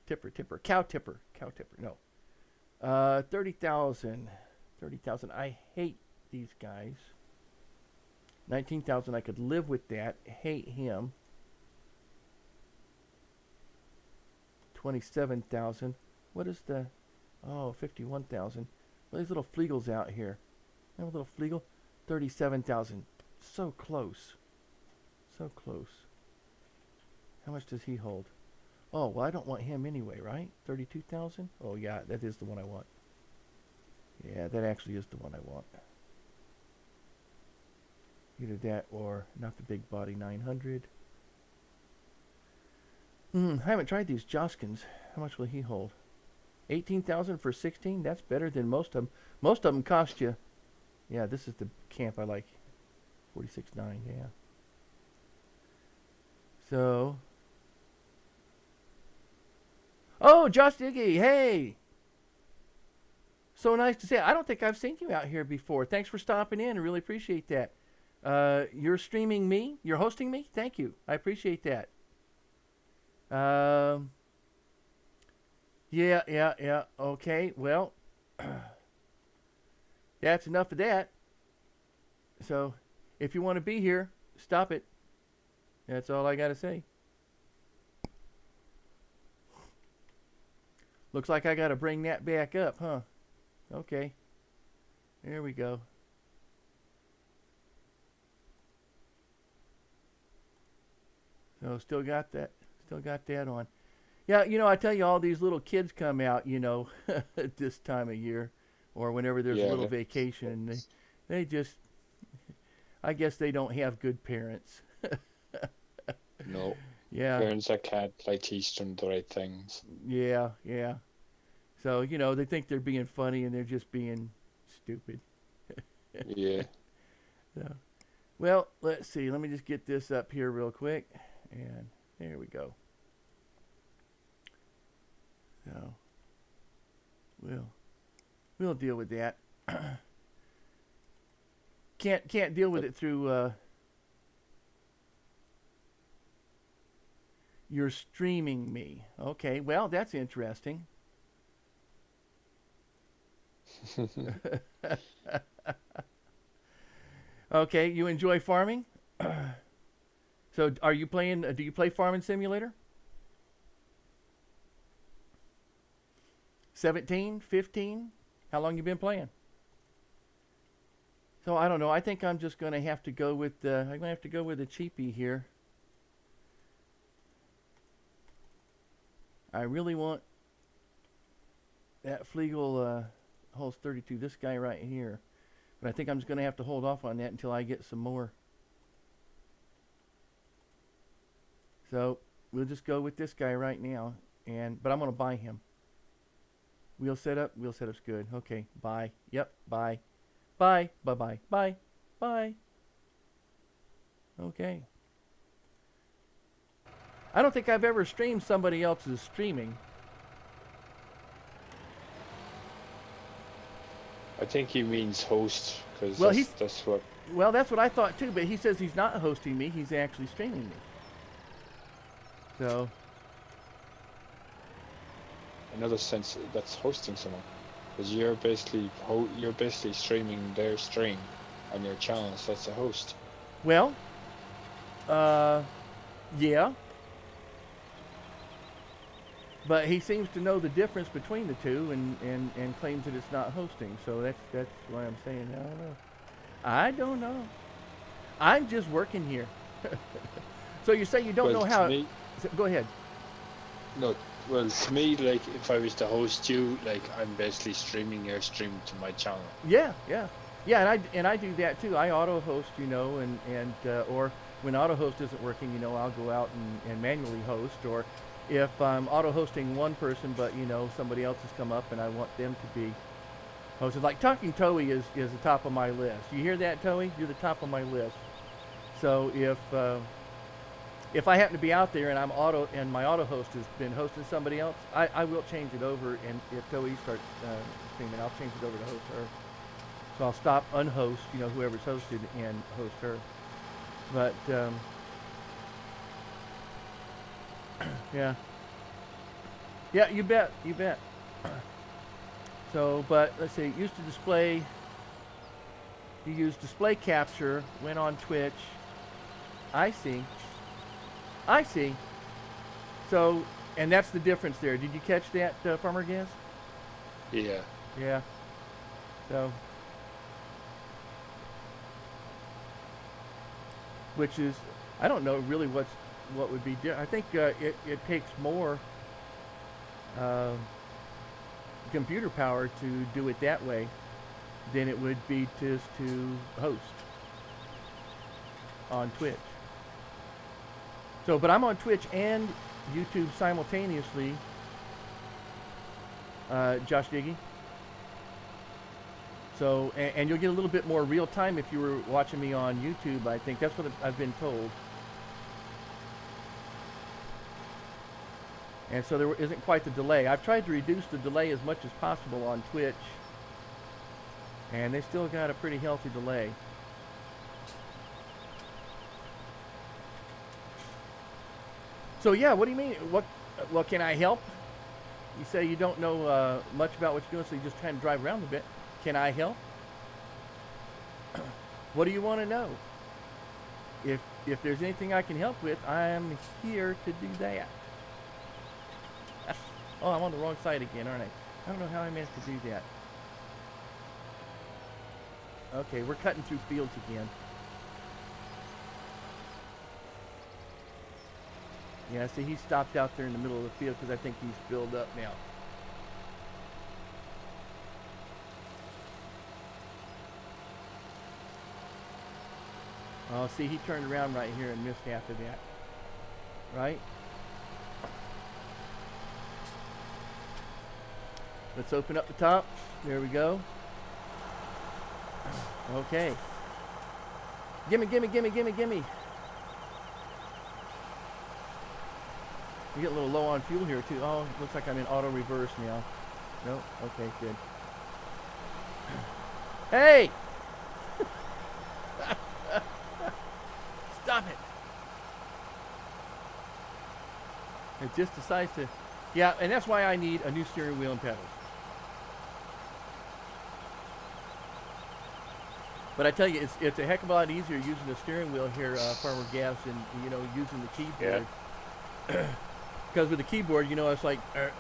Tipper. Cow tipper. No. 30,000. 30,000. I hate these guys. 19,000. I could live with that. Hate him. 27,000. What is the... Oh, 51,000. What are these little fleagles out here? Have a little fleagle? 37,000. So close. So close. How much does he hold? Oh, well, I don't want him anyway, right? 32,000? Oh, yeah, that is the one I want. Yeah, that actually is the one I want. Either that or not the big body 900. I haven't tried these Joskins. How much will he hold? 18,000 for 16? That's better than most of them. Most of them cost you... Yeah, this is the camp I like. 46.9, yeah. So... Oh, Josh Diggy, hey! So nice to see you. I don't think I've seen you out here before. Thanks for stopping in. I really appreciate that. You're streaming me? You're hosting me? Thank you. I appreciate that. Yeah. Okay, well, that's enough of that. So, if you want to be here, stop it. That's all I got to say. Looks like I got to bring that back up, huh? Okay. There we go. So, still got that on. Yeah, I tell you, all these little kids come out, at this time of year, or whenever there's a little vacation. They just, I guess they don't have good parents. No. Yeah. Parents that can't teach them the right things. Yeah. So, they think they're being funny and they're just being stupid. Yeah. So, well, let's see. Let me just get this up here real quick. And there we go. So, we'll deal with that. Can't deal with it through you're streaming me. Okay, well, that's interesting. Okay, you enjoy farming? So, are you playing? Do you play Farming Simulator? 17, 15? How long you been playing? So I don't know. I think I'm just going to have to go with I'm going to have to go with a cheapie here. I really want that Flegel holds 32. This guy right here, but I think I'm just going to have to hold off on that until I get some more. So we'll just go with this guy right now, but I'm going to buy him. Wheel setup. Wheel setup's good. Okay. Bye. Yep. Bye. Bye. Bye. Bye. Bye. Okay. I don't think I've ever streamed somebody else's streaming. I think he means host, because that's what... Well, that's what I thought too, but he says he's not hosting me. He's actually streaming me. So... Another sense, that's hosting someone. Because you're basically streaming their stream on your channel, so that's a host. Well... yeah. But he seems to know the difference between the two and claims that it's not hosting. So that's why I'm saying I don't know. I don't know. I'm just working here. So you say you don't know how. Go ahead. No, well, to me, like, if I was to host you, like, I'm basically streaming your stream to my channel. Yeah, yeah, yeah, and I do that too. I auto host, you know, and or when auto host isn't working, you know, I'll go out and manually host. Or if I'm auto hosting one person, but you know somebody else has come up and I want them to be hosted. Like Talking Toey is the top of my list. You hear that, Toey? You're the top of my list. So if I happen to be out there and my auto host has been hosting somebody else, I will change it over. And if Toei starts streaming, I'll change it over to host her. So I'll stop unhost, you know, whoever's hosted and host her. But yeah, you bet. So, but let's see. Used to display. You used display capture. Went on Twitch. I see. So, and that's the difference there. Did you catch that, Farmer Gas? Yeah. Yeah. So, which is, I don't know really what would be different. I think it takes more computer power to do it that way than it would be just to host on Twitch. So, but I'm on Twitch and YouTube simultaneously, Josh Diggy. So, and you'll get a little bit more real time if you were watching me on YouTube, I think. That's what I've been told. And so there isn't quite the delay. I've tried to reduce the delay as much as possible on Twitch, and they still got a pretty healthy delay. So yeah, what do you mean? Well, can I help? You say you don't know much about what you're doing, so you just trying to drive around a bit. Can I help? What do you want to know? If there's anything I can help with, I'm here to do that. Oh, I'm on the wrong side again, aren't I? I don't know how I managed to do that. Okay, we're cutting through fields again. Yeah, see, he stopped out there in the middle of the field because I think he's filled up now. Oh, see, he turned around right here and missed half of that. Right? Let's open up the top. There we go. Okay. Gimme. We're getting a little low on fuel here too. Oh, looks like I'm in auto reverse now. No? Okay, good. Hey! Stop it! It just decides to... Yeah, and that's why I need a new steering wheel and pedals. But I tell you, it's a heck of a lot easier using the steering wheel here, Farmer Gas, and you know, using the keyboard. Yeah. Because with the keyboard, you know, it's like with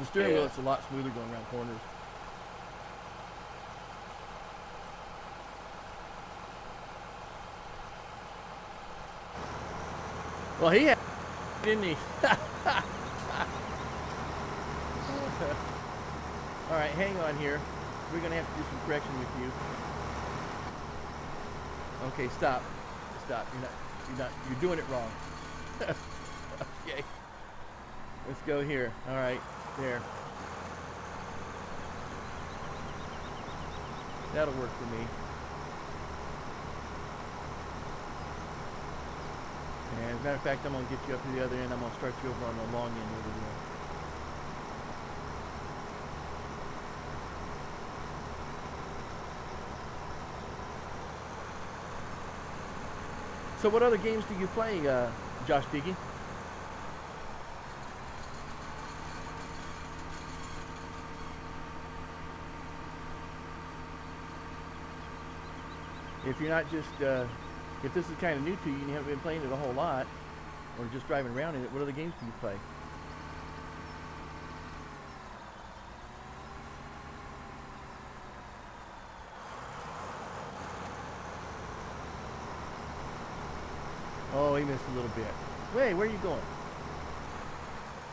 the steering wheel, it's a lot smoother going around corners. Well, he had, didn't he? All right, hang on here. We're gonna have to do some correction with you. Okay, stop. You're doing it wrong. Okay. Let's go here. All right, there. That'll work for me. And as a matter of fact, I'm gonna get you up to the other end. I'm gonna start you over on the long end over there. So what other games do you play, Josh Diggy? If you're not just, if this is kind of new to you and you haven't been playing it a whole lot, or just driving around in it, what other games do you play? Oh, he missed a little bit. Wait, where are you going?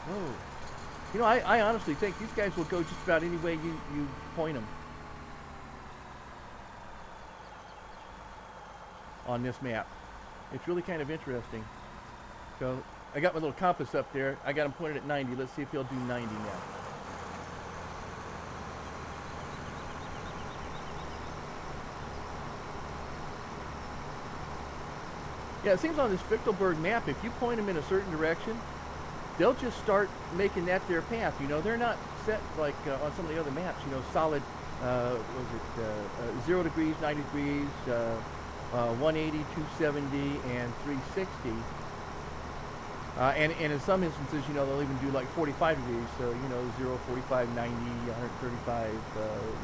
Whoa. You know, I honestly think these guys will go just about any way you point them on this map. It's really kind of interesting. So I got my little compass up there. I got him pointed at 90. Let's see if he'll do 90 now. Yeah, it seems on this Fichtelberg map, if you point them in a certain direction, they'll just start making that their path. You know, they're not set like on some of the other maps, you know, solid, 0 degrees, 90 degrees, 180, 270, and 360. And in some instances, you know, they'll even do like 45 degrees. So, you know, 0, 45, 90, 135,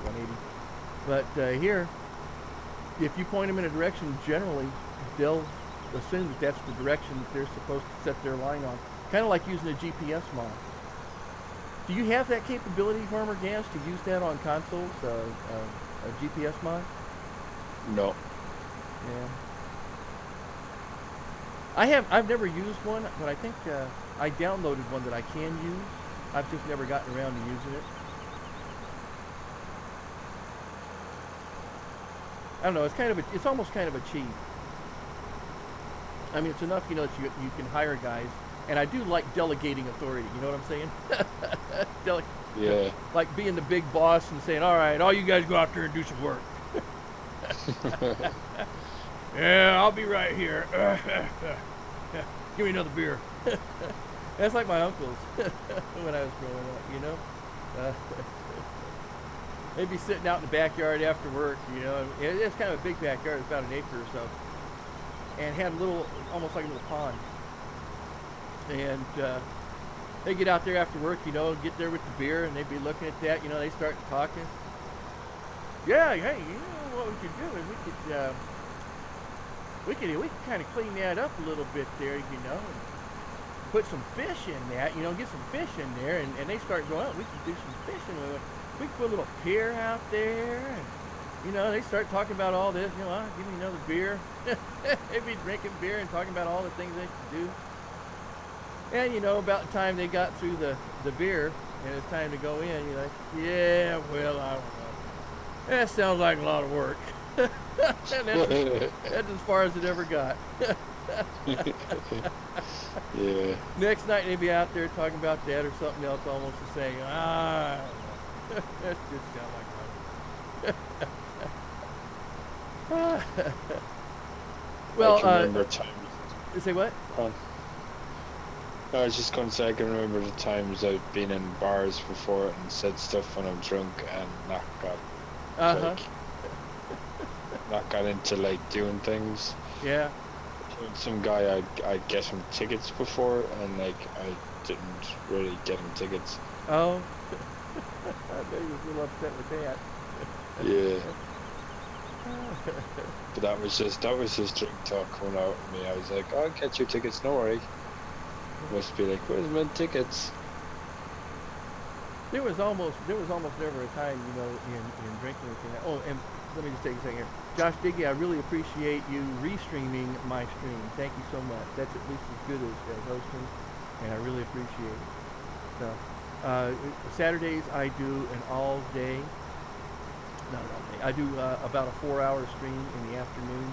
180. But here, if you point them in a direction, generally, they'll assume that that's the direction that they're supposed to set their line on. Kind of like using a GPS mod. Do you have that capability, Farmer Gas, to use that on consoles, a GPS mod? No. Yeah. I've never used one, but I think I downloaded one that I can use. I've just never gotten around to using it. I don't know. It's almost kind of a cheat. I mean, it's enough, you know, that you can hire guys, and I do like delegating authority. You know what I'm saying? Yeah. Like being the big boss and saying, "All right, all you guys go out there and do some work." Yeah, I'll be right here. Give me another beer. That's like my uncles when I was growing up, you know. They'd be sitting out in the backyard after work, you know. It's kind of a big backyard, it's about an acre or so, and had a little, almost like a little pond. And they get out there after work, you know, get there with the beer, and they'd be looking at that, you know. They start talking. Yeah, hey, you know what we could do is we could kind of clean that up a little bit there, you know, and put some fish in that, you know, get some fish in there, and they start going, oh, we could do some fishing. We could put a little pier out there, and, you know, they start talking about all this, you know, oh, give me another beer. They'd be drinking beer and talking about all the things they could do. And, you know, about the time they got through the beer, and it's time to go in, you're like, yeah, well, I don't know. That sounds like a lot of work. That's as far as it ever got. Yeah. Next night they'd be out there talking about that or something else almost the same. I don't know. That's just sound like fun. Well, I can remember times. You say what? I was just going to say, I can remember the times I've been in bars before and said stuff when I'm drunk and not got into like doing things. Yeah. Some guy I'd get him tickets before, and like I didn't really get him tickets. Oh. I bet he was a little upset with that. Yeah. But that was just drink talk coming out of me. I was like, I'll get you tickets, no worry. Must be like, where's my tickets? There was almost never a time, you know, in drinking anything. Oh, and let me just take a second here. Josh Diggy, I really appreciate you restreaming my stream. Thank you so much. That's at least as good as hosting, and I really appreciate it. So, Saturdays I do an all-day, not an all-day, I do about a 4-hour stream in the afternoon.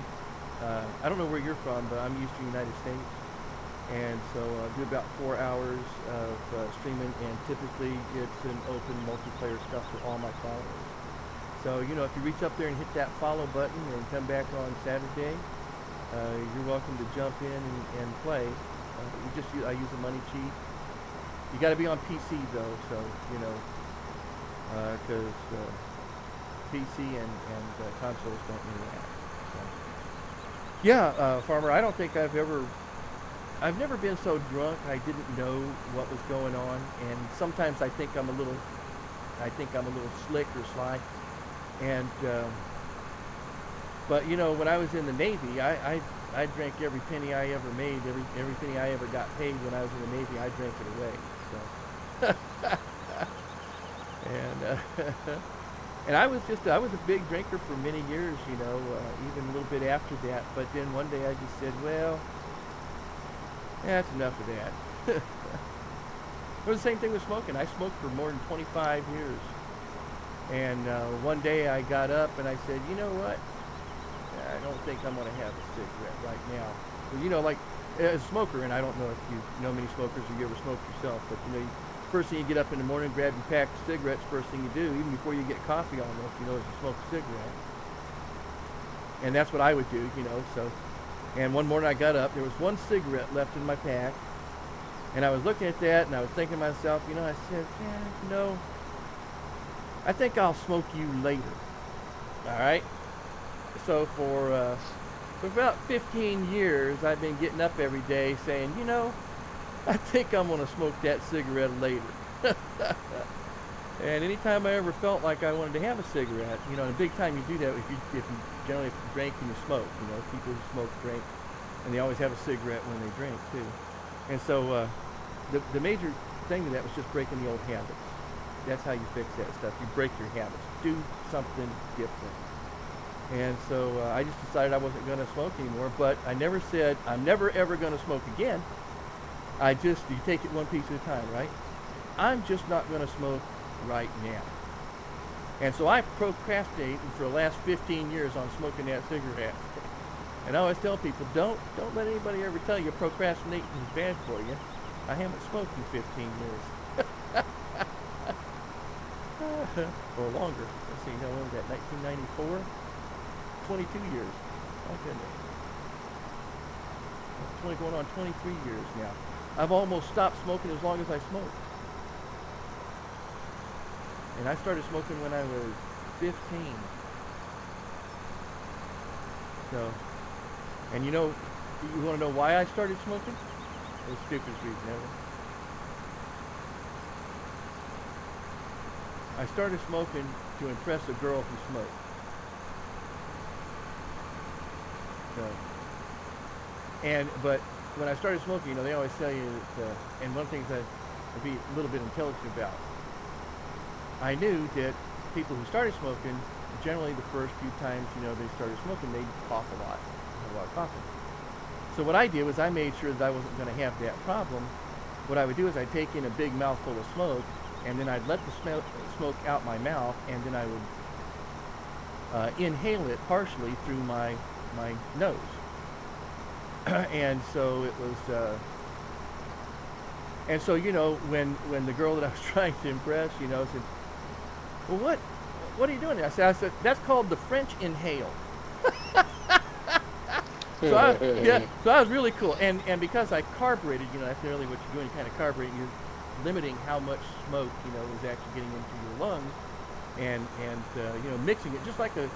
I don't know where you're from, but I'm Eastern United States. And so I do about 4 hours of streaming, and typically it's an open multiplayer stuff for all my followers. So, you know, if you reach up there and hit that follow button and come back on Saturday, you're welcome to jump in and play. I use a money cheat. You got to be on PC though, so, you know, because PC and consoles don't interact. So. Yeah, Farmer, I don't think I've never been so drunk I didn't know what was going on, and sometimes I think I'm a little slick or sly, and but you know, when I was in the Navy, I I drank every penny I ever made, every penny I ever got paid when I was in the Navy. I drank it away. So, and and I was a big drinker for many years, you know, even a little bit after that. But then one day I just said, well, that's enough of that. It was the same thing with smoking. I smoked for more than 25 years. And one day I got up and I said, you know what? I don't think I'm going to have a cigarette right now. Well, you know, like as a smoker, and I don't know if you know many smokers or you ever smoked yourself, but you know, first thing you get up in the morning, grab your pack of cigarettes, first thing you do, even before you get coffee almost, you know, is you smoke a cigarette. And that's what I would do, you know, so. And one morning I got up, there was one cigarette left in my pack, and I was looking at that, and I was thinking to myself, you know, I said, yeah, you know, I think I'll smoke you later. All right? So for about 15 years, I've been getting up every day saying, you know, I think I'm going to smoke that cigarette later. And anytime I ever felt like I wanted to have a cigarette, you know, and a big time you do that if you generally if you drink and you smoke, you know, people who smoke drink, and they always have a cigarette when they drink too. And so the major thing to that was just breaking the old habits. That's how you fix that stuff. You break your habits. Do something different. And so I just decided I wasn't going to smoke anymore, but I never said I'm never ever going to smoke again. You take it one piece at a time, right? I'm just not going to smoke right now. And so I procrastinated for the last 15 years on smoking that cigarette. And I always tell people, don't let anybody ever tell you procrastinating is bad for you. I haven't smoked in 15 years. Or longer. Let's see, when was that, 1994? 22 years. My goodness. That's going on 23 years now. I've almost stopped smoking as long as I smoked. And I started smoking when I was 15. So, and you know, you want to know why I started smoking? It was the stupidest reason ever. I started smoking to impress a girl who smoked. So, but when I started smoking, you know, they always tell you that, and one of the things that I'd be a little bit intelligent about, I knew that people who started smoking, generally the first few times, you know, they started smoking, they'd cough a lot, have a lot of coughing. So what I did was I made sure that I wasn't going to have that problem. What I would do is I'd take in a big mouthful of smoke, and then I'd let the smoke out my mouth, and then I would inhale it partially through my nose. And so it was, and so, you know, when the girl that I was trying to impress, you know, said, well, what are you doing there? I said, that's called the French inhale. So I was really cool. And because I carbureted, you know, that's really what you're doing, kind of carbureting, you're limiting how much smoke, you know, is actually getting into your lungs, and you know, mixing it just like a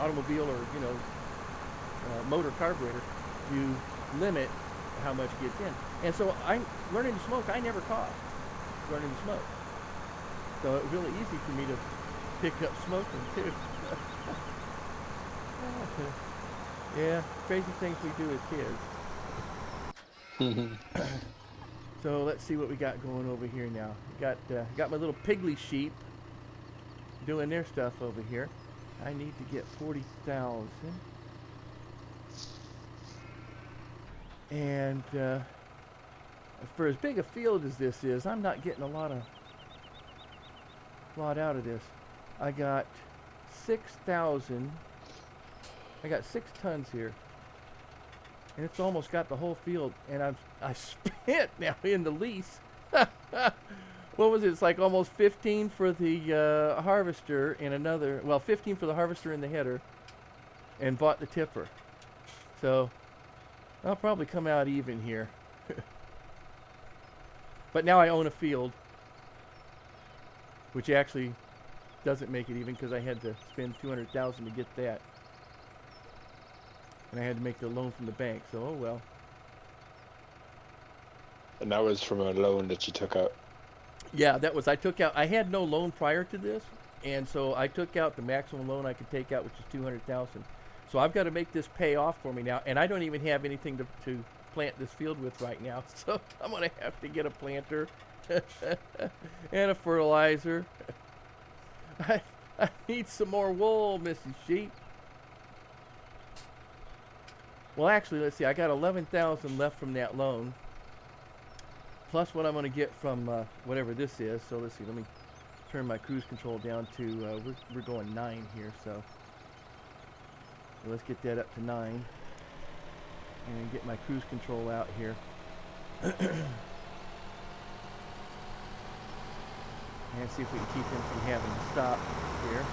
automobile or, you know, motor carburetor. You limit how much gets in. And so I'm learning to smoke. I never coughed learning to smoke. So it was really easy for me to pick up smoking too. Yeah, crazy things we do as kids. So let's see what we got going over here now. Got my little piggly sheep doing their stuff over here. I need to get 40,000. And for as big a field as this is, I'm not getting a lot out of this. I got 6,000. I got 6 tons here, and it's almost got the whole field. And I spent now in the lease. What was it? It's like almost 15 for the harvester and 15 for the harvester and the header, and bought the tipper. So I'll probably come out even here. But now I own a field, which actually doesn't make it even because I had to spend 200,000 to get that. And I had to make the loan from the bank, so oh well. And that was from a loan that you took out? Yeah, I had no loan prior to this, and so I took out the maximum loan I could take out, which is 200,000. So I've got to make this pay off for me now, and I don't even have anything to plant this field with right now. So I'm gonna have to get a planter and a fertilizer. I need some more wool, Mrs. Sheep. Well, actually, let's see. I got 11,000 left from that loan, plus what I'm going to get from whatever this is. So let's see. Let me turn my cruise control down to. We're going 9 here, so let's get that up to 9, and get my cruise control out here. And see if we can keep him from having to stop here.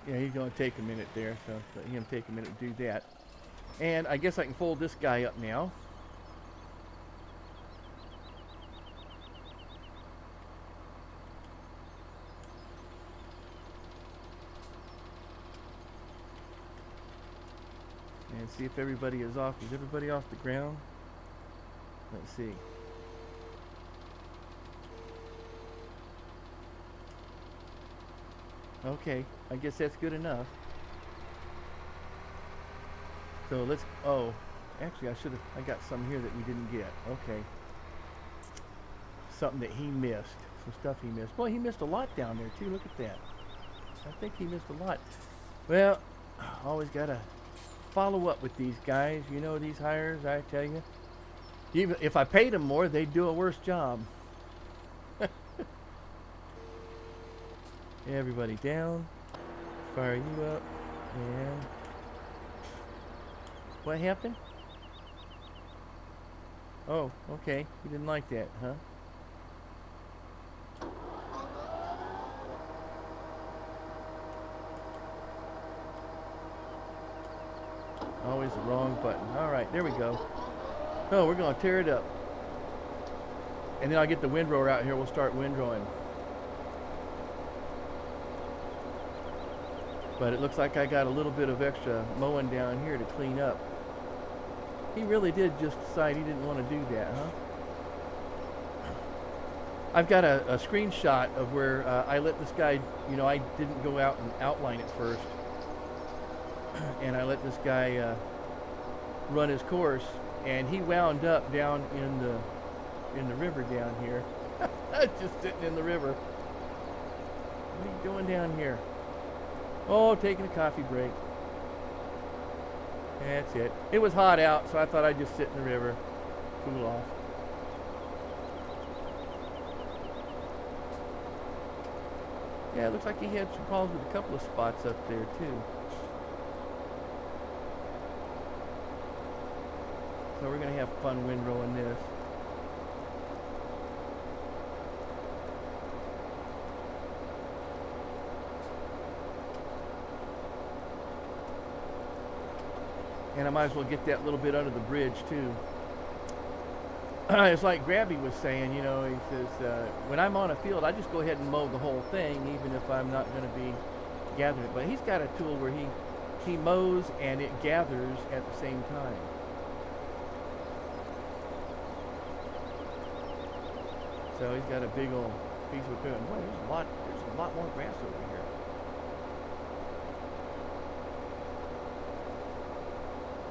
Yeah, he's going to take a minute there, so let him take a minute to do that. And I guess I can fold this guy up now. And see if everybody is off. Is everybody off the ground? Let's see. Okay, I guess that's good enough. So let's, oh, actually I got some here that we didn't get. Okay. Something that he missed. Some stuff he missed. Boy, he missed a lot down there too. Look at that. I think he missed a lot. Well, always gotta follow up with these guys. You know, these hires, I tell you. Even if I paid them more, they'd do a worse job. Everybody down. Fire you up. And what happened? Oh, okay. You didn't like that, huh? Always the wrong button. Alright, there we go. Oh, we're going to tear it up. And then I'll get the windrower out here. We'll start windrowing. But it looks like I got a little bit of extra mowing down here to clean up. He really did just decide he didn't want to do that, huh? I've got a screenshot of where I let this guy, you know, I didn't go out and outline it first. And I let this guy run his course, and he wound up down in the river down here. Just sitting in the river. What are you doing down here? Oh, taking a coffee break. That's it. It was hot out, so I thought I'd just sit in the river, cool off. Yeah, it looks like he had some problems with a couple of spots up there, too. So we're going to have fun windrowing this. And I might as well get that little bit under the bridge too. It's like Grabby was saying, you know, he says, when I'm on a field, I just go ahead and mow the whole thing, even if I'm not going to be gathering it. But he's got a tool where he mows and it gathers at the same time. So he's got a big old piece of equipment. Boy, there's a lot more grass over here.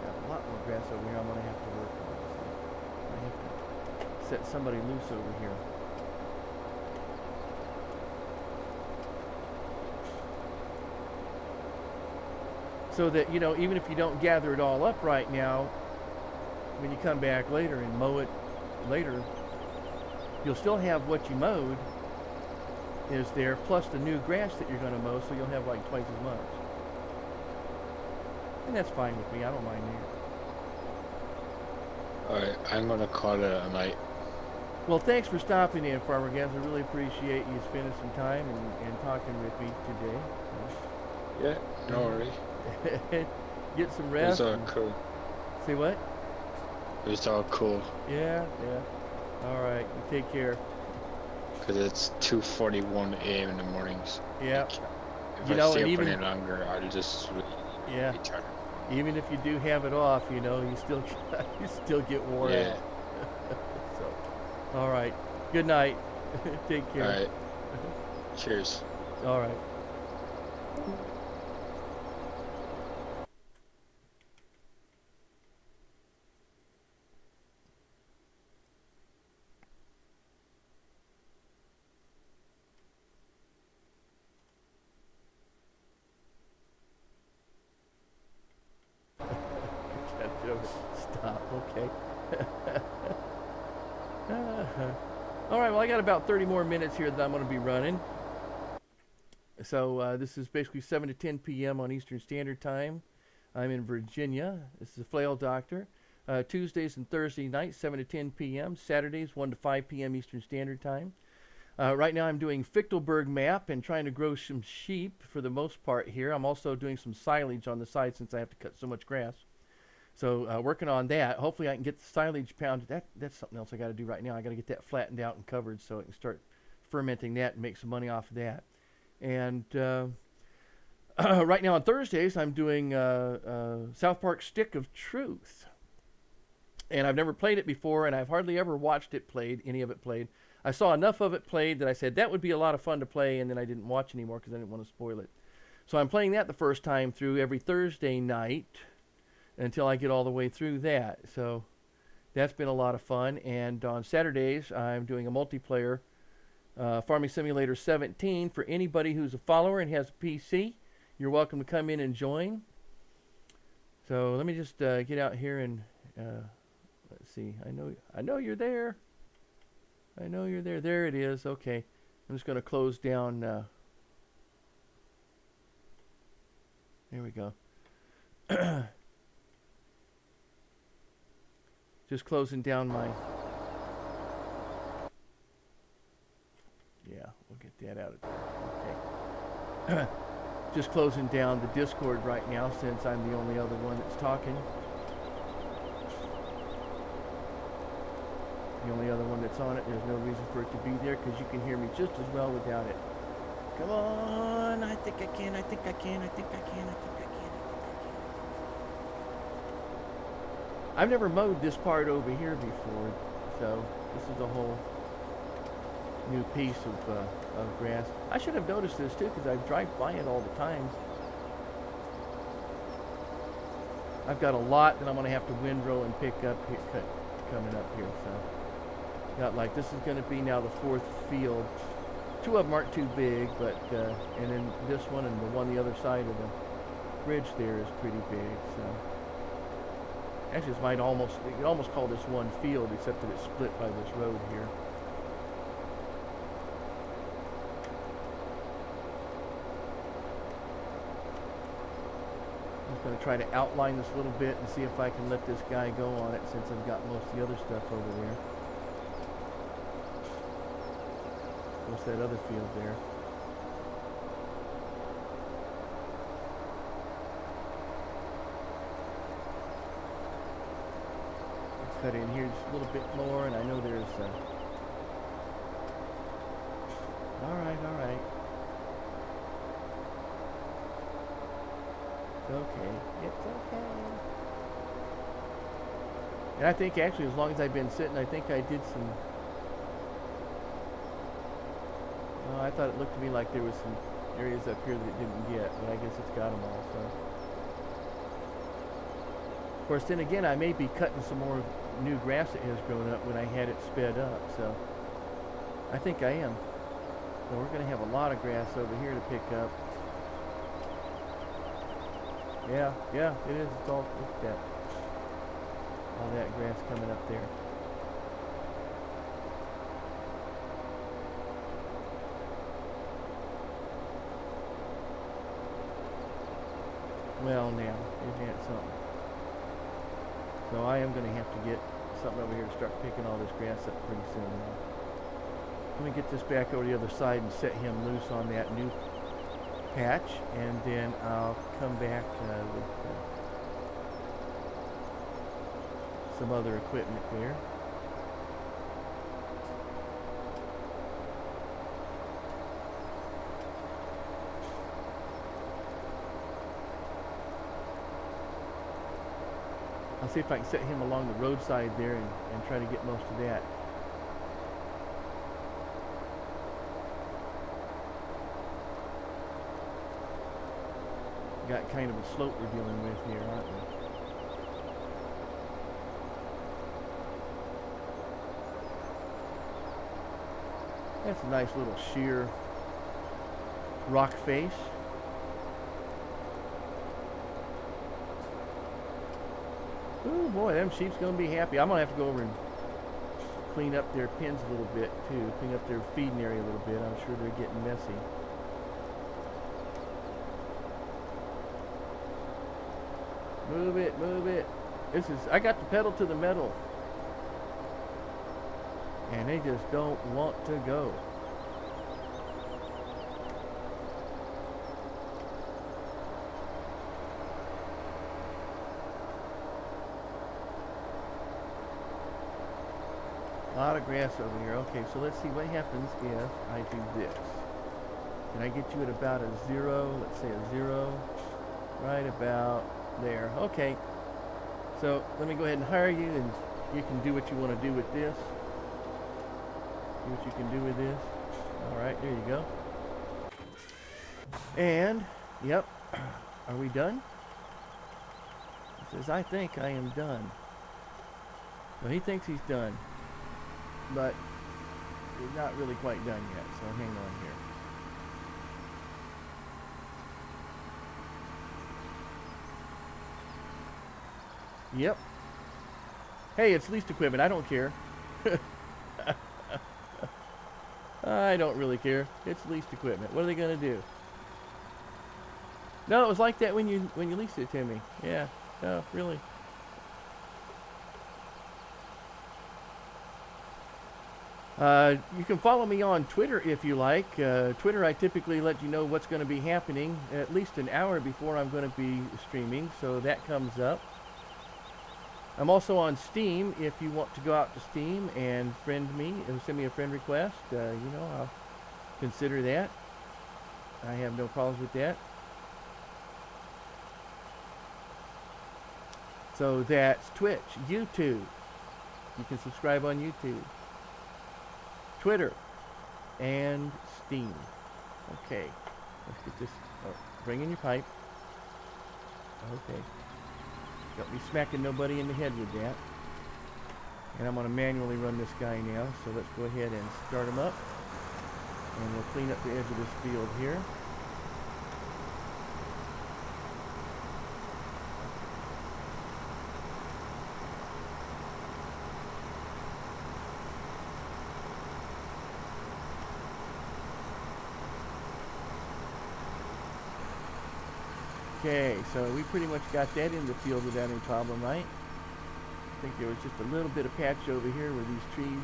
A lot more grass over here I'm going to have to work on. So I have to set somebody loose over here. So that, you know, even if you don't gather it all up right now, when you come back later and mow it later, you'll still have what you mowed is there, plus the new grass that you're going to mow, so you'll have like twice as much. And that's fine with me. I don't mind that. Alright, I'm gonna call it a night. Well, thanks for stopping in, Farmer Gans. I really appreciate you spending some time and talking with me today. Yeah, no worries. Get some rest. It's all cool. See what? It's all cool. Yeah. All right. You take care. because it's 2:41 a.m. in the mornings. Yeah. Like, if You I know, stay and up even, any longer, I'll just really yeah, be tired. even if you do have it off, you know, you still you still get wore Yeah. out. So, all right. Good night. Take All care. right. Cheers. All right. Stop. Okay. All right. Well, I got about 30 more minutes here that I'm going to be running. So this is basically 7 to 10 p.m. on Eastern Standard Time. I'm in Virginia. This is a FlailDr. Tuesdays and Thursday nights, 7 to 10 p.m. Saturdays, 1 to 5 p.m. Eastern Standard Time. Right now I'm doing Fichtelberg map and trying to grow some sheep for the most part here. I'm also doing some silage on the side since I have to cut so much grass. So working on that. Hopefully I can get the silage pounded. That's something else I got to do right now. I got to get that flattened out and covered so I can start fermenting that and make some money off of that. And right now on Thursdays I'm doing South Park Stick of Truth. And I've never played it before, and I've hardly ever watched it played, any of it played. I saw enough of it played that I said that would be a lot of fun to play, and then I didn't watch anymore because I didn't want to spoil it. So I'm playing that the first time through every Thursday night until I get all the way through that. So that's been a lot of fun. And on Saturdays, I'm doing a multiplayer Farming Simulator 17 for anybody who's a follower and has a PC. You're welcome to come in and join. So let me just get out here and let's see. I know you're there. I know you're there. There it is. Okay. I'm just going to close down. There we go. Just closing down my... Yeah, we'll get that out of there. Okay. Just closing down the Discord right now since I'm the only other one that's talking. The only other one that's on it. There's no reason for it to be there because you can hear me just as well without it. Come on, I think I can, I think I can, I think I can, I think I can, I think I can. I've never mowed this part over here before, so this is a whole new piece of grass. I should have noticed this too because I drive by it all the time. I've got a lot that I'm going to have to windrow and pick up here, coming up here, so. Got like, this is going to be now the fourth field. Two of them aren't too big, but, and then this one and the one the other side of the bridge there is pretty big, so. Actually, this might almost, you could almost call this one field, except that it's split by this road here. I'm just going to try to outline this a little bit and see if I can let this guy go on it since I've got most of the other stuff over there. What's that other field there? I'll cut in here just a little bit more, and I know there's all right. It's okay. It's okay. And I think actually, as long as I've been sitting, I think I did some. I thought it looked to me like there was some areas up here that it didn't get, but I guess it's got them all, so. Of course, then again, I may be cutting some more new grass that has grown up when I had it sped up, so. I think I am. So we're going to have a lot of grass over here to pick up. Yeah, it is. It's all, look at that. All that grass coming up there. Well, now, isn't that something? So I am going to have to get something over here to start picking all this grass up pretty soon. Let me get this back over the other side and set him loose on that new patch, and then I'll come back with some other equipment there. I'll see if I can set him along the roadside there and try to get most of that. Got kind of a slope we're dealing with here, aren't we? That's a nice little sheer rock face. Oh boy, them sheep's gonna be happy. I'm gonna have to go over and clean up their pens a little bit too. Clean up their feeding area a little bit. I'm sure they're getting messy. Move it, move it. I got the pedal to the metal. And they just don't want to go. A lot of grass over here. Okay, so let's see what happens if I do this. Can I get you at about a 0? Let's say a 0. Right about there. Okay. So let me go ahead and hire you, and you can do what you want to do with this. See what you can do with this. All right, there you go. And, yep. Are we done? He says, I think I am done. Well, he thinks he's done. But he's not really quite done yet, so hang on here. Yep. Hey, it's leased equipment. I don't care. I don't really care. It's leased equipment. What are they gonna do? No, it was like that when you leased it to me. Yeah. No, really. You can follow me on Twitter if you like. Twitter, I typically let you know what's going to be happening at least an hour before I'm going to be streaming, so that comes up. I'm also on Steam. If you want to go out to Steam and friend me, send me a friend request, you know, I'll consider that. I have no problems with that. So that's Twitch, YouTube. You can subscribe on YouTube, Twitter, and Steam. Okay, let's get this. Oh, bring in your pipe. Okay. Don't be smacking nobody in the head with that. And I'm going to manually run this guy now. So let's go ahead and start him up. And we'll clean up the edge of this field here. Okay, so we pretty much got that in the field without any problem, right? I think there was just a little bit of patch over here where these trees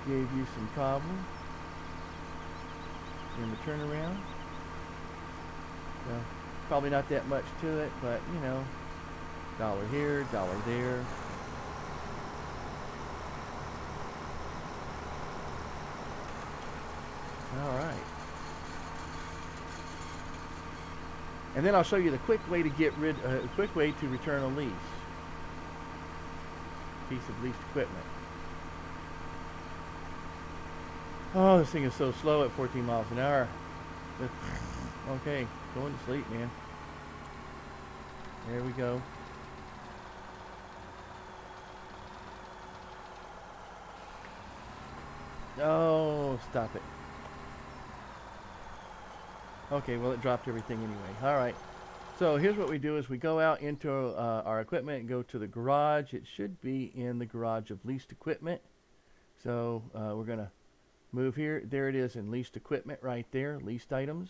gave you some problem in the turnaround. So, probably not that much to it, but you know, dollar here, dollar there. All right. And then I'll show you the quick way to quick way to return a lease. Piece of leased equipment. Oh, this thing is so slow at 14 miles an hour. Okay, going to sleep, man. There we go. Oh, stop it. Okay, well it dropped everything anyway. All right. So here's what we do is we go out into our equipment and go to the garage. It should be in the garage of leased equipment. So we're going to move here. There it is in leased equipment right there, leased items.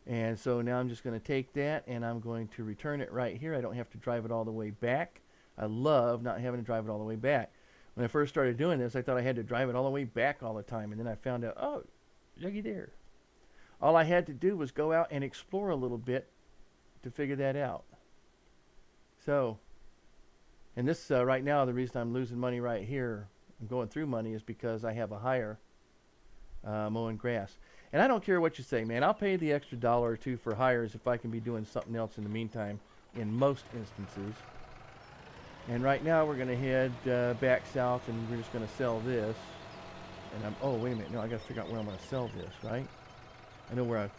And so now I'm just going to take that and I'm going to return it right here. I don't have to drive it all the way back. I love not having to drive it all the way back. When I first started doing this, I thought I had to drive it all the way back all the time. And then I found out, oh, looky there. All I had to do was go out and explore a little bit to figure that out. So, and this right now, the reason I'm losing money right here, I'm going through money, is because I have a hire mowing grass. And I don't care what you say, man. I'll pay the extra $1 or $2 for hires if I can be doing something else in the meantime, in most instances. And right now we're gonna head back south, and we're just gonna sell this. And oh, wait a minute, no, I gotta figure out where I'm gonna sell this, right? I know where I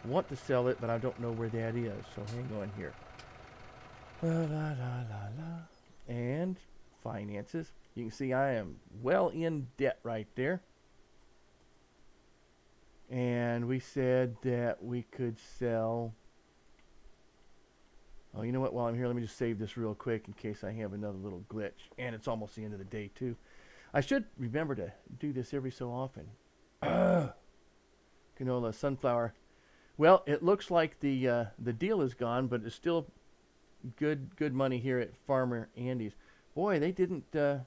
want to sell it, but I don't know where that is, so hang on here. La la la la la. And finances. You can see I am well in debt right there. And we said that we could sell. Oh, you know what? While I'm here, let me just save this real quick in case I have another little glitch. And it's almost the end of the day, too. I should remember to do this every so often. Canola, sunflower. Well, it looks like the deal is gone, but it's still good money here at Farmer Andy's. Boy, they didn't. Oh,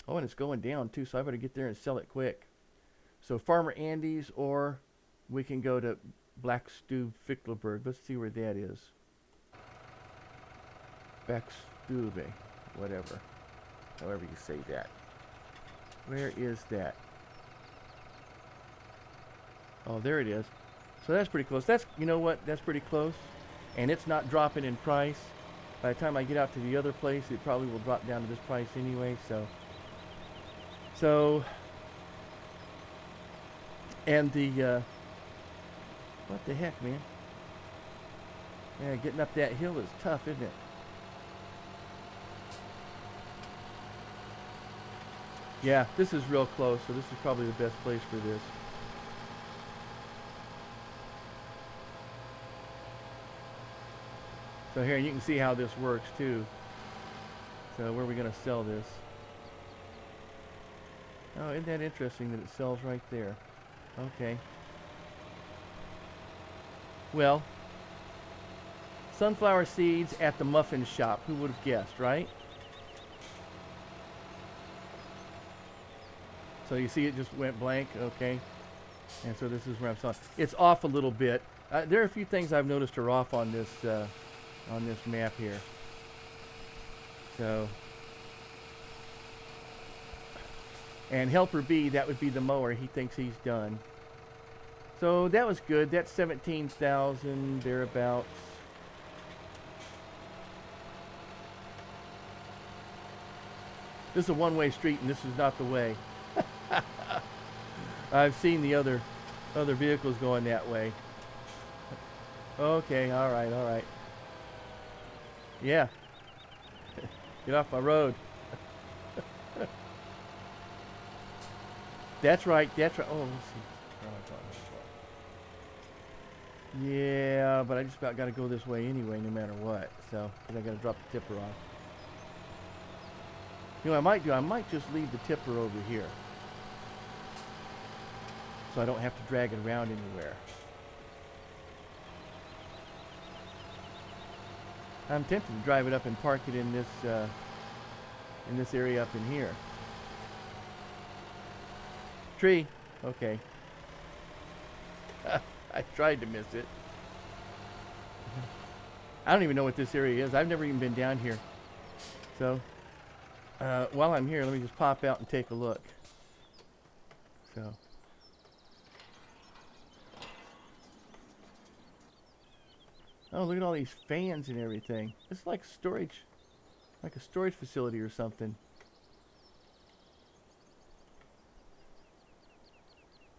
and it's going down too, so I better get there and sell it quick. So Farmer Andy's, or we can go to Black Stew Fichtelberg. Let's see where that is. Backstube, whatever, however you say that. Where is that? Oh, there it is. So that's pretty close. That's, you know what? That's pretty close. And it's not dropping in price. By the time I get out to the other place, it probably will drop down to this price anyway. So, and the, what the heck, man? Yeah, getting up that hill is tough, isn't it? Yeah, this is real close, so this is probably the best place for this. So here, you can see how this works too. So where are we going to sell this? Oh, isn't that interesting that it sells right there? Okay. Well, sunflower seeds at the muffin shop. Who would have guessed, right? So you see it just went blank, okay? And so this is where I'm selling. It's off a little bit. There are a few things I've noticed are off on this map here. So, and Helper B, that would be the mower. He thinks he's done. So that was good. That's 17,000 thereabouts. This is a one-way street, and this is not the way. I've seen the other vehicles going that way. Okay, all right. Yeah. Get off my road. That's right. Oh, let's see. Yeah, but I just about got to go this way anyway, no matter what. So, 'cause I got to drop the tipper off. You know what I might do? I might just leave the tipper over here, so I don't have to drag it around anywhere. I'm tempted to drive it up and park it in this area up in here. Tree. Okay. I tried to miss it. I don't even know what this area is. I've never even been down here. So, while I'm here, let me just pop out and take a look. So. Oh, look at all these fans and everything. It's like storage, like a storage facility or something.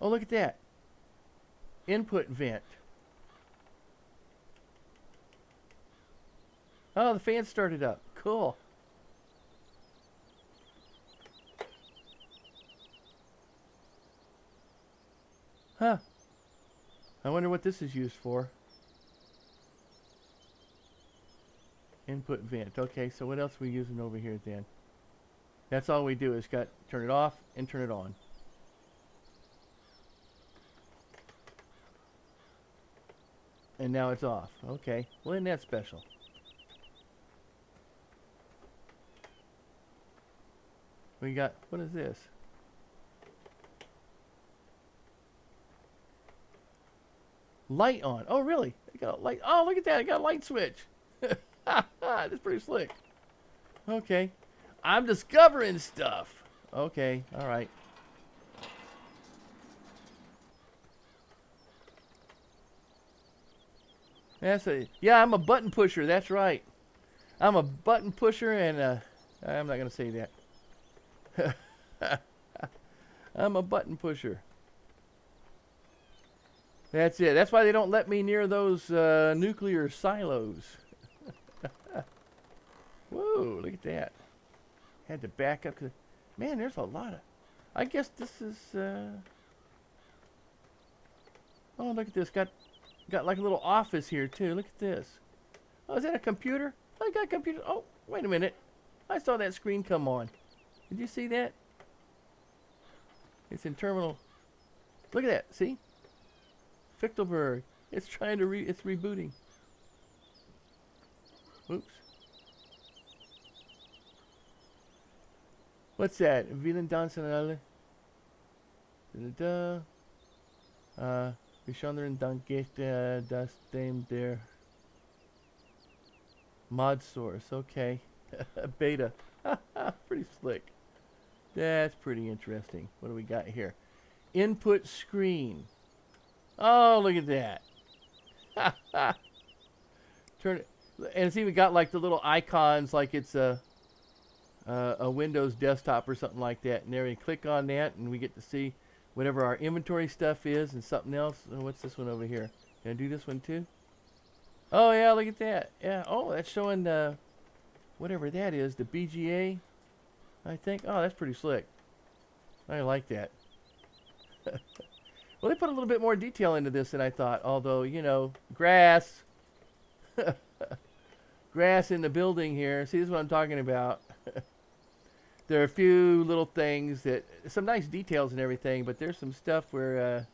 Oh, look at that. Input vent. Oh, the fan started up. Cool. Huh. I wonder what this is used for. Input vent. Okay, so what else are we using over here then? That's all we do is turn it off and turn it on. And now it's off. Okay. Well, isn't that special? We got, what is this? Light on. Oh, really? I got a light. Oh, look at that. I got a light switch. That's pretty slick. Okay. I'm discovering stuff. Okay. All right. Yeah, I'm a button pusher. That's right. I'm a button pusher and I'm not gonna say that. I'm a button pusher. That's it. That's why they don't let me near those nuclear silos. Whoa, look at that. Had to back up. Man, there's a lot of... I guess this is... Oh, look at this. Got like a little office here, too. Look at this. Oh, is that a computer? Oh, I got a computer. Oh, wait a minute. I saw that screen come on. Did you see that? It's in terminal. Look at that. See? Fichtelberg. It's trying to it's rebooting. Oops. What's that? Vielen Dank an alle. Besonderen Dank geht das dem der mod source. Okay. Beta. Pretty slick. That's pretty interesting. What do we got here? Input screen. Oh, look at that. Turn it. And it's even got like the little icons like it's a Windows desktop or something like that. And there we click on that and we get to see whatever our inventory stuff is and something else. Oh, what's this one over here? Can I do this one too? Oh yeah, look at that. Yeah. Oh, that's showing whatever that is, the BGA, I think. Oh, that's pretty slick. I like that. Well, they put a little bit more detail into this than I thought. Although, you know, grass. Grass in the building here. See, this is what I'm talking about. There are a few little things that, some nice details and everything, but there's some stuff where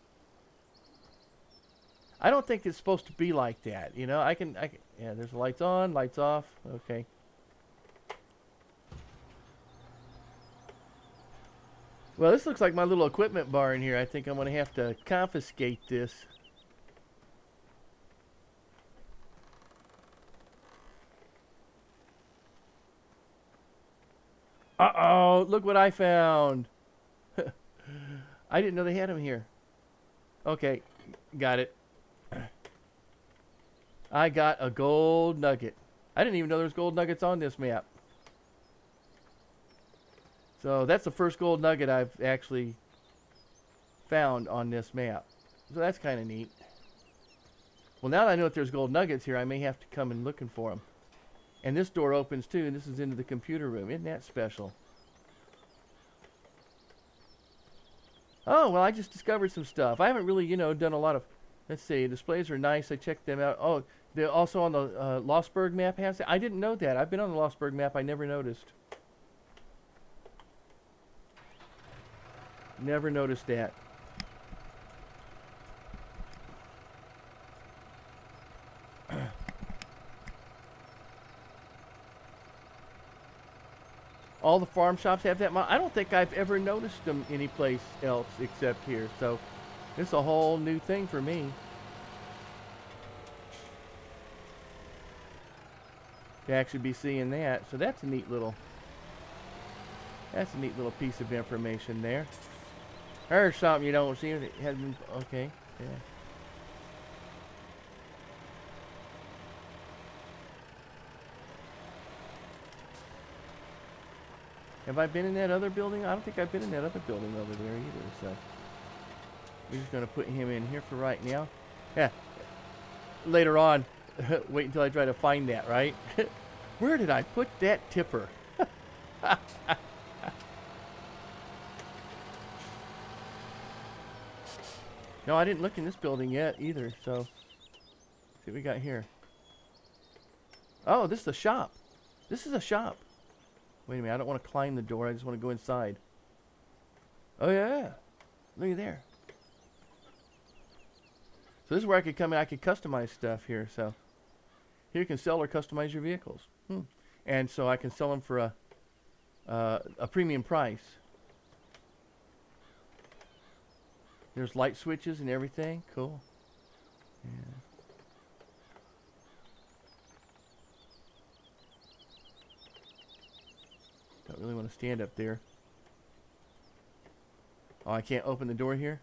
I don't think it's supposed to be like that. You know, I can, yeah, there's lights on, lights off. Okay. Well, this looks like my little equipment bar in here. I think I'm going to have to confiscate this. Uh-oh, look what I found. I didn't know they had them here. Okay, got it. I got a gold nugget. I didn't even know there was gold nuggets on this map. So that's the first gold nugget I've actually found on this map. So that's kind of neat. Well, now that I know that there's gold nuggets here, I may have to come and looking for them. And this door opens too, and this is into the computer room. Isn't that special? Oh, well, I just discovered some stuff. I haven't really, you know, done a lot of... Let's see, displays are nice. I checked them out. Oh, they're also on the Lostberg map. Has it? I didn't know that. I've been on the Lostberg map. I never noticed. Never noticed that. All the farm shops have that. I don't think I've ever noticed them anyplace else except here. So it's a whole new thing for me. To actually be seeing that. So that's a neat little piece of information there. There's something you don't see. It has been okay. Yeah. Have I been in that other building? I don't think I've been in that other building over there either, so we're just gonna put him in here for right now. Yeah. Later on, wait until I try to find that, right? Where did I put that tipper? No, I didn't look in this building yet either, so let's see what we got here. Oh, this is a shop. This is a shop. Wait a minute, I don't want to climb the door, I just want to go inside. Oh yeah, look at there. So this is where I could come in, I could customize stuff here, so. Here you can sell or customize your vehicles. And so I can sell them for a premium price. There's light switches and everything, cool. Yeah. Don't really want to stand up there. Oh, I can't open the door here?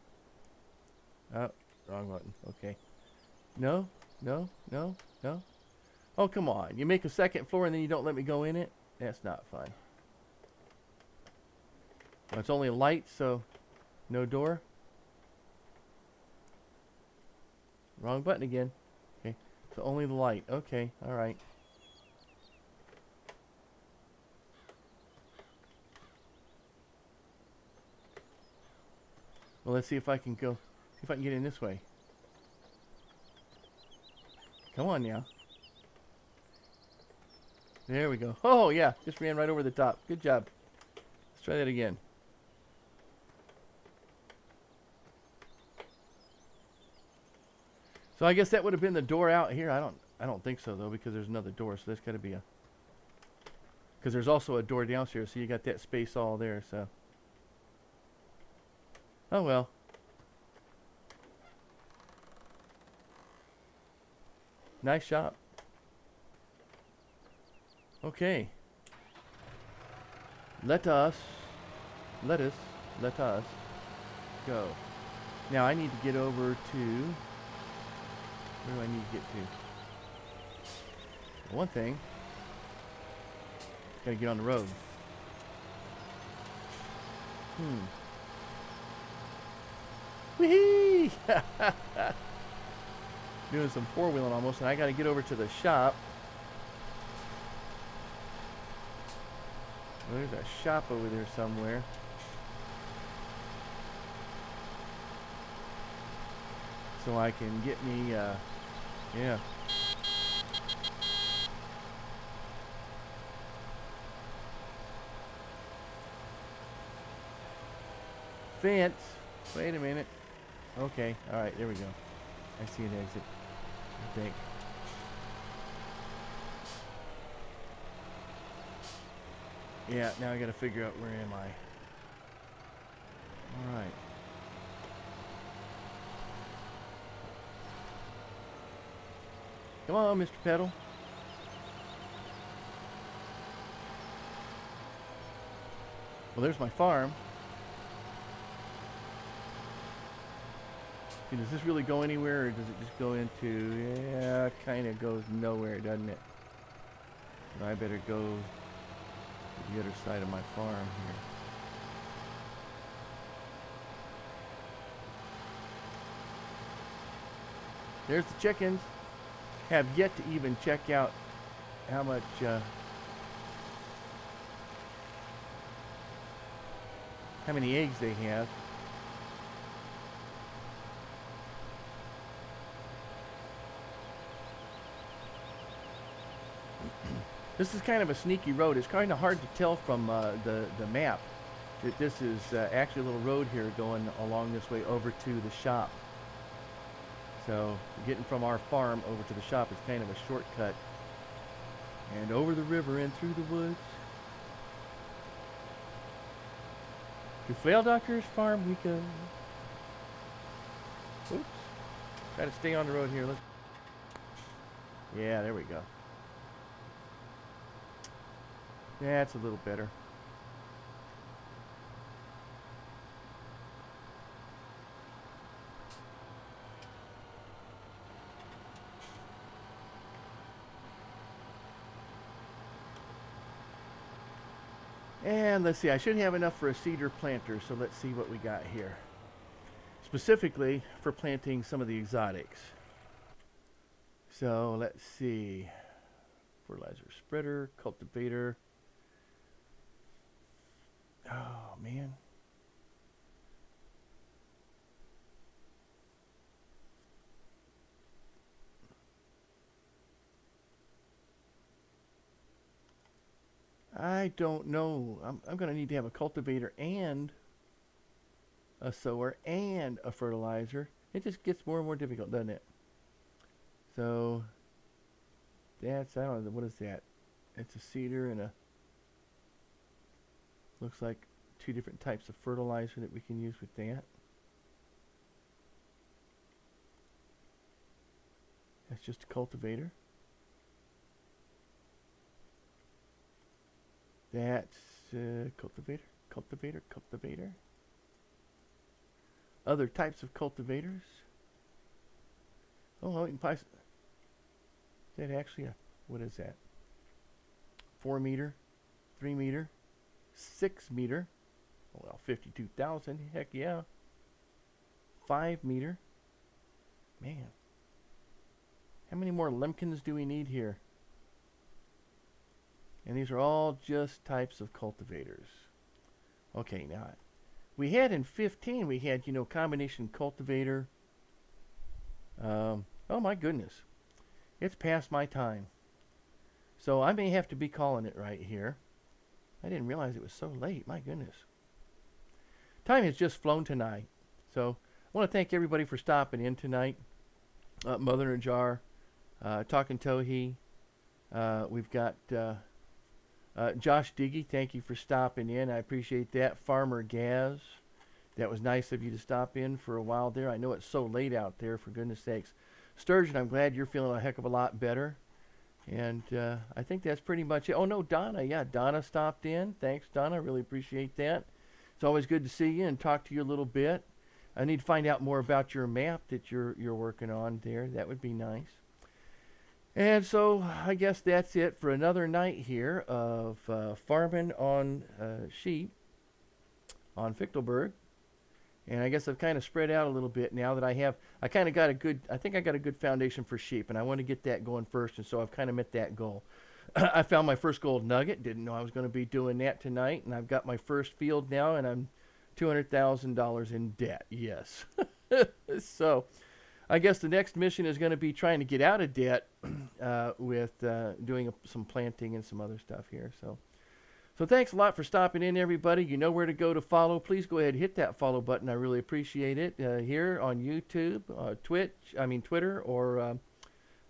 Oh, wrong button. Okay. No, no, no, no. Oh, come on. You make a second floor and then you don't let me go in it? That's not fun. Oh, it's only a light, so no door. Wrong button again. Okay, so only the light. Okay, all right. Well, let's see if I can go. See if I can get in this way. Come on now. There we go. Oh yeah, just ran right over the top. Good job. Let's try that again. So I guess that would have been the door out here. I don't think so though, because there's another door. So that's got to be a. Because there's also a door downstairs, so you got that space all there. So. Oh well. Nice shop. Okay. Let us go. Now I need to get over to. Where do I need to get to? One thing. Gotta get on the road. Whee! Doing some four-wheeling almost, and I gotta get over to the shop. Well, there's a shop over there somewhere. So I can get me, yeah. Fence. Wait a minute. Okay, alright, there we go. I see an exit, I think. Yeah, now I gotta figure out where am I. Alright. Come on, Mr. Pedal. Well, there's my farm. Okay, does this really go anywhere, or does it just go into... Yeah, kind of goes nowhere, doesn't it? But I better go to the other side of my farm here. There's the chickens. Have yet to even check out how much how many eggs they have. This is kind of a sneaky road. It's kind of hard to tell from the map that this is actually a little road here going along this way over to the shop. So getting from our farm over to the shop is kind of a shortcut. And over the river and through the woods. To FlailDr's farm we go. Oops. Try to stay on the road here. Let's. Yeah, there we go. That's a little better. And let's see, I should have enough for a cedar planter, so let's see what we got here. Specifically for planting some of the exotics. So let's see. Fertilizer spreader, cultivator. Oh, man. I don't know. I'm going to need to have a cultivator and a sower and a fertilizer. It just gets more and more difficult, doesn't it? So that's, I don't know, what is that? It's a cedar and a, looks like two different types of fertilizer that we can use with that. That's just a cultivator. That's cultivator. Other types of cultivators. Oh, well, we can buy. Is that actually a, what is that? 4 meter, 3 meter, 6 meter. Well, 52,000. Heck yeah. 5 meter. Man. How many more Lemkins do we need here? And these are all just types of cultivators. Okay, now we had in 15, we had, combination cultivator. Oh my goodness. It's past my time. So I may have to be calling it right here. I didn't realize it was so late. My goodness. Time has just flown tonight. So I want to thank everybody for stopping in tonight. Mother in a Jar, Talking Tohi. We've got Josh Diggy. Thank you for stopping in. I appreciate that. Farmer Gaz. That was nice of you to stop in for a while there. I know it's so late out there, for goodness sakes. Sturgeon, I'm glad you're feeling a heck of a lot better. And I think that's pretty much it. Oh, no, Donna. Yeah, Donna stopped in. Thanks, Donna. Really appreciate that. It's always good to see you and talk to you a little bit. I need to find out more about your map that you're working on there. That would be nice. And so I guess that's it for another night here of farming on sheep on Fichtelberg. And I guess I've kind of spread out a little bit now that I kind of got I think I got a good foundation for sheep, and I want to get that going first, and so I've kind of met that goal. I found my first gold nugget, didn't know I was going to be doing that tonight, and I've got my first field now, and I'm $200,000 in debt, yes. So I guess the next mission is going to be trying to get out of debt with doing some planting and some other stuff here, So thanks a lot for stopping in, everybody. You know where to go to follow. Please go ahead and hit that follow button. I really appreciate it. Here on YouTube, Twitter, or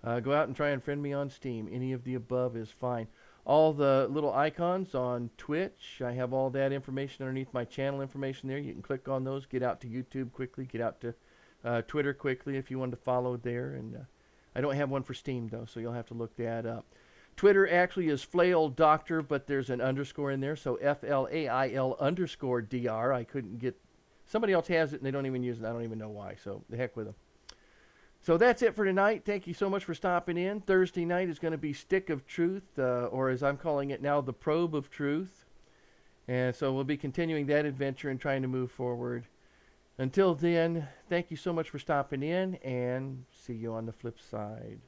go out and try and friend me on Steam. Any of the above is fine. All the little icons on Twitch, I have all that information underneath my channel information there. You can click on those, get out to YouTube quickly, get out to Twitter quickly if you want to follow there. And I don't have one for Steam, though, so you'll have to look that up. Twitter actually is FlailDr, but there's an underscore in there, so FLAIL_DR. I couldn't get... Somebody else has it, and they don't even use it. I don't even know why, so the heck with them. So that's it for tonight. Thank you so much for stopping in. Thursday night is going to be Stick of Truth, or as I'm calling it now, the Probe of Truth. And so we'll be continuing that adventure and trying to move forward. Until then, thank you so much for stopping in, and see you on the flip side.